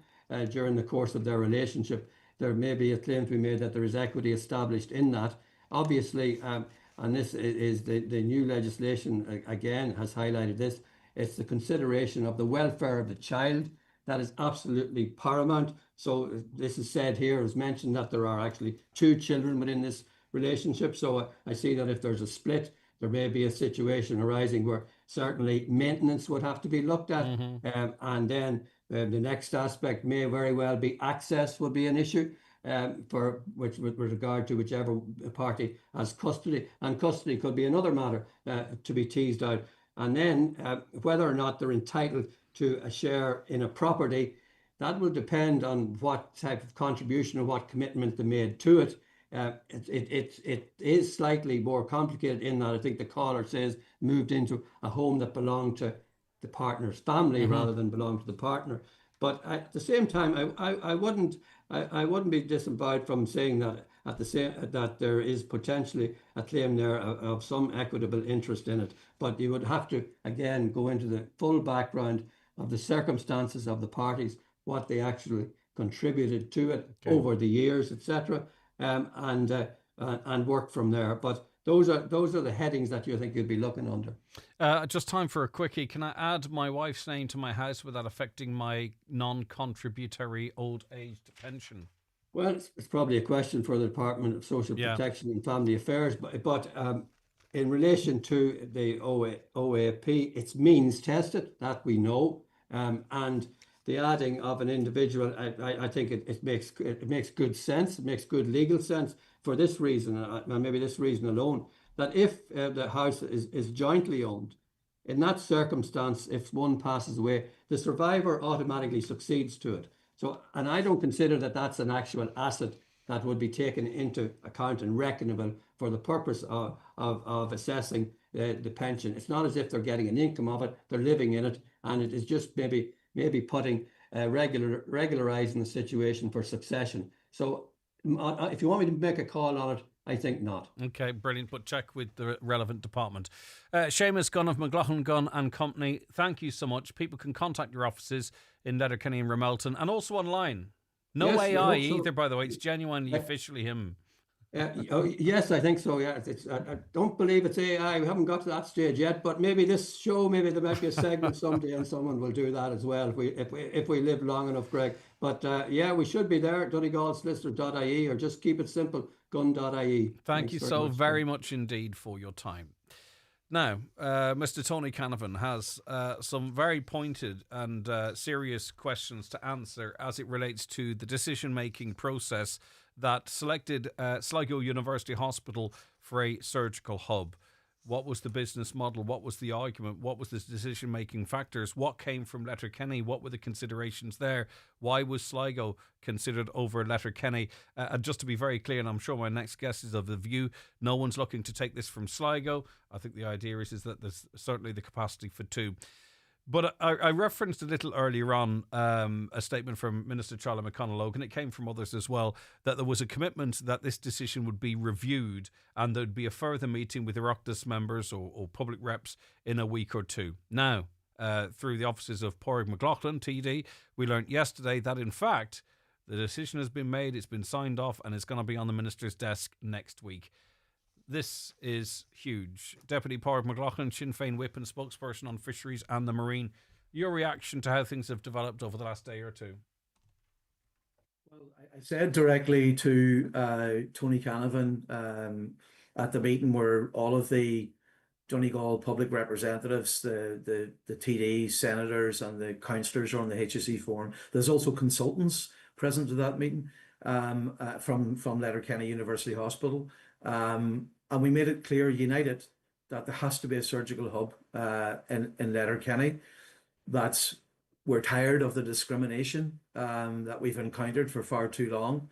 during the course of their relationship. There may be a claim to be made that there is equity established in that. Obviously, and this is the new legislation again has highlighted this, it's the consideration of the welfare of the child that is absolutely paramount. So this is said here, as mentioned, that there are actually 2 children within this relationship. So I see that if there's a split, there may be a situation arising where certainly maintenance would have to be looked at. And then the next aspect may very well be access would be an issue with regard to whichever party has custody. And custody could be another matter to be teased out. And then whether or not they're entitled to a share in a property, that will depend on what type of contribution or what commitment they made to it. It is slightly more complicated in that I think the caller says moved into a home that belonged to the partner's family rather than belonged to the partner. But at the same time, I wouldn't be disemboweled from saying that that there is potentially a claim there of some equitable interest in it. But you would have to again go into the full background of the circumstances of the parties, what they actually contributed to it over the years, etc., and work from there. But those are the headings that you think you'd be looking under. Just time for a quickie. Can I add my wife's name to my house without affecting my non-contributory old age pension? Well, it's probably a question for the Department of Social Protection and Family Affairs, but in relation to the OAP, it's means tested, that we know, and the adding of an individual, I think it makes good sense. It makes good legal sense for this reason, and maybe this reason alone, that if the house is jointly owned, in that circumstance, if one passes away, the survivor automatically succeeds to it. So, and I don't consider that that's an actual asset that would be taken into account and reckonable for the purpose of assessing the pension. It's not as if they're getting an income of it, they're living in it, and it is just maybe putting regularizing the situation for succession. So if you want me to make a call on it, I think not. Okay, brilliant. But check with the relevant department. Seamus Gunn of McLaughlin Gunn and Company, thank you so much. People can contact your offices in Letterkenny and Ramelton, and also online. No Yes, AI so. either, by the way. It's genuinely officially him. Yes, I think so. Yeah, I don't believe it's AI. We haven't got to that stage yet, but maybe this show, maybe there might be a segment someday, and someone will do that as well if we live long enough, Greg. But yeah, we should be there. Donegalsolicitor.ie, or just keep it simple, gun.ie. Thank you so very much indeed for your time. Now, Mr. Tony Canavan has some very pointed and serious questions to answer as it relates to the decision-making process that selected Sligo University Hospital for a surgical hub. What was the business model? What was the argument? What was the decision-making factors? What came from Letterkenny? What were the considerations there? Why was Sligo considered over Letterkenny? And just to be very clear, and I'm sure my next guest is of the view, no one's looking to take this from Sligo. I think the idea is that there's certainly the capacity for two. But I referenced a little earlier on a statement from Minister Charlie McConnell-Logan. It came from others as well, that there was a commitment that this decision would be reviewed and there'd be a further meeting with Oireachtas members or public reps in a week or two. Now, through the offices of Pádraig McLaughlin, TD, we learnt yesterday that in fact the decision has been made, it's been signed off, and it's going to be on the Minister's desk next week. This is huge. Deputy Pádraig McLaughlin, Sinn Féin whip and spokesperson on fisheries and the marine. Your reaction to how things have developed over the last day or two? Well, I said directly to Tony Canavan at the meeting where all of the Donegal public representatives, the TDs, senators and the councillors are on the HSE forum. There's also consultants present at that meeting from Letterkenny University Hospital. And we made it clear, united, that there has to be a surgical hub in Letterkenny. That we're tired of the discrimination that we've encountered for far too long.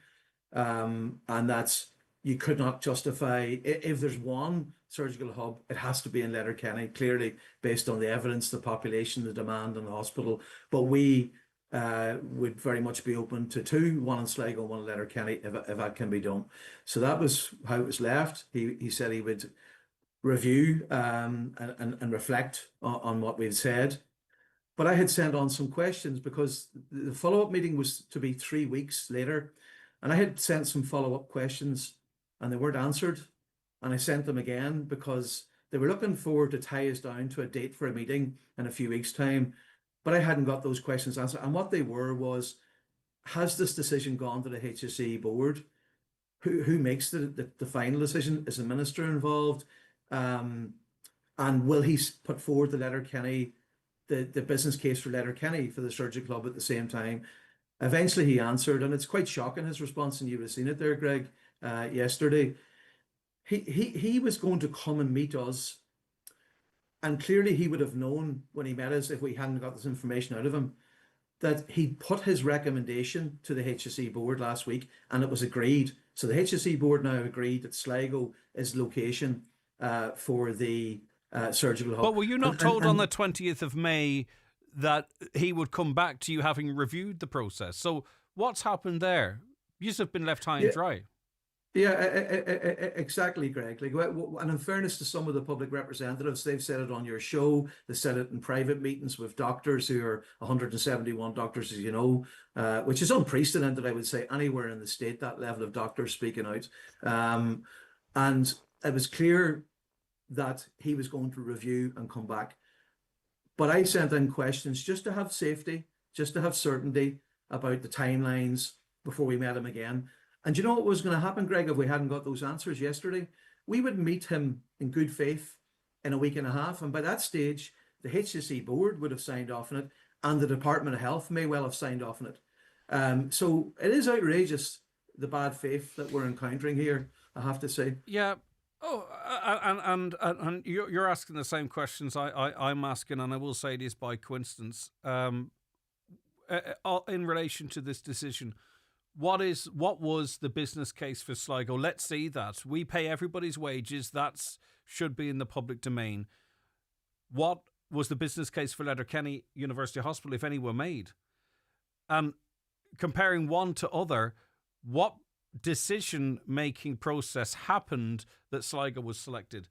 And that's, you could not justify, if there's one surgical hub, it has to be in Letterkenny, clearly based on the evidence, the population, the demand in the hospital. But we would very much be open to two, one in Sligo, one in Letterkenny, if that can be done. So that was how it was left. He said he would review and reflect on what we'd said. But I had sent on some questions because the follow-up meeting was to be 3 weeks later. And I had sent some follow-up questions and they weren't answered. And I sent them again because they were looking forward to tie us down to a date for a meeting in a few weeks' time. But I hadn't got those questions answered. And what they were was, has this decision gone to the HSE board? Who makes the final decision? Is the minister involved? And will he put forward the Letterkenny, the business case for Letterkenny for the surgical hub at the same time? Eventually he answered, and it's quite shocking, his response, and you would have seen it there, Greg, yesterday. He was going to come and meet us. And clearly he would have known when he met us, if we hadn't got this information out of him, that he put his recommendation to the HSE board last week and it was agreed. So the HSE board now agreed that Sligo is location for the surgical hub. But were you not told on the 20th of May that he would come back to you having reviewed the process? So what's happened there? You've been left high and dry. Yeah, exactly, Greg. Like, and in fairness to some of the public representatives, they've said it on your show. They said it in private meetings with doctors, who are 171 doctors, as you know, which is unprecedented, I would say, anywhere in the state, that level of doctors speaking out. And it was clear that he was going to review and come back. But I sent in questions just to have safety, just to have certainty about the timelines before we met him again. And you know what was going to happen, Greg, if we hadn't got those answers yesterday? We would meet him in good faith in a week and a half. And by that stage, the HSE board would have signed off on it and the Department of Health may well have signed off on it. So it is outrageous, the bad faith that we're encountering here, I have to say. Yeah. Oh, and you're asking the same questions I'm asking, and I will say it is by coincidence. In relation to this decision, what was the business case for Sligo? Let's see that. We pay everybody's wages. That should be in the public domain. What was the business case for Letterkenny University Hospital, if any were made? And comparing one to other, what decision-making process happened that Sligo was selected?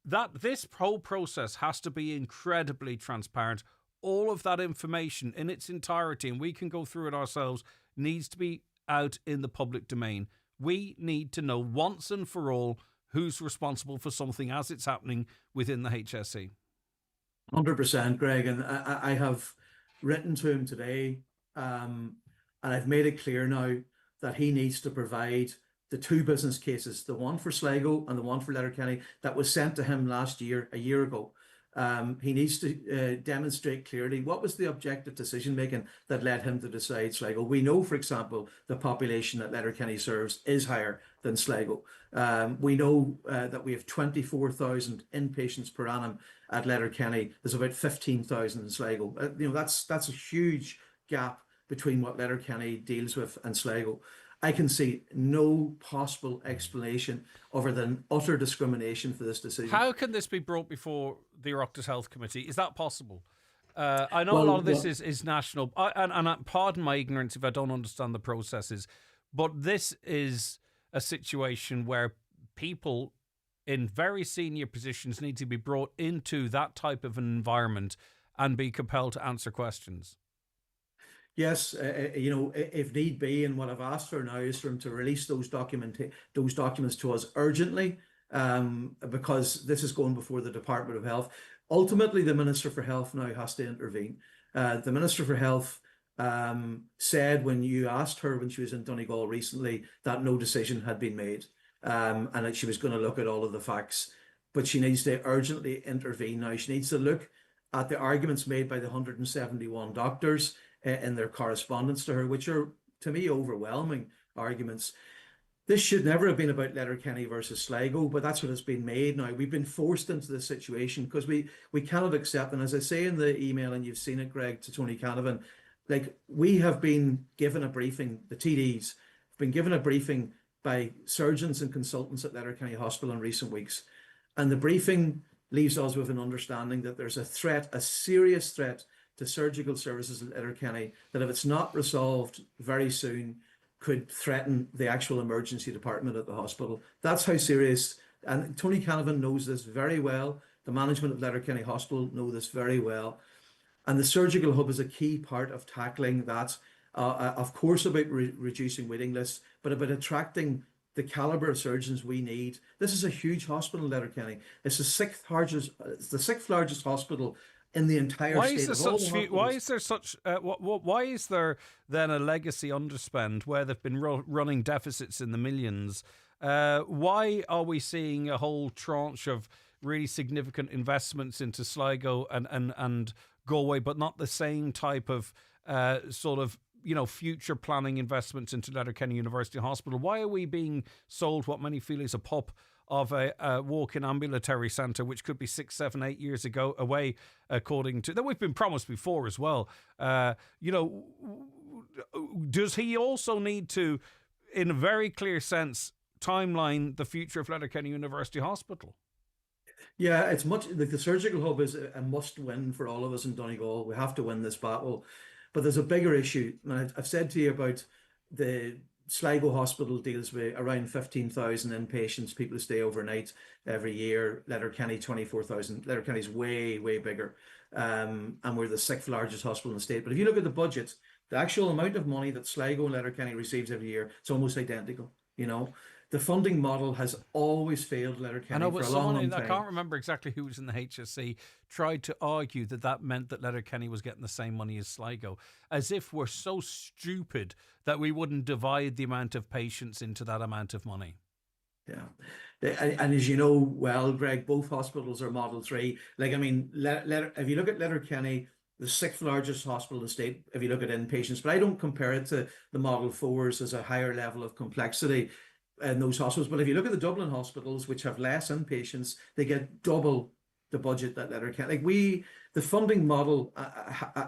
This whole process has to be incredibly transparent. All of that information in its entirety, and we can go through it ourselves, needs to be out in the public domain. We need to know once and for all who's responsible for something as it's happening within the HSE. 100%, Greg. And I have written to him today, and I've made it clear now that he needs to provide the two business cases, the one for Sligo and the one for Letterkenny, that was sent to him a year ago. He needs to demonstrate clearly what was the objective decision-making that led him to decide Sligo. We know, for example, the population that Letterkenny serves is higher than Sligo. We know that we have 24,000 inpatients per annum at Letterkenny. There's about 15,000 in Sligo. That's a huge gap between what Letterkenny deals with and Sligo. I can see no possible explanation other than utter discrimination for this decision. How can this be brought before the Oireachtas Health Committee? Is that possible? I know a lot of this is national, and pardon my ignorance if I don't understand the processes, but this is a situation where people in very senior positions need to be brought into that type of an environment and be compelled to answer questions. Yes, if need be, and what I've asked for now is for him to release those documents to us urgently, because this is going before the Department of Health. Ultimately, the Minister for Health now has to intervene. The Minister for Health said when you asked her when she was in Donegal recently that no decision had been made, and that she was going to look at all of the facts, but she needs to urgently intervene now. She needs to look at the arguments made by the 171 doctors in their correspondence to her, which are, to me, overwhelming arguments. This should never have been about Letterkenny versus Sligo, but that's what has been made now. We've been forced into this situation because we cannot accept, and as I say in the email, and you've seen it, Greg, to Tony Canavan, we have been given a briefing, the TDs have been given a briefing by surgeons and consultants at Letterkenny Hospital in recent weeks. And the briefing leaves us with an understanding that there's a threat, a serious threat to surgical services at Letterkenny, that if it's not resolved very soon, could threaten the actual emergency department at the hospital. That's how serious, and Tony Canavan knows this very well. The management of Letterkenny Hospital know this very well. And the surgical hub is a key part of tackling that, of course, about reducing waiting lists, but about attracting the caliber of surgeons we need. This is a huge hospital in Letterkenny. It's the sixth largest hospital in the entire state. Why is there then a legacy underspend where they've been running deficits in the millions? Why are we seeing a whole tranche of really significant investments into Sligo and Galway, but not the same type of future planning investments into Letterkenny University Hospital? Why are we being sold what many feel is a pup of a walk-in ambulatory centre, which could be 6, 7, 8 years away, according to that we've been promised before as well? Does he also need to, in a very clear sense, timeline the future of Letterkenny University Hospital? Yeah, it's much like the surgical hub is a must-win for all of us in Donegal. We have to win this battle, but there's a bigger issue. And I've said to you about the Sligo Hospital deals with around 15,000 inpatients, people who stay overnight every year. Letterkenny, 24,000. Letterkenny's way, way bigger. And we're the 6th largest hospital in the state. But if you look at the budget, the actual amount of money that Sligo and Letterkenny receives every year, it's almost identical. The funding model has always failed Letterkenny for a long time. I can't remember exactly who was in the HSE tried to argue that meant that Letterkenny was getting the same money as Sligo, as if we're so stupid that we wouldn't divide the amount of patients into that amount of money. Yeah. And as you know well, Greg, both hospitals are Model 3. If you look at Letterkenny, the 6th largest hospital in the state, if you look at inpatients, but I don't compare it to the Model 4s as a higher level of complexity in those hospitals. But if you look at the Dublin hospitals, which have less inpatients, they get double the budget that Letterkenny, the funding model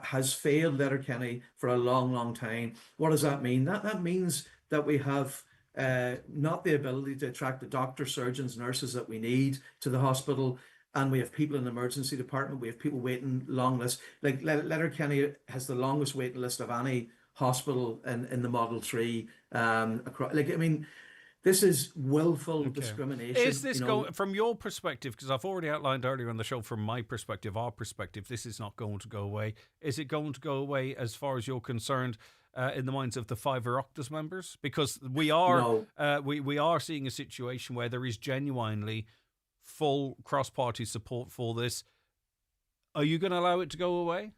has failed Letterkenny for a long, long time. What does that mean? That means that we have not the ability to attract the doctors, surgeons, nurses that we need to the hospital. And we have people in the emergency department. We have people waiting long lists. Like Letterkenny has the longest waiting list of any hospital in the Model 3. This is willful discrimination. Is this going, from your perspective, because I've already outlined earlier on the show, from my perspective, our perspective, this is not going to go away. Is it going to go away as far as you're concerned in the minds of the five Oireachtas members? Because we are we are seeing a situation where there is genuinely full cross-party support for this. Are you going to allow it to go away?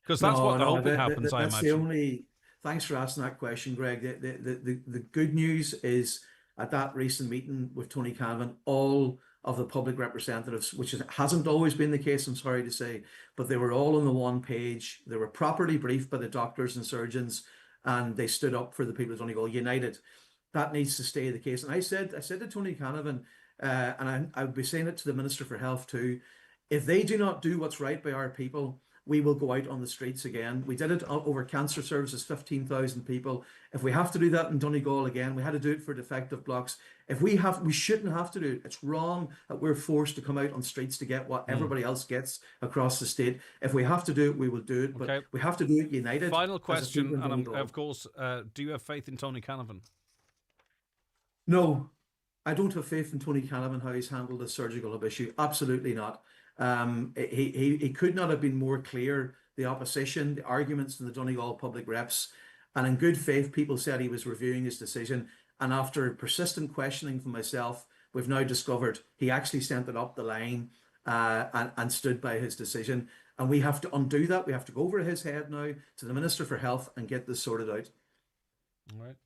Because that's what the hoping happens, I imagine. Thanks for asking that question, Greg. The good news is at that recent meeting with Tony Canavan, all of the public representatives, which hasn't always been the case, I'm sorry to say, but they were all on the one page. They were properly briefed by the doctors and surgeons, and they stood up for the people of Donegal united. That needs to stay the case. And I said to Tony Canavan, and I would be saying it to the Minister for Health too, if they do not do what's right by our people, we will go out on the streets again. We did it over cancer services, 15,000 people. If we have to do that in Donegal again, we had to do it for defective blocks. We shouldn't have to do it. It's wrong that we're forced to come out on streets to get what everybody else gets across the state. If we have to do it, we will do it. But we have to do it united. Final question, and of course, do you have faith in Tony Canavan? No, I don't have faith in Tony Canavan, how he's handled the surgical hub issue. Absolutely not. He could not have been more clear. The opposition, the arguments from the Donegal public reps, and in good faith, people said he was reviewing his decision. And after persistent questioning from myself, we've now discovered he actually sent it up the line and stood by his decision. And we have to undo that. We have to go over his head now to the Minister for Health and get this sorted out. All right.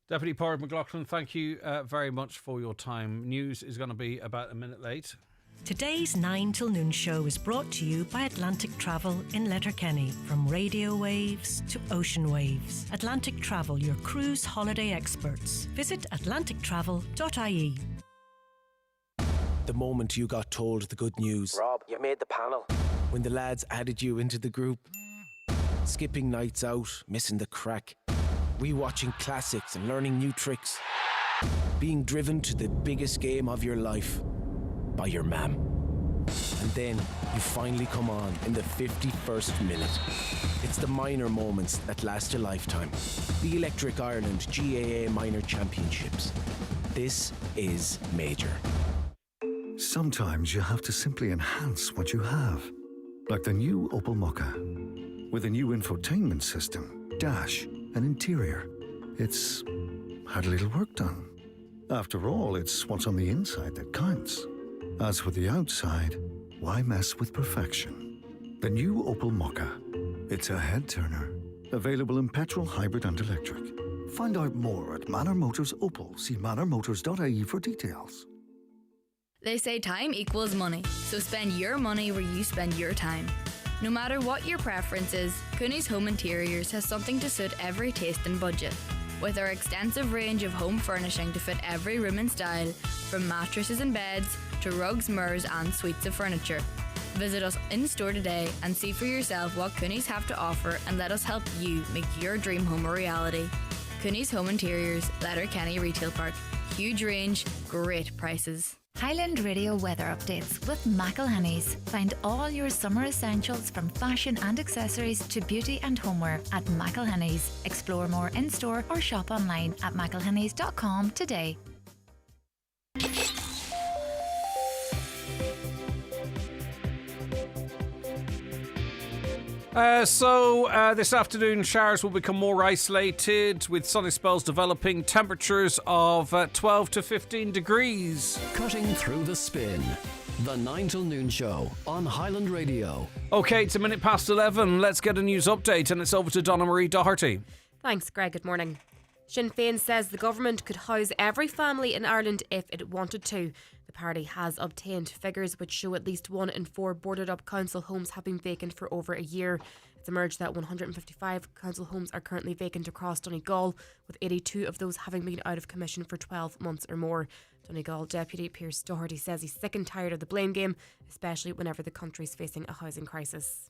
Deputy Pádraig McLaughlin, thank you very much for your time. News is going to be about a minute late. Today's 9 till noon show is brought to you by Atlantic Travel in Letterkenny. From radio waves to ocean waves. Atlantic Travel, your cruise holiday experts. Visit atlantictravel.ie. The moment you got told the good news. Rob, you made the panel. When the lads added you into the group. Skipping nights out, missing the crack. Rewatching classics and learning new tricks. Being driven to the biggest game of your life. By your mam. And then you finally come on in the 51st minute. It's the minor moments that last a lifetime. The Electric Ireland GAA Minor Championships. This is major. Sometimes you have to simply enhance what you have. Like the new Opel Mokka. With a new infotainment system, dash, and interior. It's had a little work done. After all, it's what's on the inside that counts. As for the outside, why mess with perfection? The new Opel Mokka. It's a head-turner. Available in petrol, hybrid and electric. Find out more at Manor Motors Opel. See manormotors.ie for details. They say time equals money, so spend your money where you spend your time. No matter what your preference is, Cooney's Home Interiors has something to suit every taste and budget. With our extensive range of home furnishing to fit every room and style, from mattresses and beds to rugs, mirrors and suites of furniture. Visit us in store today and see for yourself what Cooney's have to offer, and let us help you make your dream home a reality. Cooney's Home Interiors, Letterkenny Retail Park. Huge range, great prices. Highland Radio weather updates with McElhenny's. Find all your summer essentials from fashion and accessories to beauty and homeware at McElhenny's. Explore more in-store or shop online at mcelhennys.com today. This afternoon, showers will become more isolated with sunny spells developing, temperatures of 12 to 15 degrees. Cutting through the spin. The 9 till noon show on Highland Radio. OK, it's 11:minutes. Let's get a news update, and it's over to Donna Marie Doherty. Thanks, Greg. Good morning. Sinn Féin says the government could house every family in Ireland if it wanted to. The party has obtained figures which show at least 1 in 4 boarded up council homes have been vacant for over a year. It's emerged that 155 council homes are currently vacant across Donegal, with 82 of those having been out of commission for 12 months or more. Donegal Deputy Pearse Doherty says he's sick and tired of the blame game, especially whenever the country is facing a housing crisis.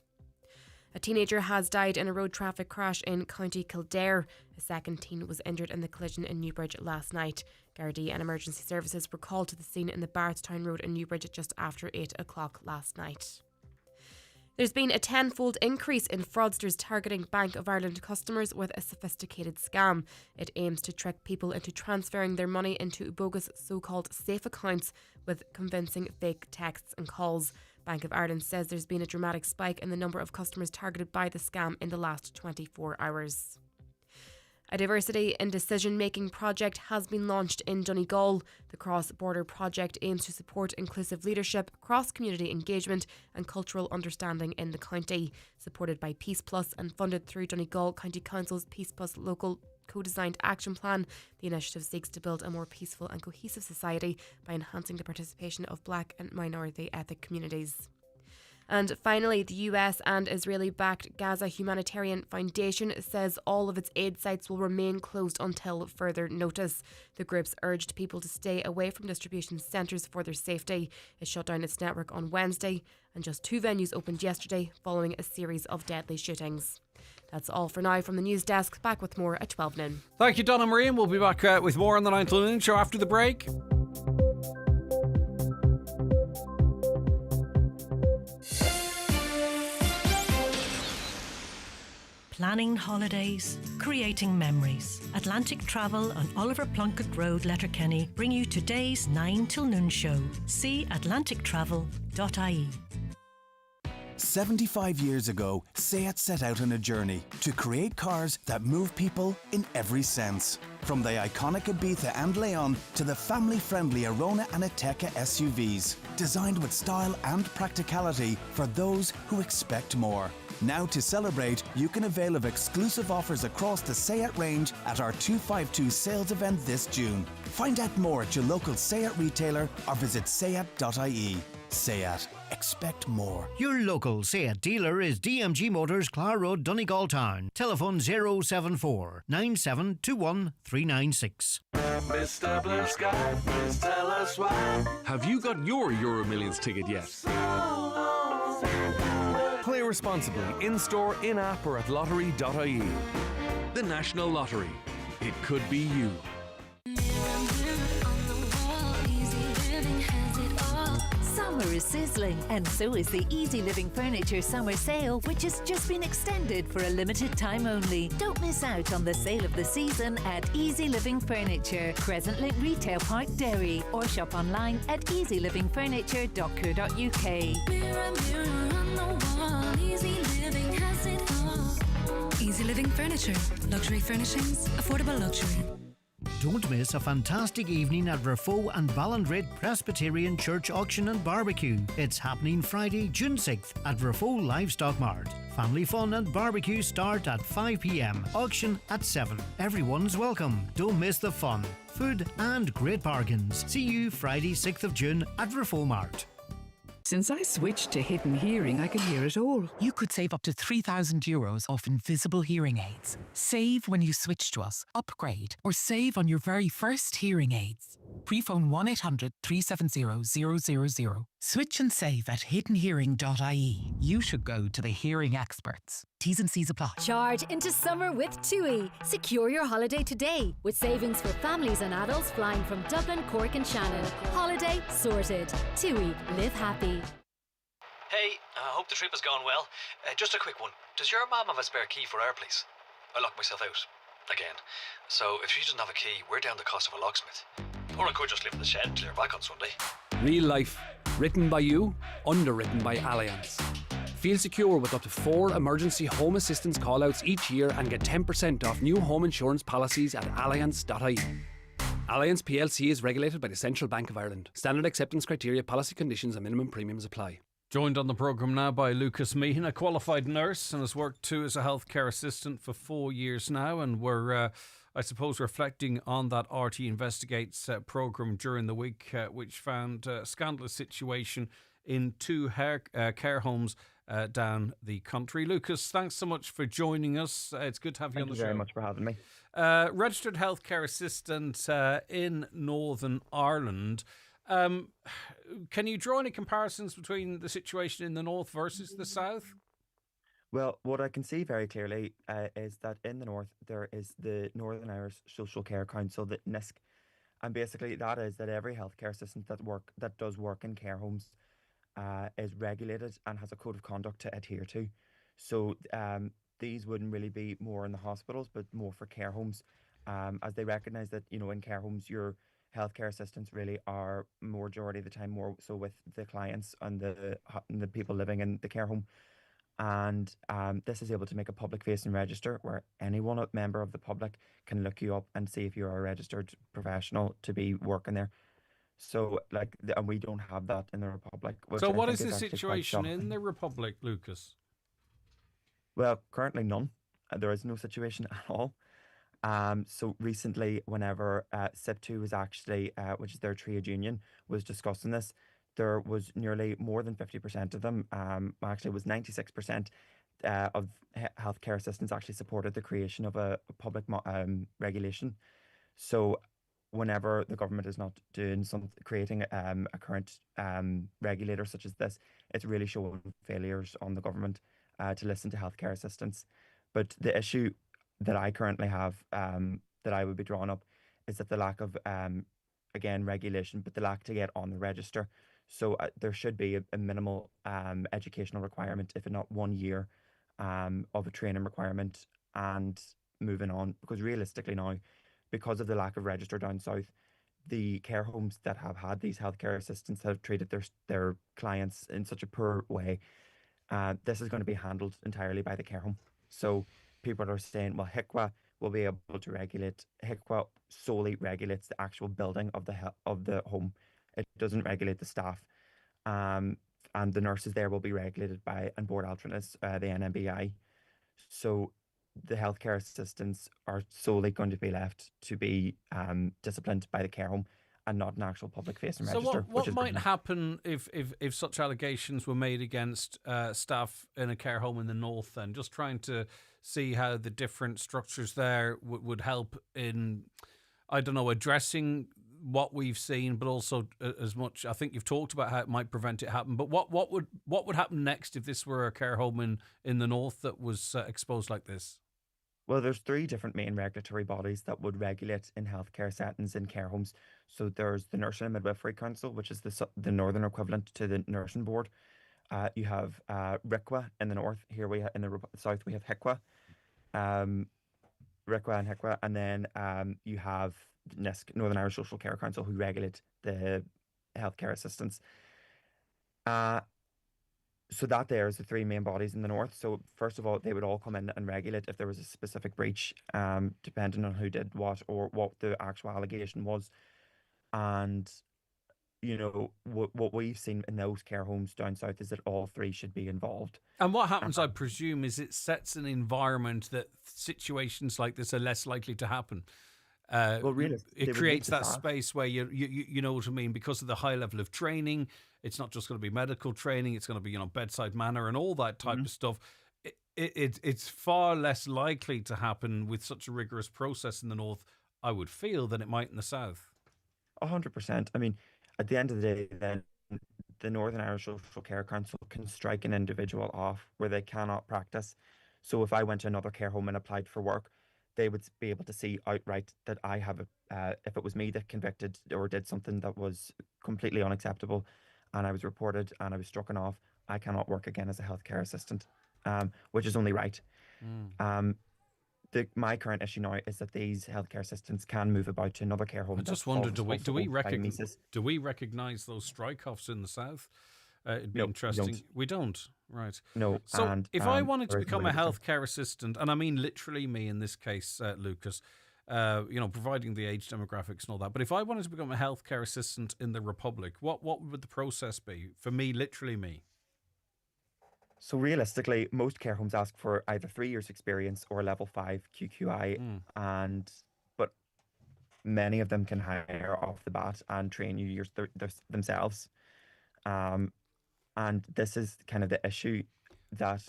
A teenager has died in a road traffic crash in County Kildare. A second teen was injured in the collision in Newbridge last night. Gardaí and emergency services were called to the scene in the Barrettstown Road in Newbridge just after 8 o'clock last night. There's been a tenfold increase in fraudsters targeting Bank of Ireland customers with a sophisticated scam. It aims to trick people into transferring their money into bogus so-called safe accounts with convincing fake texts and calls. Bank of Ireland says there's been a dramatic spike in the number of customers targeted by the scam in the last 24 hours. A diversity in decision-making project has been launched in Donegal. The cross-border project aims to support inclusive leadership, cross-community engagement and cultural understanding in the county. Supported by Peace Plus and funded through Donegal County Council's Peace Plus local co-designed action plan, the initiative seeks to build a more peaceful and cohesive society by enhancing the participation of Black and minority ethnic communities. And finally, the US and Israeli-backed Gaza Humanitarian Foundation says all of its aid sites will remain closed until further notice. The groups urged people to stay away from distribution centres for their safety. It shut down its network on Wednesday, and just 2 venues opened yesterday following a series of deadly shootings. That's all for now from the news desk. Back with more at 12 noon. Thank you, Donna Marie, and we'll be back with more on the 9 till noon show after the break. Planning holidays, creating memories. Atlantic Travel on Oliver Plunkett Road, Letterkenny bring you today's 9 till noon show. See atlantictravel.ie. 75 years ago, SEAT set out on a journey to create cars that move people in every sense. From the iconic Ibiza and Leon to the family-friendly Arona and Ateca SUVs, designed with style and practicality for those who expect more. Now to celebrate, you can avail of exclusive offers across the SEAT range at our 252 sales event this June. Find out more at your local SEAT retailer or visit seat.ie. SEAT. Expect more. Your local SEAT dealer is DMG Motors, Clar Road, Donegal Town. Telephone 074 9721 396. Mr. Blue Sky, please tell us why. Have you got your Euro Millions ticket yet? Play responsibly, in-store, in-app or at lottery.ie. The National Lottery. It could be you. Summer is sizzling, and so is the Easy Living Furniture Summer Sale, which has just been extended for a limited time only. Don't miss out on the sale of the season at Easy Living Furniture, Crescent Link Retail Park, Derry, or shop online at easylivingfurniture.co.uk. Mirror, mirror on the wall, Easy Living has it all. Easy Living Furniture, luxury furnishings, affordable luxury. Don't miss a fantastic evening at Rafo and Ballandred Presbyterian Church Auction and Barbecue. It's happening Friday, June 6th at Rafo Livestock Mart. Family fun and barbecue start at 5 p.m. Auction at 7. Everyone's welcome. Don't miss the fun, food and great bargains. See you Friday, 6th of June at Rafo Mart. Since I switched to Hidden Hearing, I can hear it all. You could save up to €3,000 off invisible hearing aids. Save when you switch to us, upgrade, or save on your very first hearing aids. Pre-phone 1-800-370-000. Switch and save at hiddenhearing.ie. You should go to the hearing experts. T's and C's apply. Charge into summer with TUI. Secure your holiday today with savings for families and adults flying from Dublin, Cork and Shannon. Holiday sorted. TUI. Live happy. Hey, I hope the trip has gone well. Just a quick one. Does your mum have a spare key for our place? I locked myself out. Again. So if she doesn't have a key, we're down the cost of a locksmith. Or I could just live in the shed and clear back on Sunday. Real life. Written by you, underwritten by Allianz. Feel secure with up to 4 emergency home assistance callouts each year and get 10% off new home insurance policies at allianz.ie. Allianz PLC is regulated by the Central Bank of Ireland. Standard acceptance criteria, policy conditions and minimum premiums apply. Joined on the programme now by Lucas Meehan, a qualified nurse and has worked too as a healthcare assistant for 4 years now, and we're I suppose reflecting on that RT Investigates programme during the week, which found a scandalous situation in two care homes down the country. Lucas, thanks so much for joining us. It's good to have you on the show. Thank you very much for having me. Registered healthcare assistant in Northern Ireland. Can you draw any comparisons between the situation in the north versus the south? Well, what I can see very clearly is that in the north there is the Northern Irish Social Care Council, the NISC, and basically that is that every healthcare assistant that does work in care homes is regulated and has a code of conduct to adhere to. So these wouldn't really be more in the hospitals, but more for care homes, as they recognise that in care homes your healthcare assistants really are majority of the time more so with the clients and the people living in the care home. And this is able to make a public-facing register where anyone, a member of the public, can look you up and see if you're a registered professional to be working there. So, and we don't have that in the Republic. So, what is the situation in the Republic, Lucas? Well, currently none. There is no situation at all. So recently, whenever SIP2 was actually, which is their trade union, was discussing this, there was nearly more than 50% of them, actually it was 96% of healthcare assistants actually supported the creation of a public regulation. So whenever the government is not doing creating a current regulator such as this, it's really showing failures on the government to listen to healthcare assistants. But the issue that I currently have that I would be drawing up is that the lack of again regulation, but the lack to get on the register. So there should be a minimal educational requirement, if not 1 year of a training requirement, and moving on. Because realistically now, because of the lack of register down south, the care homes that have had these healthcare assistants have treated their clients in such a poor way. This is going to be handled entirely by the care home. So people are saying, well, HICWA will be able to regulate. HICWA solely regulates the actual building of the home. It doesn't regulate the staff. And the nurses there will be regulated by and board alternates, the NMBI. So the healthcare assistants are solely going to be left to be disciplined by the care home and not an actual public-facing register. So what might happen if such allegations were made against staff in a care home in the north then? Just trying to see how the different structures there would help in, I don't know, addressing what we've seen, but also as much, I think you've talked about how it might prevent it happen, but what would happen next if this were a care home in the north that was exposed like this? Well, there's 3 different main regulatory bodies that would regulate in healthcare settings in care homes. So there's the Nursing and Midwifery Council, which is the northern equivalent to the Nursing Board. You have RICWA in the north. Here in the south we have HICWA, RICWA and HICWA, and then you have NISC, Northern Irish Social Care Council, who regulate the healthcare assistants. So that there is the 3 main bodies in the north. So first of all, they would all come in and regulate if there was a specific breach, depending on who did what or what the actual allegation was. And what we've seen in those care homes down south is that all 3 should be involved. And what happens, I presume, is it sets an environment that situations like this are less likely to happen. Well, really, it creates that space where you know what I mean, because of the high level of training. It's not just going to be medical training; it's going to be bedside manner and all that type of stuff. It's far less likely to happen with such a rigorous process in the north, I would feel, than it might in the south. 100%. I mean, at the end of the day, then the Northern Irish Social Care Council can strike an individual off where they cannot practice. So if I went to another care home and applied for work, they would be able to see outright that I have if it was me that convicted or did something that was completely unacceptable and I was reported and I was struck off, I cannot work again as a healthcare assistant, which is only right. My current issue now is that these healthcare assistants can move about to another care home. I just wondered, do we recognise those strike-offs in the south? It'd be interesting. We don't, right? No. So if I wanted to become a healthcare assistant, and I mean literally me in this case, Lucas, providing the age demographics and all that, but if I wanted to become a healthcare assistant in the Republic, what would the process be for me, literally me? So realistically, most care homes ask for either 3 years experience or a level 5 QQI, but many of them can hire off the bat and train you themselves. And this is kind of the issue that,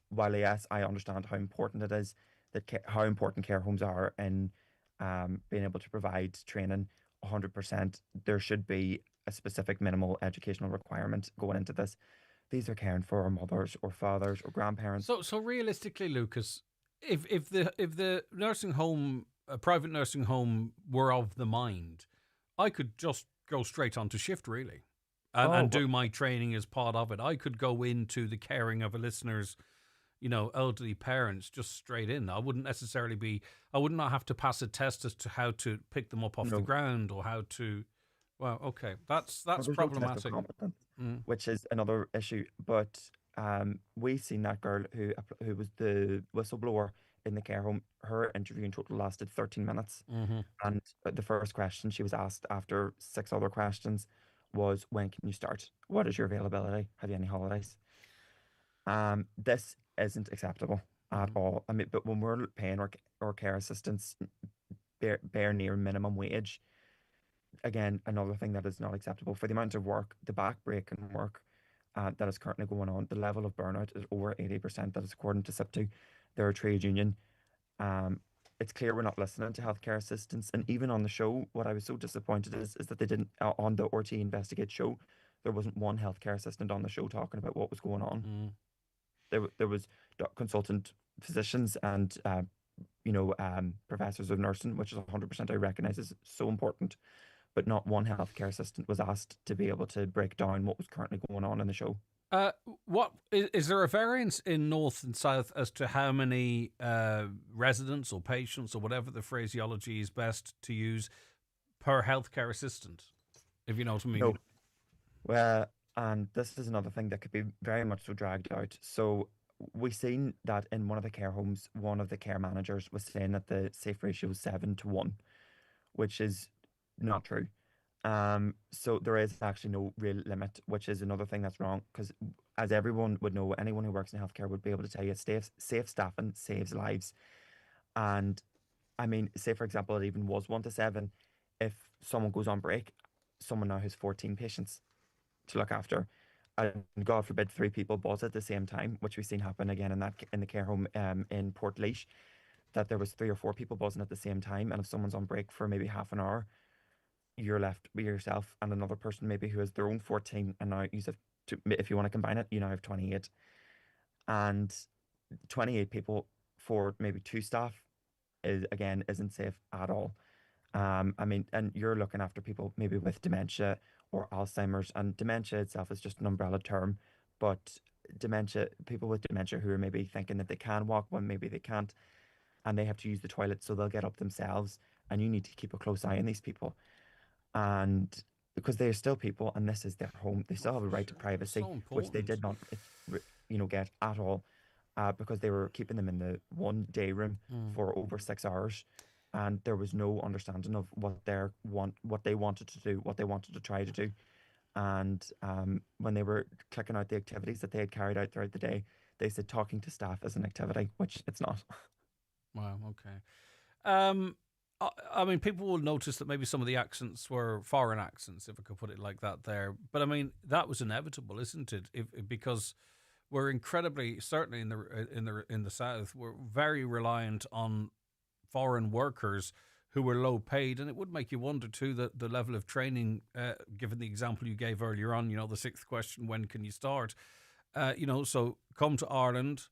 while yes, I understand how important it is, how important care homes are in being able to provide training 100%, there should be a specific minimal educational requirement going into this. These are caring for our mothers or fathers or grandparents. So realistically, Lucas, if the nursing home, a private nursing home, were of the mind, I could just go straight onto shift, really, and do my training as part of it. I could go into the caring of a listener's, elderly parents just straight in. I wouldn't necessarily I would not have to pass a test as to how to pick them up off the ground or how to. Well, okay, that's There's no test of problematic. competence, which is another issue. But we seen that girl who was the whistleblower in the care home. Her interview in total lasted 13 minutes. And the first question she was asked after 6 other questions was, when can you start? What is your availability? Have you any holidays? This isn't acceptable at all. I mean, but when we're paying our care assistants bare near minimum wage, again, another thing that is not acceptable for the amount of work, the back-breaking work that is currently going on. The level of burnout is over 80%. That is according to SIP2, their trade union. It's clear we're not listening to healthcare assistants. And even on the show, what I was so disappointed is that they didn't, on the RT Investigate show, there wasn't one healthcare assistant on the show talking about what was going on. There was consultant physicians and professors of nursing, which is 100% I recognise is so important, but not one healthcare assistant was asked to be able to break down what was currently going on in the show. What is there a variance in North and South as to how many residents or patients or whatever the phraseology is best to use per healthcare assistant, if you know what I mean? No. Well, and this is another thing that could be very much so dragged out. So we've seen that in one of the care homes, one of the care managers was saying that the safe ratio is 7-1, which is not true. So there is actually no real limit, which is another thing that's wrong, because as everyone would know, anyone who works in healthcare would be able to tell you safe staffing saves lives. And I mean, say for example, it even was 1-7. If someone goes on break, someone now has 14 patients to look after, and God forbid 3 people buzz at the same time, which we've seen happen again in the care home in Portlaoise, that there was 3 or 4 people buzzing at the same time, and if someone's on break for maybe half an hour, you're left with yourself and another person maybe who has their own 14, and now if you want to combine it, you now have 28, and 28 people for maybe 2 staff isn't safe at all. I mean, and you're looking after people maybe with dementia or Alzheimer's, and dementia itself is just an umbrella term, but people with dementia who are maybe thinking that they can walk when maybe they can't, and they have to use the toilet, so they'll get up themselves, and you need to keep a close eye on these people. And because they are still people, and this is their home, they still have a right to privacy, which they did not, get at all, because they were keeping them in the one day room for over 6 hours, and there was no understanding of what they wanted to do, what they wanted to try to do. And when they were clicking out the activities that they had carried out throughout the day, they said talking to staff is an activity, which it's not. Wow. Okay. I mean, people will notice that maybe some of the accents were foreign accents, if I could put it like that there. But I mean, that was inevitable, isn't it? Because we're incredibly, certainly in the South, we're very reliant on foreign workers who were low paid, and it would make you wonder too the level of training. Given the example you gave earlier on, the 6th question, when can you start? So come to Ireland,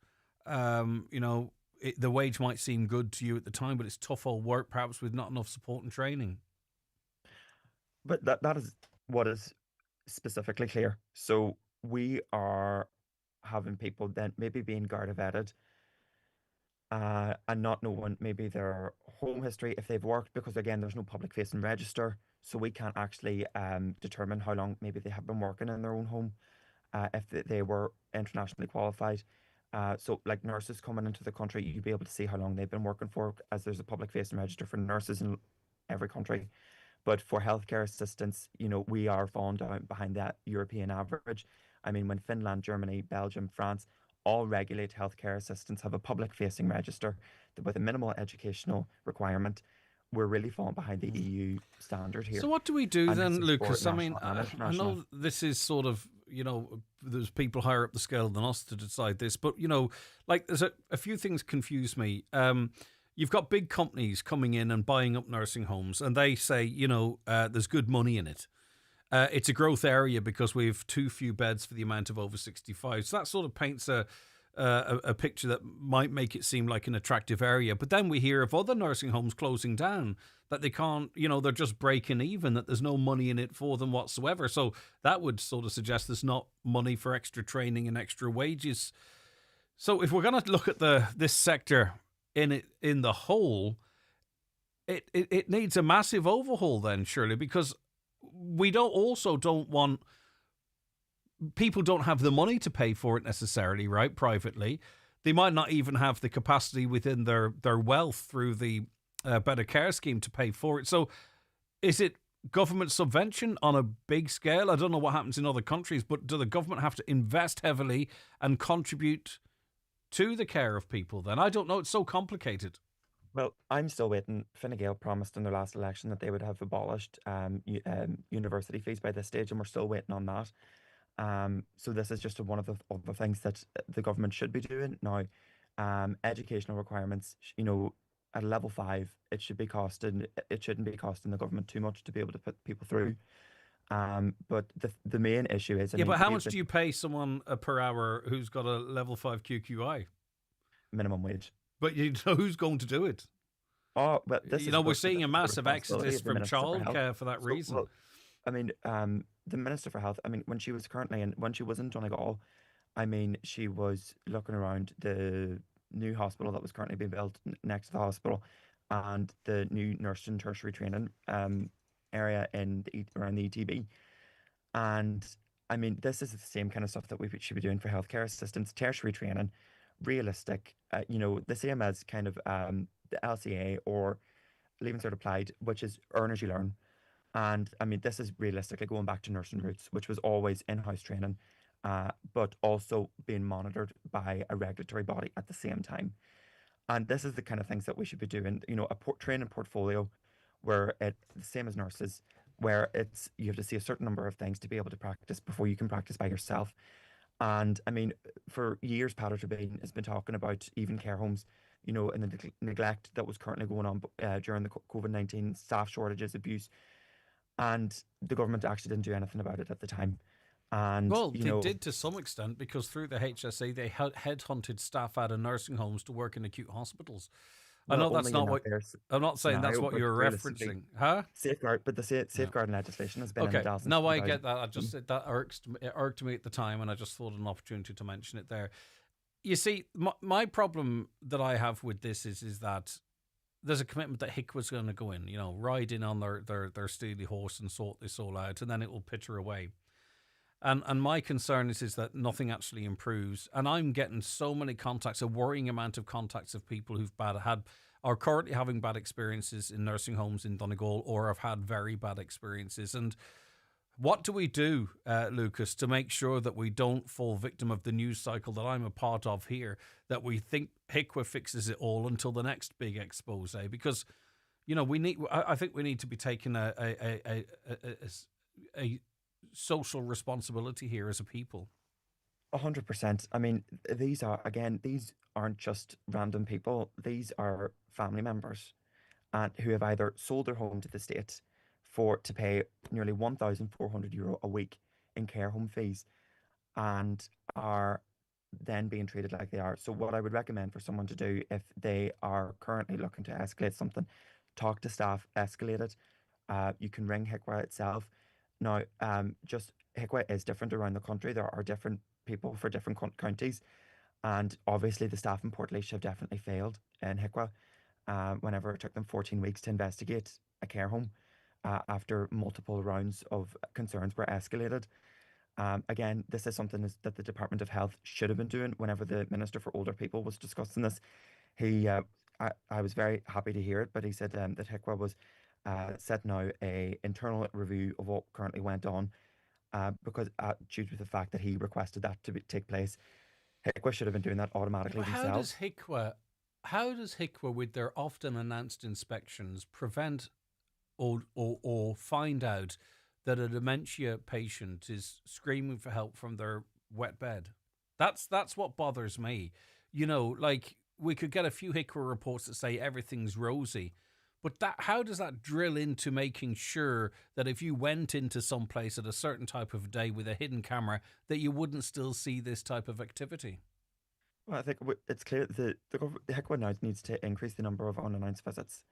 the wage might seem good to you at the time, but it's tough old work, perhaps with not enough support and training. But that is what is specifically clear. So we are having people then maybe being Garda vetted, and not knowing maybe their home history, if they've worked, because again, there's no public facing register, so we can't actually determine how long maybe they have been working in their own home, if they were internationally qualified. So like nurses coming into the country, you'd be able to see how long they've been working for, as there's a public facing register for nurses in every country. But for healthcare assistants, we are falling down behind that European average. I mean, when Finland, Germany, Belgium, France all regulate healthcare assistants, have a public facing register with a minimal educational requirement, we're really falling behind the EU standard here. So what do we do then, Lucas? I mean, I know this is sort of, there's people higher up the scale than us to decide this. But, there's a few things confuse me. You've got big companies coming in and buying up nursing homes, and they say, there's good money in it. It's a growth area because we have too few beds for the amount of over 65. So that sort of paints a picture that might make it seem like an attractive area. But then we hear of other nursing homes closing down, that they can't, they're just breaking even, that there's no money in it for them whatsoever. So that would sort of suggest there's not money for extra training and extra wages. So if we're going to look at this sector in the whole, it needs a massive overhaul then, surely, because we don't want, people don't have the money to pay for it necessarily, right? Privately, they might not even have the capacity within their wealth through the Better Care scheme to pay for it. So is it government subvention on a big scale? I don't know what happens in other countries, but do the government have to invest heavily and contribute to the care of people then? I don't know. It's so complicated. Well, I'm still waiting. Fine Gael promised in their last election that they would have abolished university fees by this stage, and we're still waiting on that. So this is just one of the things that the government should be doing now. Educational requirements, at level 5, it shouldn't be costing the government too much to be able to put people through. But the main issue is, but how much do you pay someone per hour who's got a level 5 QQI? Minimum wage. But who's going to do it? Oh, but we're seeing a massive exodus from childcare for that reason. Well, the Minister for Health, when she was in Donegal, she was looking around the new hospital that was currently being built next to the hospital and the new nursing tertiary training area around the ETB. And this is the same kind of stuff that we should be doing for healthcare assistants, tertiary training, realistic, the same as kind of the LCA or Leaving Cert Applied, which is earn as you learn. And this is realistically going back to nursing roots, which was always in-house training, but also being monitored by a regulatory body at the same time. And this is the kind of things that we should be doing, a training portfolio where the same as nurses, where you have to see a certain number of things to be able to practice before you can practice by yourself. And for years, Patrick Turbine has been talking about even care homes, and the neglect that was currently going on during the COVID-19, staff shortages, abuse. And the government actually didn't do anything about it at the time. And they did to some extent, because through the HSE they headhunted staff out of nursing homes to work in acute hospitals. I know that's not what I'm not saying that's what you're referencing, huh? Safeguarding legislation has been in the No, I get that. I just that irked me at the time, and I just thought an opportunity to mention it there. You see, my problem that I have with this is that there's a commitment that HIC was going to go in, ride in on their steely horse and sort this all out, and then it will pitter away. And my concern is that nothing actually improves. And I'm getting so many contacts, a worrying amount of contacts of people who've are currently having bad experiences in nursing homes in Donegal, or have had very bad experiences. And what do we do, Lucas, to make sure that we don't fall victim of the news cycle that I'm a part of here, that we think HICWA fixes it all until the next big expose? Because, I think we need to be taking a social responsibility here as a people. 100%. These aren't just random people. These are family members who have either sold their home to the state to pay nearly €1,400 a week in care home fees, and are then being treated like they are. So what I would recommend for someone to do, if they are currently looking to escalate something, talk to staff, escalate it. You can ring HICWA itself. Now, just HICWA is different around the country. There are different people for different counties, and obviously the staff in Portlaoise have definitely failed in HICWA whenever it took them 14 weeks to investigate a care home after multiple rounds of concerns were escalated. Again, this is something that the Department of Health should have been doing whenever the Minister for Older People was discussing this. I was very happy to hear it, but he said that HICWA was set now a internal review of what currently went on, because due to the fact that he requested that to take place, HICWA should have been doing that automatically themselves. How does HICWA, with their often announced inspections, prevent or find out that a dementia patient is screaming for help from their wet bed. That's what bothers me. You know, like we could get a few HICRA reports that say everything's rosy, but how does that drill into making sure that if you went into some place at a certain type of day with a hidden camera, that you wouldn't still see this type of activity? Well, I think it's clear that the HICWA now needs to increase the number of unannounced visits,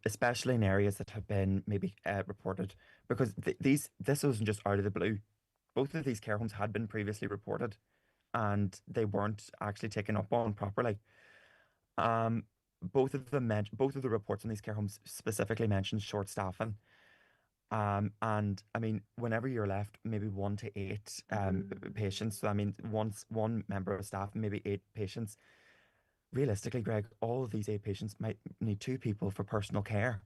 especially in areas that have been maybe reported, because this wasn't just out of the blue. Both of these care homes had been previously reported, and they weren't actually taken up on properly. Both of the reports on these care homes specifically mentioned short staffing. And I mean, whenever you're left maybe 1 to 8 patients, so I mean, one member of staff, maybe 8 patients. Realistically, Greg, all of these 8 patients might need 2 people for personal care.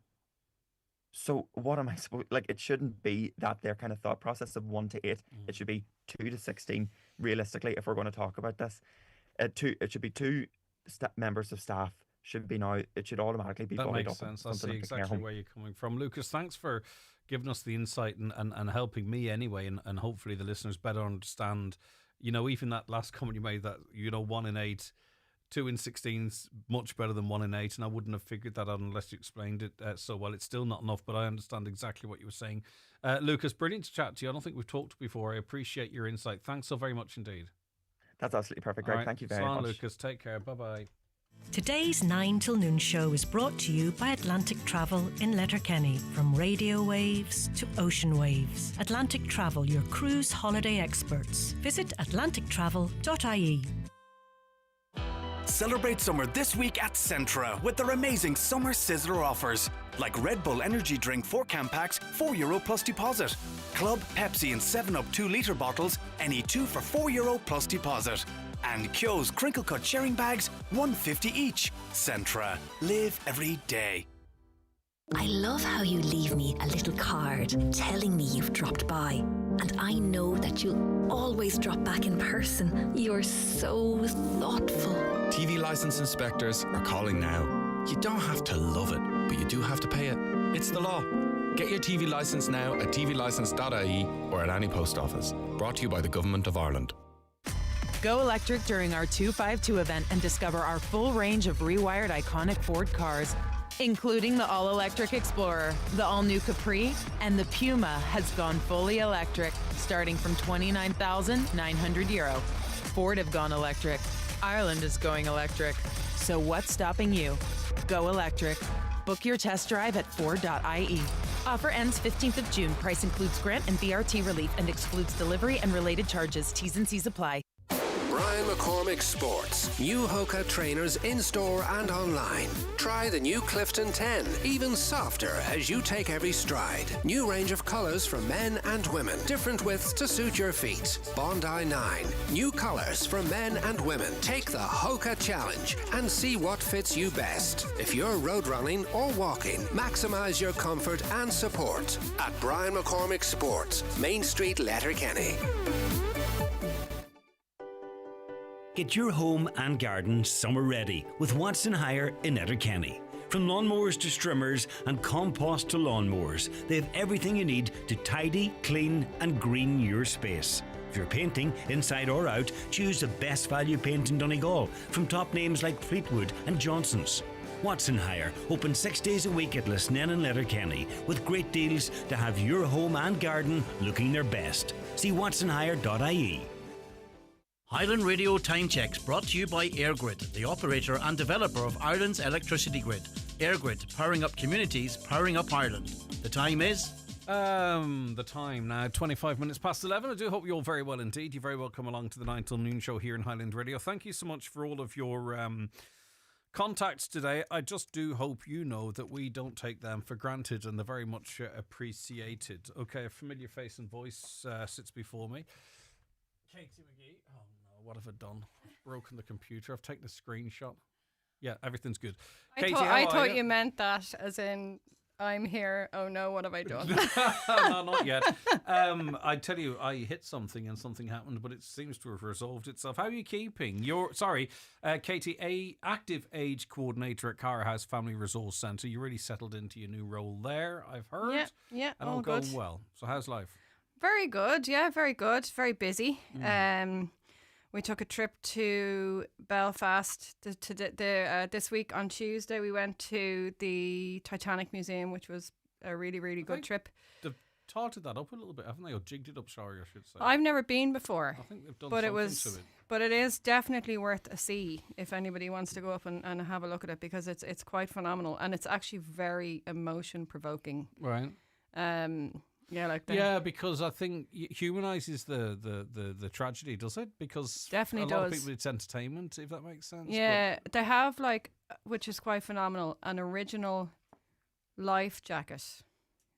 So what am I supposed like? It shouldn't be that their kind of thought process of 1 to 8. It should be 2 to 16. Realistically, if we're going to talk about this, it should be two members of staff should be now. It should automatically be That bodied makes up in sense. I something see like a care exactly home. where you're coming from. Lucas, thanks for giving us the insight and helping me anyway, and hopefully the listeners better understand, you know, even that last comment you made that, you know, 1 in 8, 2 in 16's much better than 1 in 8, and I wouldn't have figured that out unless you explained it so well. It's still not enough, but I understand exactly what you were saying. Lucas, brilliant to chat to you. I don't think we've talked before. I appreciate your insight. Thanks so very much indeed. That's absolutely perfect, Greg. All right. Thank you very Slán, much. Lucas. Take care. Bye-bye. Today's 9 till noon show is brought to you by Atlantic Travel in Letterkenny. From radio waves to ocean waves. Atlantic Travel, your cruise holiday experts. Visit atlantictravel.ie. Celebrate summer this week at Centra with their amazing summer sizzler offers. Like Red Bull energy drink 4-can packs, €4 plus deposit. Club, Pepsi and 7-Up 2-litre bottles, any 2 for €4 plus deposit. And Kyo's crinkle cut sharing bags, $1.50 each. Centra. Live every day. I love how you leave me a little card telling me you've dropped by. And I know that you'll always drop back in person. You're so thoughtful. TV licence inspectors are calling now. You don't have to love it, but you do have to pay it. It's the law. Get your TV licence now at tvlicence.ie or at any post office. Brought to you by the Government of Ireland. Go electric during our 252 event and discover our full range of rewired iconic Ford cars, including the all-electric Explorer, the all-new Capri, and the Puma has gone fully electric, starting from €29,900. Ford have gone electric. Ireland is going electric. So what's stopping you? Go electric. Book your test drive at Ford.ie. Offer ends 15th of June. Price includes grant and BRT relief and excludes delivery and related charges. T's and C's apply. Brian McCormick Sports. New Hoka trainers in-store and online. Try the new Clifton 10, even softer as you take every stride. New range of colours for men and women. Different widths to suit your feet. Bondi 9. New colours for men and women. Take the Hoka challenge and see what fits you best. If you're road running or walking, maximise your comfort and support at Brian McCormick Sports, Main Street, Letterkenny. Get your home and garden summer ready with Watson Hire in Letterkenny. From lawnmowers to trimmers and compost to lawnmowers, they have everything you need to tidy, clean and green your space. If you're painting, inside or out, choose the best value paint in Donegal from top names like Fleetwood and Johnson's. Watson Hire, open 6 days a week at Lisnen and Letterkenny with great deals to have your home and garden looking their best. See watsonhire.ie. Highland Radio Time Checks brought to you by EirGrid, the operator and developer of Ireland's electricity grid. EirGrid, powering up communities, powering up Ireland. The time is... The time now, 25 minutes past 11. I do hope you're all very well indeed. You're very welcome along to the 9 till noon show here in Highland Radio. Thank you so much for all of your contacts today. I just do hope you know that we don't take them for granted and they're very much appreciated. Okay, a familiar face and voice sits before me. Katie McGee. Oh no, what have I done? I've broken the computer. I've taken a screenshot. Yeah, everything's good. I thought you meant that as in I'm here. Oh no, what have I done? No, not yet. I tell you, I hit something and something happened, but it seems to have resolved itself. How are you keeping? Katie, active age coordinator at Cara House Family Resource Centre. You really settled into your new role there, I've heard. Yeah, and all going good. well. So how's life? Very good. Yeah, very good. Very busy. We took a trip to Belfast this week on Tuesday. We went to the Titanic Museum, which was a really, really good trip. They've tarted that up a little bit, haven't they? Or jigged it up, sorry, I should say. I've never been before. I think they've done but something to it. But it is definitely worth a see if anybody wants to go up and have a look at it, because it's quite phenomenal, and it's actually very emotion provoking. Right. Yeah, like that. Yeah, because I think it humanises the tragedy, does it? Because Definitely a lot of does. people, it's entertainment, if that makes sense. Yeah, they have, like, which is quite phenomenal, an original life jacket,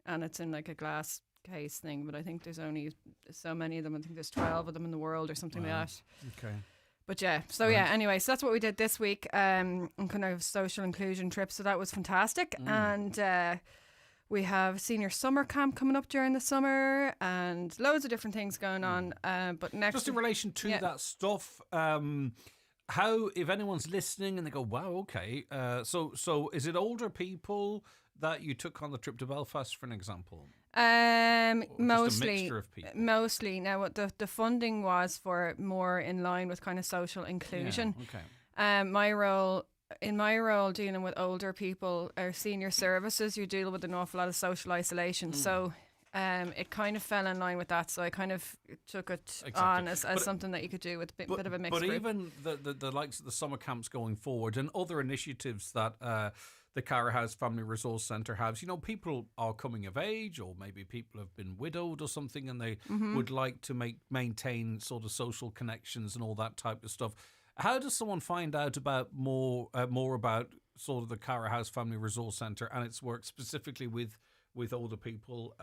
and it's in like a glass case thing, but I think there's only so many of them. I think there's 12 of them in the world or something like that. Okay. But yeah, so yeah, anyway, so that's what we did this week, on kind of social inclusion trip, so that was fantastic. And we have senior summer camp coming up during the summer, and loads of different things going on. But next, Just in relation to that stuff, how, if anyone's listening and they go, wow, okay, so is it older people that you took on the trip to Belfast, for an example? Mostly, a mixture of people? Mostly. Now, what the funding was for more in line with kind of social inclusion. Yeah, okay. In my role dealing with older people or senior services, you deal with an awful lot of social isolation. So it kind of fell in line with that. So I kind of took it on as something that you could do with a bit of a mixed But group. even the likes of the summer camps going forward and other initiatives that the Cara House Family Resource Centre has, people are coming of age, or maybe people have been widowed or something, and they would like to maintain sort of social connections and all that type of stuff. How does someone find out about more about sort of the Cara House Family Resource Centre and its work specifically with older people,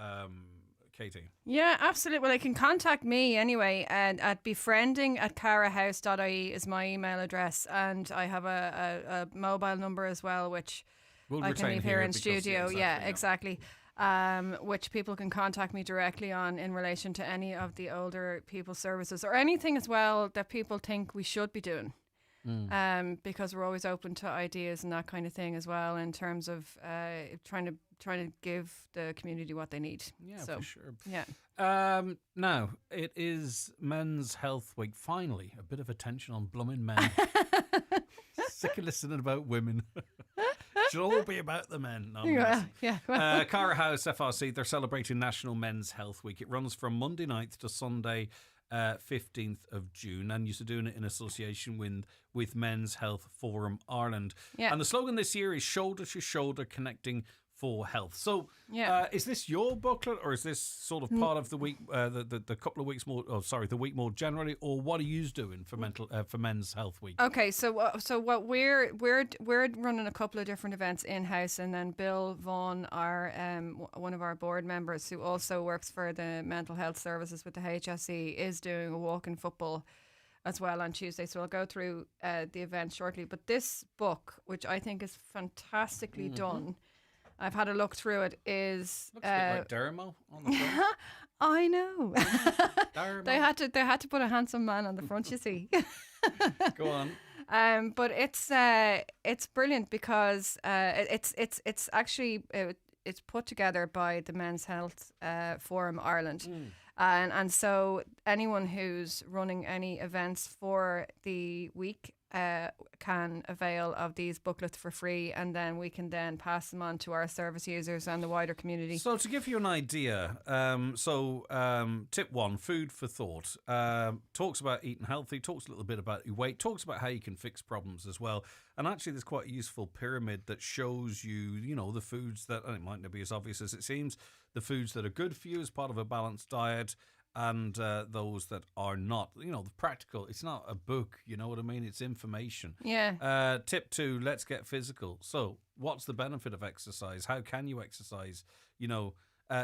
Katie? Yeah, absolutely. Well, they can contact me anyway, and at befriending@carahouse.ie is my email address, and I have a mobile number as well, which I can leave here in studio. Exactly. Which people can contact me directly on in relation to any of the older people services, or anything as well that people think we should be doing. Because we're always open to ideas and that kind of thing as well, in terms of trying to give the community what they need. Yeah, so, for sure. Yeah. Now, it is Men's Health Week. Finally, a bit of attention on blooming men. Sick of listening about women. Should all be about the men. No, yeah. Cara House FRC, they're celebrating National Men's Health Week. It runs from Monday 9th to Sunday 15th of June, and you're doing it in association with Men's Health Forum Ireland. Yeah. And the slogan this year is shoulder to shoulder connecting for health. So is this your booklet, or is this sort of part of the week, the couple of weeks more, the week more generally, or what are you doing for Men's Health Week? Okay, so what we're running a couple of different events in-house, and then Bill Vaughan, our one of our board members who also works for the mental health services with the HSE, is doing a walk in football as well on Tuesday. So I'll go through the event shortly. But this book, which I think is fantastically done, I've had a look through it, is looks a bit like Dermo on the front. I know. They had to put a handsome man on the front, you see. Go on. But it's brilliant because it's actually it's put together by the Men's Health Forum Ireland. And so anyone who's running any events for the week can avail of these booklets for free, and then we can then pass them on to our service users and the wider community. So to give you an idea, tip 1, food for thought, talks about eating healthy, talks a little bit about your weight, talks about how you can fix problems as well. And actually there's quite a useful pyramid that shows you, the foods that, and it might not be as obvious as it seems, the foods that are good for you as part of a balanced diet, and those that are not. The practical, it's not a book, you know what I mean? It's information. Yeah. Tip 2, let's get physical. So what's the benefit of exercise? How can you exercise?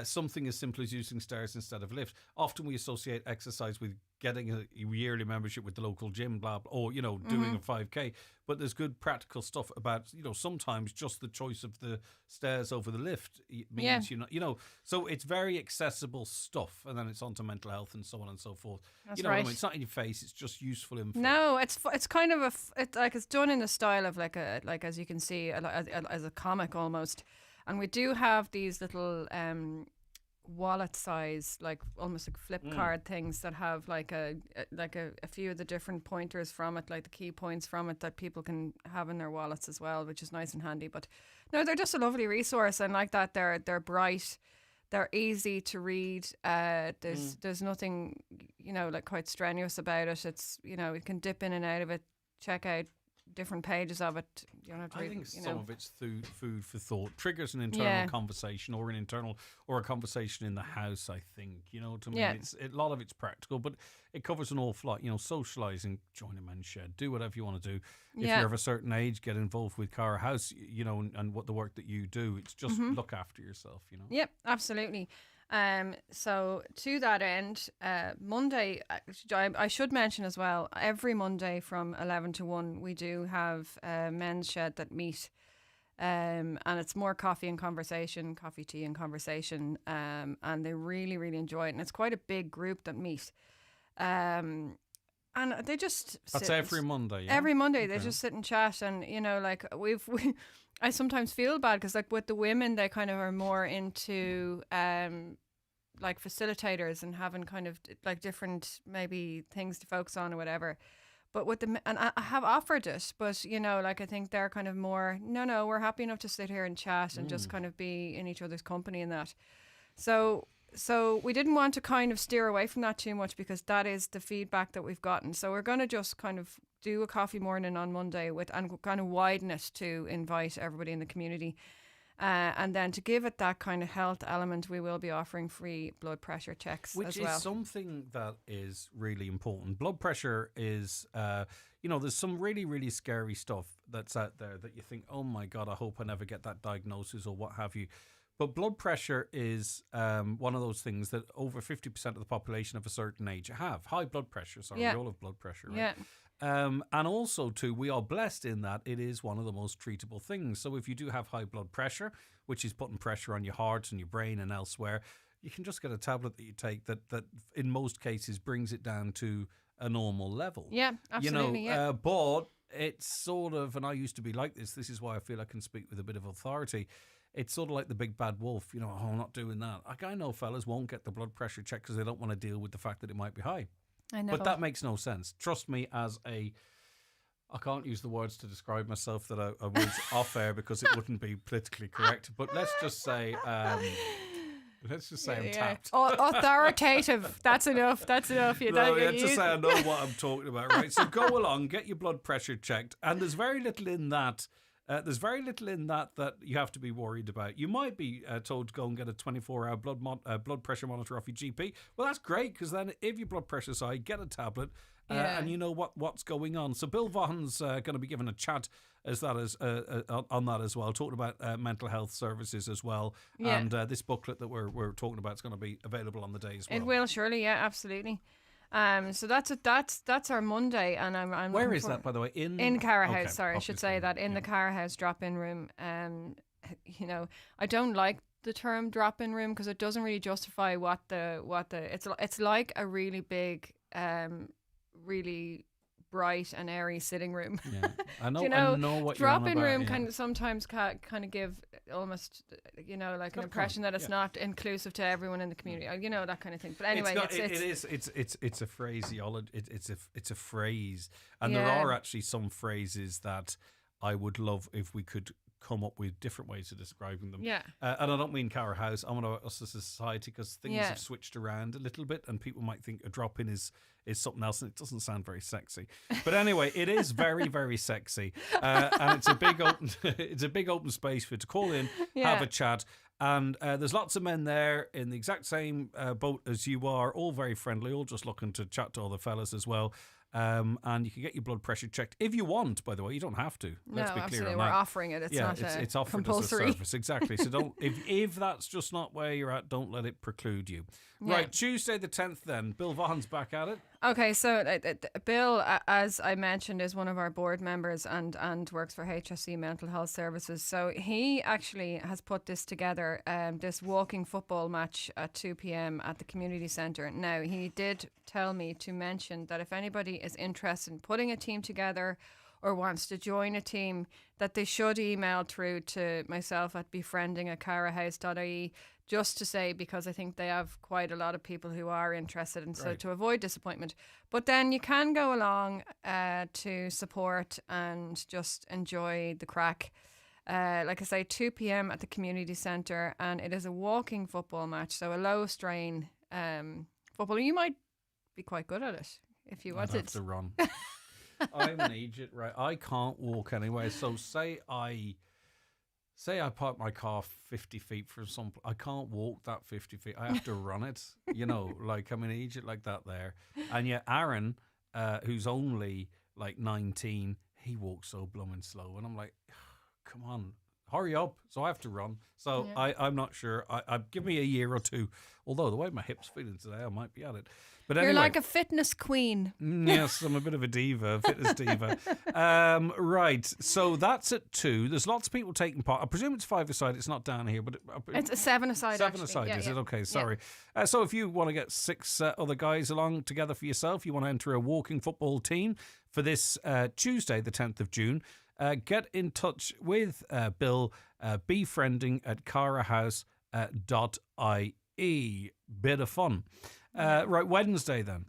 something as simple as using stairs instead of lift. Often we associate exercise with getting a yearly membership with the local gym, blah, blah, or, doing a 5K. But there's good practical stuff about, sometimes just the choice of the stairs over the lift means, so it's very accessible stuff. And then it's onto mental health and so on and so forth. That's what right. I mean? It's not in your face. It's just useful info. No, it's kind of it's done in the style of like as you can see, as a comic almost. And we do have these little wallet size, like almost like flip card things that have like a few of the different pointers from it, like the key points from it that people can have in their wallets as well, which is nice and handy. But no, they're just a lovely resource, and like that, they're bright, they're easy to read. There's nothing like quite strenuous about it. It's you can dip in and out of it, check out different pages of it. You don't have to I read, think some of it's food for thought. Triggers an internal conversation or a conversation in the house. I think what I mean. It's a lot of it's practical, but it covers an awful lot. Socialising, join a men's shed, do whatever you want to do. If you're of a certain age, get involved with car house. And what the work that you do. It's just look after yourself. Yep, absolutely. So to that end, Monday, I should mention as well, every Monday from 11 to 1, we do have a men's shed that meet, and it's more coffee, tea and conversation, and they really, really enjoy it. And it's quite a big group that meet. And they just That's every Monday, yeah? Every Monday, they just sit and chat, and, I sometimes feel bad because, like, with the women, they kind of are more into like facilitators and having kind of like different maybe things to focus on or whatever. But with the and I have offered it, but I think they're kind of more no, we're happy enough to sit here and chat and just kind of be in each other's company and that. So we didn't want to kind of steer away from that too much because that is the feedback that we've gotten. So we're going to just kind of do a coffee morning on Monday and kind of widen it to invite everybody in the community. And then to give it that kind of health element, we will be offering free blood pressure checks Which as well. is something that is really important. Blood pressure is, there's some really, really scary stuff that's out there that you think, oh my God, I hope I never get that diagnosis or what have you. But blood pressure is one of those things that over 50% of the population of a certain age have. High blood pressure, sorry, we all have blood pressure, right? Yeah. And also, too, we are blessed in that it is one of the most treatable things. So if you do have high blood pressure, which is putting pressure on your heart and your brain and elsewhere, you can just get a tablet that you take that in most cases brings it down to a normal level. Yeah, absolutely. But it's sort of, and I used to be like this is why I feel I can speak with a bit of authority. It's sort of like the big bad wolf, I'm not doing that. Like, I know fellas won't get the blood pressure check because they don't want to deal with the fact that it might be high. I know. But that makes no sense. Trust me, I can't use the words to describe myself that I would off air because it wouldn't be politically correct. But let's just say I'm tapped. Authoritative. That's enough. Let's just say I know what I'm talking about, right? So go along, get your blood pressure checked, and there's very little in that. That you have to be worried about. You might be told to go and get a 24-hour blood pressure monitor off your GP. Well, that's great because then if your blood pressure's high, get a tablet and you know what's going on. So Bill Vaughan's going to be giving a chat on that as well, talking about mental health services as well. Yeah. And this booklet that we're talking about is going to be available on the day as well. It will, surely, yeah, absolutely. So that's our Monday, and I'm Where is that, by the way? In Cara okay, House. Sorry, I should say that in the Cara House drop-in room. I don't like the term drop-in room because it doesn't really justify what the it's like a really big, really bright and airy sitting room. Yeah, I know. I know what you're on drop-in about, room yeah. can sometimes kind of give almost like an impression that it's not inclusive to everyone in the community. That kind of thing. But anyway, it's a phraseology. It's a phrase, and there are actually some phrases that I would love if we could come up with different ways of describing them. Yeah. And I don't mean Cara House. I want us as a society because things have switched around a little bit, and people might think a drop-in is something else, and it doesn't sound very sexy. But anyway, it is very, very sexy, and it's a big open space for you to call in, have a chat. And there's lots of men there in the exact same boat as you are, all very friendly, all just looking to chat to other fellas as well. And you can get your blood pressure checked if you want, by the way. You don't have to. Let's be clear absolutely. on We're that. offering it. It's not it's offered compulsory. as a service. Exactly. So don't if that's just not where you're at, don't let it preclude you. Yeah. Right, Tuesday the 10th then. Bill Vaughan's back at it. Okay, so Bill, as I mentioned, is one of our board members and works for HSE Mental Health Services. So he actually has put this together, this walking football match at 2 p.m. at the community centre. Now, he did tell me to mention that if anybody is interested in putting a team together or wants to join a team, that they should email through to myself at befriending@carahouse.ie, just to say, because I think they have quite a lot of people who are interested, and so to avoid disappointment. But then you can go along to support and just enjoy the crack. Like I say, 2 p.m. at the community centre, and it is a walking football match, so a low strain football. You might be quite good at it if you wanted. I'd have to run. I'm an idiot, right? I can't walk anyway. So say I park my car 50 feet from some. I can't walk that 50 feet. I have to run it. Like I'm an idiot like that there. And yet Aaron, who's only like 19, he walks so blooming slow, and I'm like, come on, hurry up. So I have to run. So yeah. I'm not sure. I give me a year or two. Although the way my hips feeling today, I might be at it. But anyway, you're like a fitness queen. Yes, I'm a bit of a diva, fitness diva. Right, so that's at 2. There's lots of people taking part. I presume it's 5-a-side. It's not down here, but it's a 7-a-side. 7-a-side, yeah, is yeah. it? Okay, sorry. Yeah. So if you want to get 6 other guys along together for yourself, you want to enter a walking football team for this Tuesday, the 10th of June, get in touch with Bill, befriending@carahouse.ie. Bit of fun. Right, Wednesday then.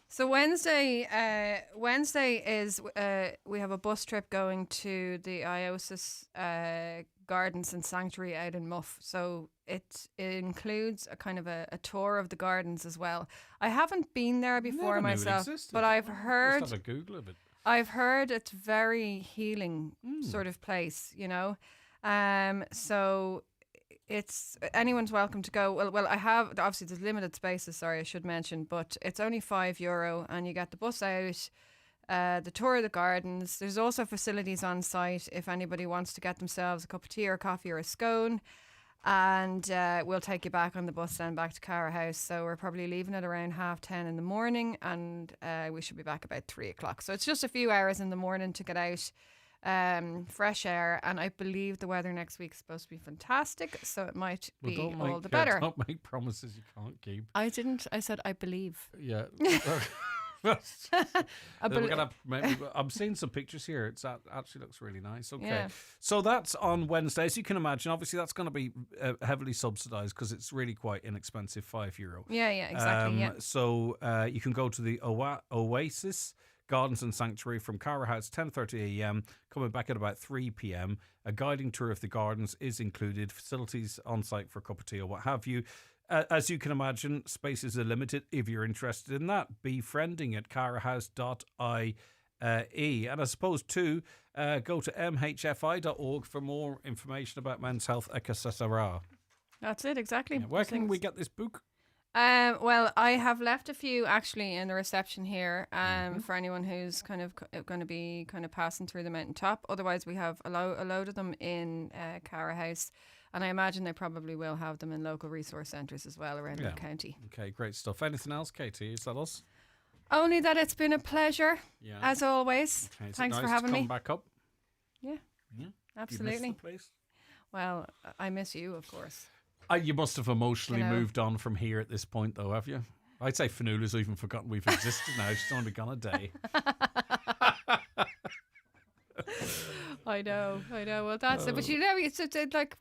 So Wednesday is we have a bus trip going to the Iosis Gardens and Sanctuary out in Muff. So it includes a kind of a tour of the gardens as well. I haven't been there before myself, but I've heard. Just have a Google of it. I've heard it's very healing sort of place, So it's anyone's welcome to go. Well, I have obviously there's limited spaces. Sorry, I should mention, but it's only €5, and you get the bus out, the tour of the gardens. There's also facilities on site if anybody wants to get themselves a cup of tea or coffee or a scone, and we'll take you back on the bus then back to Cara House. So we're probably leaving at around 10:30 in the morning, and we should be back about 3:00. So it's just a few hours in the morning to get out. Fresh air, and I believe the weather next week is supposed to be fantastic, so it might be all the better. Don't make promises you can't keep. I didn't. I said I believe. Yeah. I'm seeing some pictures here. It actually looks really nice. Okay, yeah. So that's on Wednesday. As you can imagine, obviously that's going to be heavily subsidised because it's really quite inexpensive, €5. Yeah, exactly. So you can go to the Oasis Gardens and Sanctuary from Cara House, 10:30 a.m, coming back at about 3 p.m. A guiding tour of the gardens is included, facilities on site for a cup of tea or what have you. As you can imagine, spaces are limited if you're interested in that. befriending@carahouse.ie. And I suppose too, go to mhfi.org for more information about men's health, etc. That's it, exactly. Yeah, where can we get this book? Well, I have left a few actually in the reception here for anyone who's kind of going to be kind of passing through the mountaintop. Otherwise, we have a load of them in Cara House, and I imagine they probably will have them in local resource centres as well around the county. Okay, great stuff. Anything else, Katie? Is that us? Only that it's been a pleasure, as always. Okay, Thanks nice for having me. Come back up. Yeah, absolutely. You miss the place? Well, I miss you, of course. You must have emotionally moved on from here at this point, though, have you? I'd say Fanula's even forgotten we've existed now. She's only gone a day. I know. Well, that's it. But it's like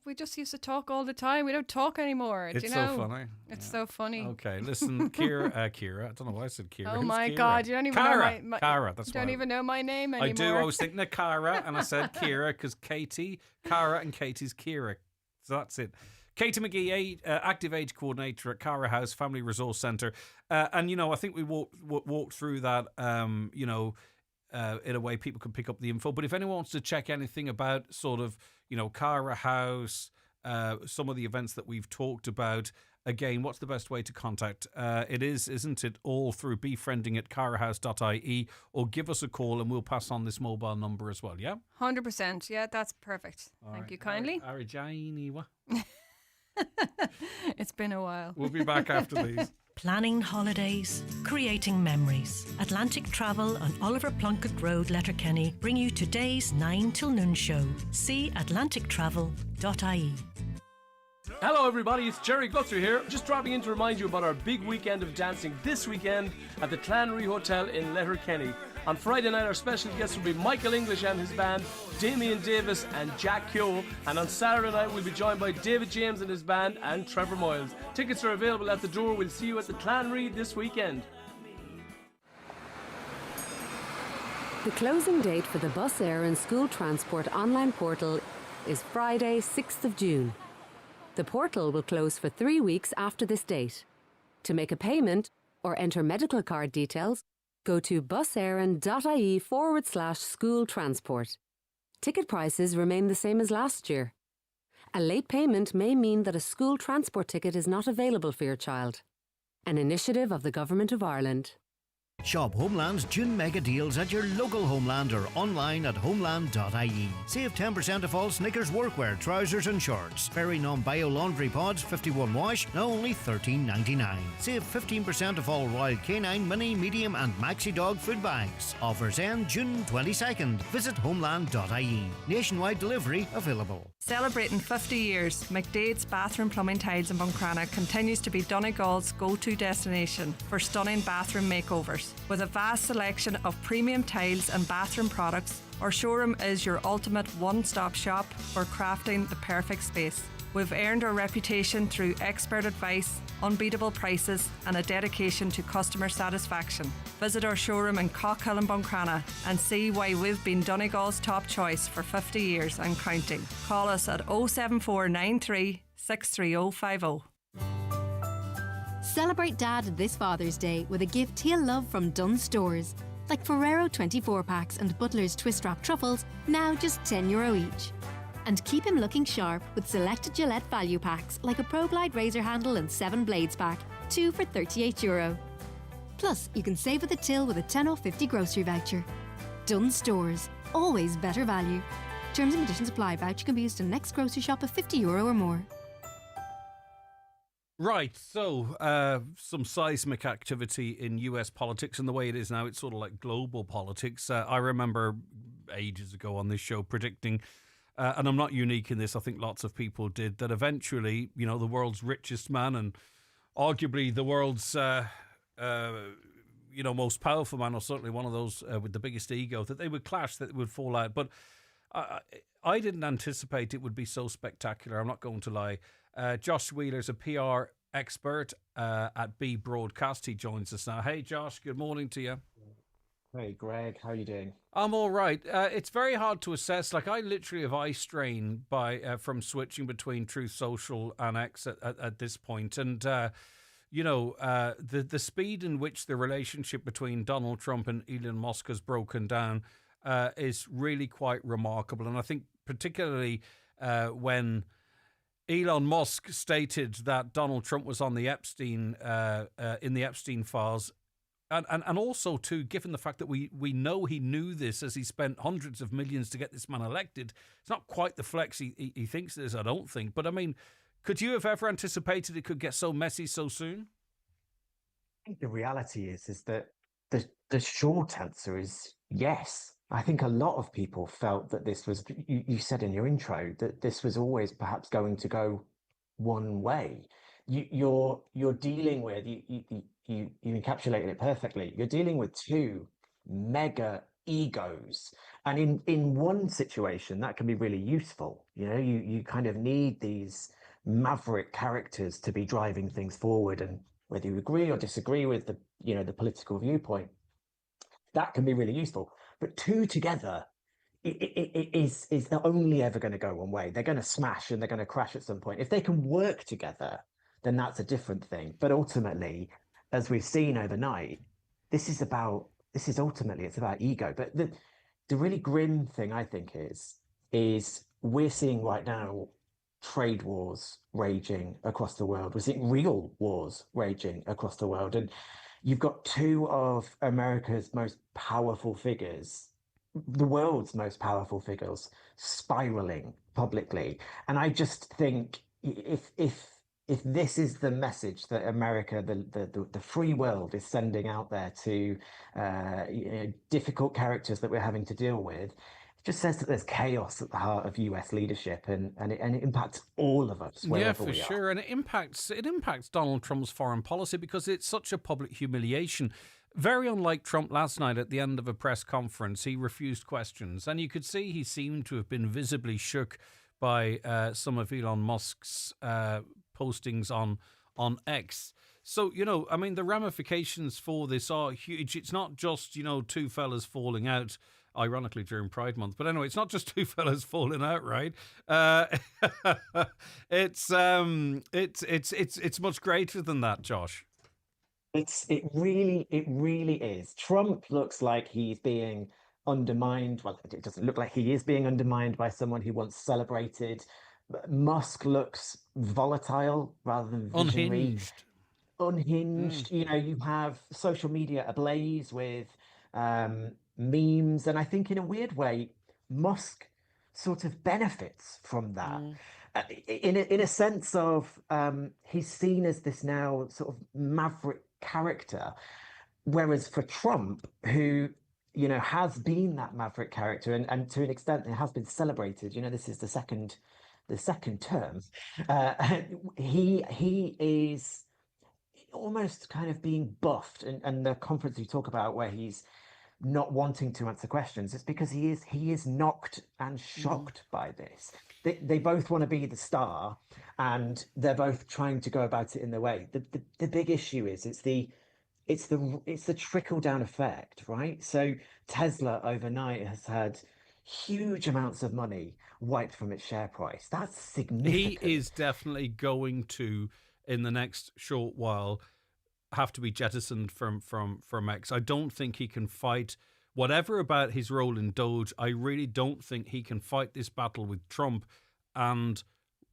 we just used to talk all the time. We don't talk anymore. It's so funny. It's so funny. Okay, listen, Kira. I don't know why I said Kira. Oh Who's my Kira? God, you don't even know my Cara. That's you don't even know my name anymore. I do. I was thinking of Cara, and I said Kira because Katie, Cara, and Katie's Kira. So that's it. Katie McGee, Active Age Coordinator at Cara House Family Resource Centre. And, I think we walked through that, in a way people can pick up the info. But if anyone wants to check anything about sort of, Cara House, some of the events that we've talked about, again, what's the best way to contact? It is, isn't it, all through befriending at carhouse.ie, or give us a call and we'll pass on this mobile number as well, yeah? 100%. Yeah, that's perfect. Thank you kindly. It's been a while. We'll be back after these. Planning holidays, creating memories. Atlantic Travel on Oliver Plunkett Road, Letterkenny, bring you today's 9 till noon show. See atlantictravel.ie. Hello everybody, it's Jerry Guthrie here, just dropping in to remind you about our big weekend of dancing this weekend at the Clanry Hotel in Letterkenny. On Friday night our special guests will be Michael English and his band, Damien Davis and Jack Kyo, and on Saturday night we'll be joined by David James and his band and Trevor Moyles. Tickets are available at the door. We'll see you at the Clanry this weekend. The closing date for the Bus Air and School Transport online portal is Friday, 6th of June. The portal will close for 3 weeks after this date. To make a payment or enter medical card details, go to busaaron.ie/school transport. Ticket prices remain the same as last year. A late payment may mean that a school transport ticket is not available for your child. An initiative of the Government of Ireland. Shop Homeland's June mega deals at your local Homeland or online at homeland.ie. Save 10% off all Snickers workwear, trousers and shorts. Very non-bio laundry pods, 51 wash, now only $13.99. Save 15% off all Royal Canine, Mini, Medium and Maxi Dog food bags. Offers end June 22nd. Visit homeland.ie. Nationwide delivery available. Celebrating 50 years, McDade's Bathroom Plumbing Tiles in Buncrana continues to be Donegal's go-to destination for stunning bathroom makeovers. With a vast selection of premium tiles and bathroom products, our showroom is your ultimate one-stop shop for crafting the perfect space. We've earned our reputation through expert advice, unbeatable prices and a dedication to customer satisfaction. Visit our showroom in Cockhill and Buncrana and see why we've been Donegal's top choice for 50 years and counting. Call us at 07493 63050. Celebrate Dad this Father's Day with a gift he'll love from Dunnes Stores, like Ferrero 24 packs and Butler's Twist Wrap truffles, now just €10 each. And keep him looking sharp with selected Gillette value packs like a Pro Glide razor handle and 7 blades pack, 2 for €38. Plus, you can save at the till with a 10 off 50 grocery voucher. Dunnes Stores, always better value. Terms and conditions apply. Voucher can be used in the next grocery shop of €50 or more. Right, so some seismic activity in US politics, and the way it is now, it's sort of like global politics. I remember ages ago on this show predicting, and I'm not unique in this, I think lots of people did, that eventually, you know, the world's richest man and arguably the world's, most powerful man, or certainly one of those with the biggest ego, that they would clash, that they would fall out. But I didn't anticipate it would be so spectacular, I'm not going to lie. Josh Wheeler's a PR expert at B Broadcast. He joins us now. Hey, Josh, good morning to you. Hey, Greg, how are you doing? I'm all right. It's very hard to assess. Like, I literally have eye strain from switching between Truth Social and X at this point. And, the speed in which the relationship between Donald Trump and Elon Musk has broken down is really quite remarkable. And I think particularly when Elon Musk stated that Donald Trump was on the Epstein in the Epstein files, and also too, given the fact that we know he knew this as he spent hundreds of millions to get this man elected, it's not quite the flex he thinks it is, I don't think. But I mean, could you have ever anticipated it could get so messy so soon? I think the reality is that the short answer is yes. I think a lot of people felt that this was, you said in your intro, that this was always perhaps going to go one way. You're dealing with, you encapsulated it perfectly. You're dealing with two mega egos. And in one situation, that can be really useful. You know, you kind of need these maverick characters to be driving things forward. And whether you agree or disagree with the political viewpoint, that can be really useful. But two together it is only ever going to go one way. They're going to smash and they're going to crash at some point. If they can work together, then that's a different thing. But ultimately, as we've seen overnight, it's about ego. But the really grim thing, I think, is we're seeing right now trade wars raging across the world? Was it real wars raging across the world? And you've got two of America's most powerful figures, the world's most powerful figures, spiraling publicly. And I just think if this is the message that America, the free world, is sending out there to difficult characters that we're having to deal with, it just says that there's chaos at the heart of US leadership, and it impacts all of us Yeah, wherever for we are. sure. And it impacts Donald Trump's foreign policy because it's such a public humiliation. Very unlike Trump last night at the end of a press conference, he refused questions. And you could see he seemed to have been visibly shook by some of Elon Musk's postings on X. So, I mean, the ramifications for this are huge. It's not just, two fellas falling out, ironically during Pride Month. But anyway, it's not just two fellas falling out, right? It's much greater than that, Josh. It really is. Trump looks like he's being undermined. Well, it doesn't look like he is being undermined by someone he once celebrated. Musk looks volatile rather than visionary. Unhinged. You have social media ablaze with memes, and I think in a weird way, Musk sort of benefits from that. In a sense of he's seen as this now sort of maverick character, whereas for Trump, who has been that maverick character, and to an extent it has been celebrated. This is the second term. He is almost kind of being buffed, and the conference you talk about where he's not wanting to answer questions, it's because he is knocked and shocked by this. They both want to be the star, and they're both trying to go about it in their way. The big issue is it's the trickle down effect, right? So Tesla overnight has had huge amounts of money wiped from its share price. That's significant. He is definitely going to, in the next short while, have to be jettisoned from X. I don't think he can fight whatever about his role in Doge. I really don't think he can fight this battle with Trump and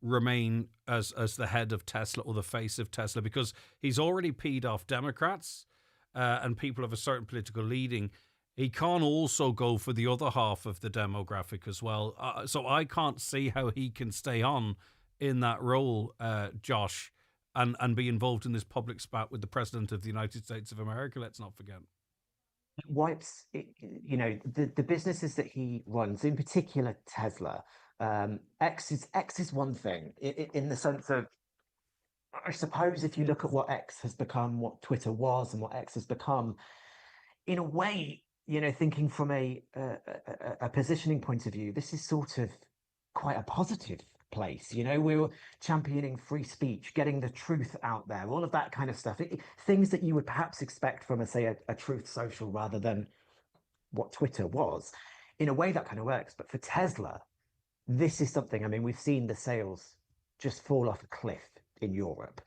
remain as the head of Tesla or the face of Tesla, because he's already peed off Democrats and people of a certain political leading. He can't also go for the other half of the demographic as well. So I can't see how he can stay on in that role, Josh, and be involved in this public spat with the President of the United States of America, let's not forget. It wipes, the businesses that he runs, in particular Tesla. X is one thing in the sense of, I suppose if you look at what X has become, what Twitter was and what X has become, in a way, thinking from a positioning point of view, this is sort of quite a positive place. We're championing free speech, getting the truth out there, all of that kind of stuff. Things that you would perhaps expect from, say, a truth social rather than what Twitter was. In a way, that kind of works. But for Tesla, this is something, I mean, we've seen the sales just fall off a cliff in Europe.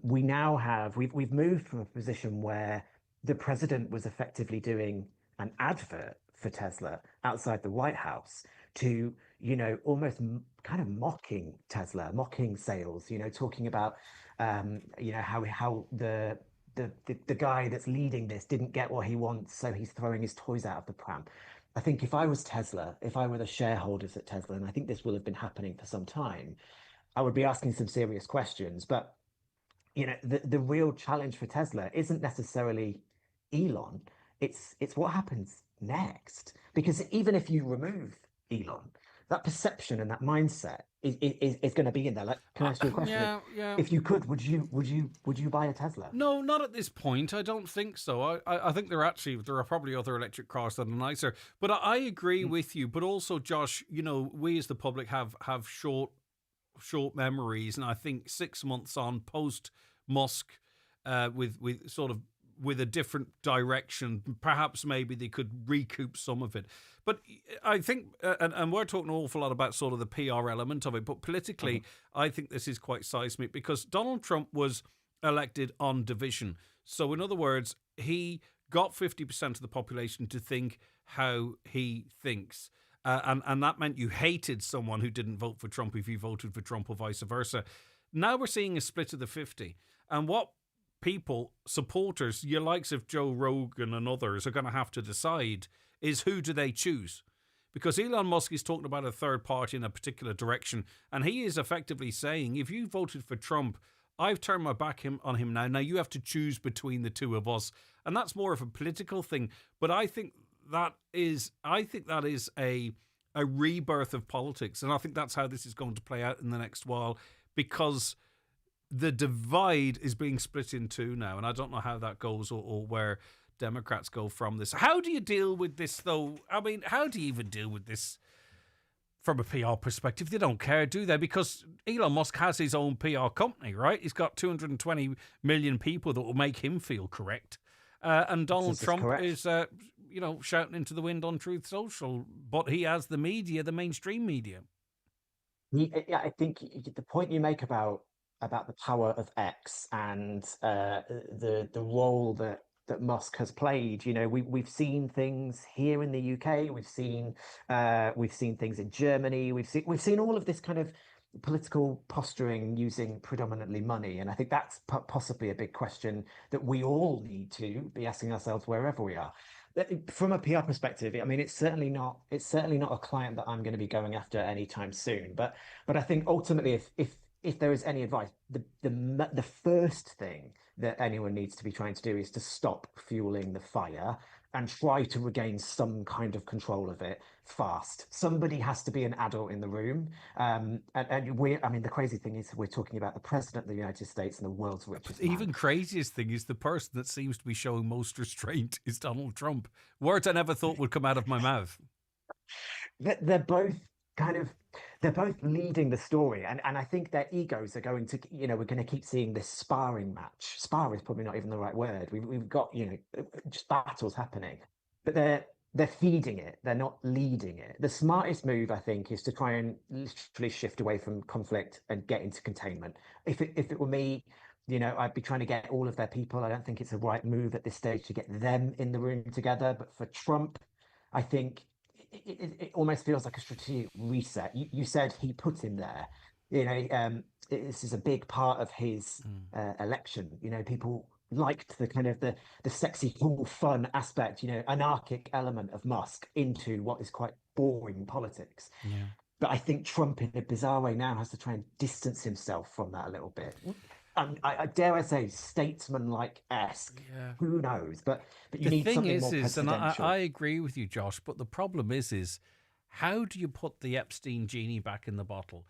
We now have, we've moved from a position where the president was effectively doing an advert for Tesla outside the White House to, almost kind of mocking Tesla, mocking sales, talking about, how the guy that's leading this didn't get what he wants, so he's throwing his toys out of the pram. I think if I was Tesla, if I were the shareholders at Tesla, and I think this will have been happening for some time, I would be asking some serious questions. But, the real challenge for Tesla isn't necessarily Elon. It's what happens next. Because even if you remove Elon, that perception and that mindset is going to be in there. Like, can I ask you a question? Yeah. If you could, would you buy a Tesla? No, not at this point. I don't think so. I think there are probably other electric cars that are nicer. But I agree with you. But also, Josh, we as the public have short memories, and I think 6 months on post Musk, with a different direction, perhaps maybe they could recoup some of it. But I think, and we're talking an awful lot about sort of the PR element of it, but politically, I think this is quite seismic because Donald Trump was elected on division. So in other words, he got 50% of the population to think how he thinks. and that meant you hated someone who didn't vote for Trump if you voted for Trump or vice versa. Now we're seeing a split of the 50. And what people, supporters, your likes of Joe Rogan and others are going to have to decide is who do they choose? Because Elon Musk is talking about a third party in a particular direction, and he is effectively saying, if you voted for Trump, I've turned my back on him now. Now you have to choose between the two of us. And that's more of a political thing. But I think that is a rebirth of politics. And I think that's how this is going to play out in the next while, because the divide is being split in two now. And I don't know how that goes or where Democrats go from this. How do you deal with this, though? I mean, how do you even deal with this from a PR perspective? They don't care, do they? Because Elon Musk has his own PR company, right? He's got 220 million people that will make him feel correct. And Donald Trump is, shouting into the wind on Truth Social. But he has the media, the mainstream media. Yeah, I think the point you make about the power of X and the role that Musk has played. We've seen things here in the UK. We've seen things in Germany. We've seen all of this kind of political posturing using predominantly money, and I think that's possibly a big question that we all need to be asking ourselves wherever we are. From a PR perspective, I mean, it's certainly not a client that I'm going to be going after anytime soon. But I think ultimately, if there is any advice, the first thing that anyone needs to be trying to do is to stop fueling the fire and try to regain some kind of control of it fast. Somebody has to be an adult in the room. The crazy thing is we're talking about the president of the United States and the world's richest man. Even craziest thing is the person that seems to be showing most restraint is Donald Trump. Words I never thought would come out of my mouth. They're both leading the story, and I think their egos are going to, we're going to keep seeing this sparring match. Spar is probably not even the right word. We've got, just battles happening, but they're feeding it. They're not leading it. The smartest move, I think, is to try and literally shift away from conflict and get into containment. If it were me, I'd be trying to get all of their people. I don't think it's a right move at this stage to get them in the room together. But for Trump, I think it almost feels like a strategic reset. You said he put him there. This is a big part of his election. People liked the kind of the sexy, cool, fun aspect, anarchic element of Musk into what is quite boring politics. Yeah. But I think Trump, in a bizarre way, now has to try and distance himself from that a little bit. I dare I say, statesman-like-esque. Yeah. Who knows? But you need something more presidential. And I agree with you, Josh. But the problem is how do you put the Epstein genie back in the bottle?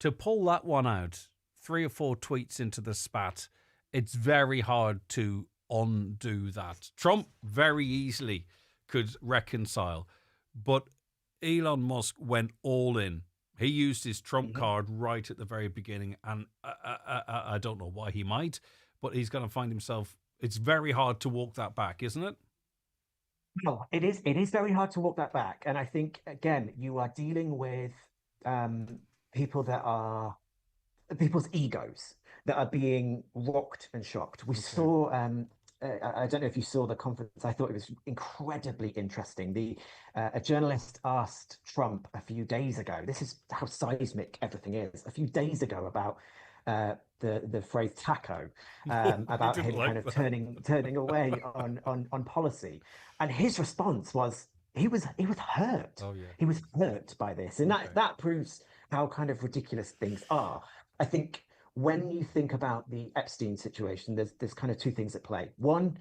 To pull that one out, 3 or 4 tweets into the spat, it's very hard to undo that. Trump very easily could reconcile, but Elon Musk went all in. He used his Trump card right at the very beginning, and I don't know why he might, but he's going to find himself. It's very hard to walk that back, isn't it? Well, it is. It is very hard to walk that back, and I think again you are dealing with people's egos that are being rocked and shocked. We saw. I don't know if you saw the conference. I thought it was incredibly interesting. A journalist asked Trump a few days ago. This is how seismic everything is. A few days ago about the phrase taco, about him kind of turning away on policy, and his response was he was hurt. Oh, yeah. He was hurt by this, and that proves how kind of ridiculous things are. I think. When you think about the Epstein situation, there's kind of 2 things at play. One,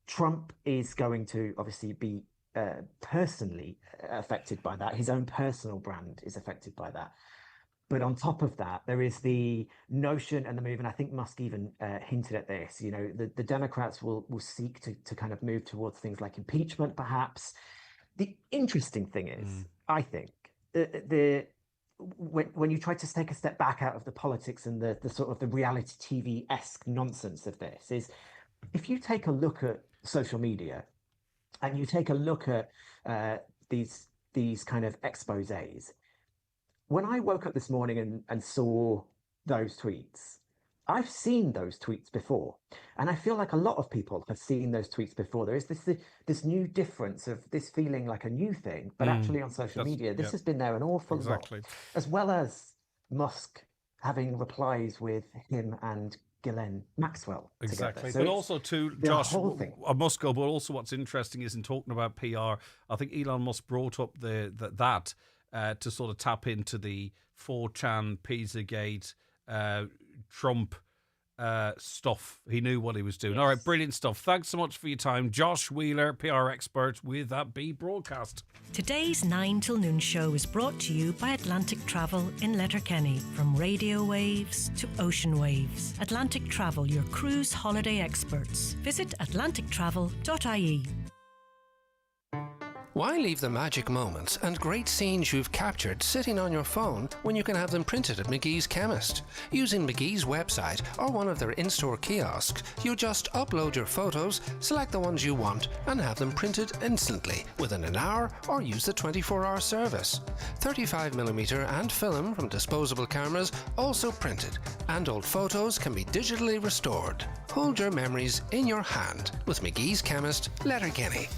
Trump is going to obviously be personally affected by that. His own personal brand is affected by that. But on top of that, there is the notion and the move, and I think Musk even hinted at this, the Democrats will seek to kind of move towards things like impeachment, perhaps. The interesting thing is, I think, when you try to take a step back out of the politics and the sort of the reality TV-esque nonsense of this, is if you take a look at social media and you take a look at these kind of exposés, when I woke up this morning and saw those tweets, I've seen those tweets before, and I feel like a lot of people have seen those tweets before. There is this new difference of this feeling like a new thing, but actually on social media, this has been there an awful lot, as well as Musk having replies with him and Ghislaine Maxwell Exactly. together. But also too, Josh, I must go, but also what's interesting is in talking about PR, I think Elon Musk brought up that to sort of tap into the 4chan, Pizzagate, Trump stuff. He knew what he was doing. Yes. All right, brilliant stuff. Thanks so much for your time. Josh Wheeler, PR expert with that B Broadcast. Today's 9 till noon show is brought to you by Atlantic Travel in Letterkenny. From radio waves to ocean waves. Atlantic Travel, your cruise holiday experts. Visit atlantictravel.ie. Why leave the magic moments and great scenes you've captured sitting on your phone when you can have them printed at McGee's Chemist? Using McGee's website or one of their in-store kiosks, you just upload your photos, select the ones you want, and have them printed instantly within an hour, or use the 24-hour service. 35mm and film from disposable cameras also printed, and old photos can be digitally restored. Hold your memories in your hand with McGee's Chemist, Letterkenny.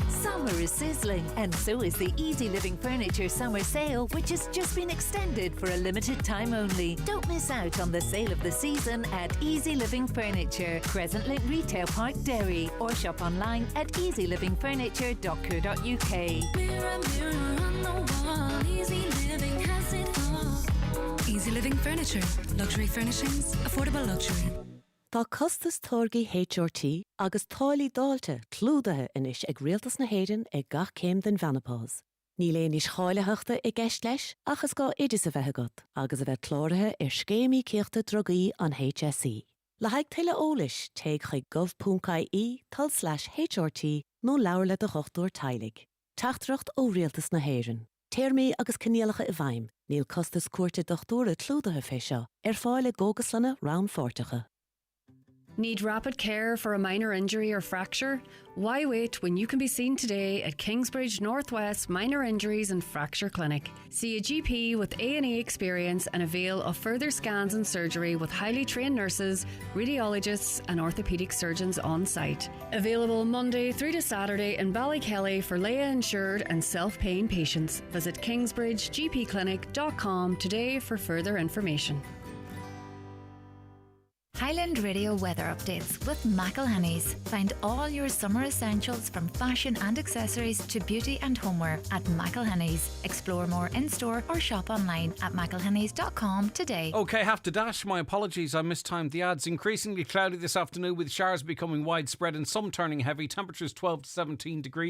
Summer is sizzling, and so is the Easy Living Furniture Summer Sale, which has just been extended for a limited time only. Don't miss out on the sale of the season at Easy Living Furniture, Crescent Link Retail Park, Derry, or shop online at easylivingfurniture.co.uk. Mirror, mirror on the wall, Easy Living has it all. Easy Living Furniture, luxury furnishings, affordable luxury. Tá costas tógaí HRT agus tálaí dáilte clúdathe inis ag rialtas na héireann ag gach céim den bhenapás. Ní léon is cháiletheachta i gceist leis achas gá idir sa bheith agat, agus a bheith cláirithe scéimí cíochta drogaí an HSE. Le haghaidh tuile eolais, teag chuig gov.ie/HRT nó leabhar le do chochtúir tailig. Teachtracht ó rialtas na héireann. Téirmí agus cinealacha i bhaim, níl costas cuairte dochtúra clúdathe féisio, fáile gógaslanna round fórtacha. Need rapid care for a minor injury or fracture? Why wait when you can be seen today at Kingsbridge Northwest Minor Injuries and Fracture Clinic? See a GP with A&E experience and avail of further scans and surgery with highly trained nurses, radiologists and orthopaedic surgeons on site. Available Monday through to Saturday in Ballykelly for Leia insured and self-paying patients. Visit kingsbridgegpclinic.com today for further information. Highland Radio weather updates with McElhenny's. Find all your summer essentials from fashion and accessories to beauty and homeware at McElhenny's. Explore more in-store or shop online at mcelhennys.com today. Okay, have to dash. My apologies, I mistimed the ads. Increasingly cloudy this afternoon with showers becoming widespread and some turning heavy. Temperatures 12 to 17 degrees.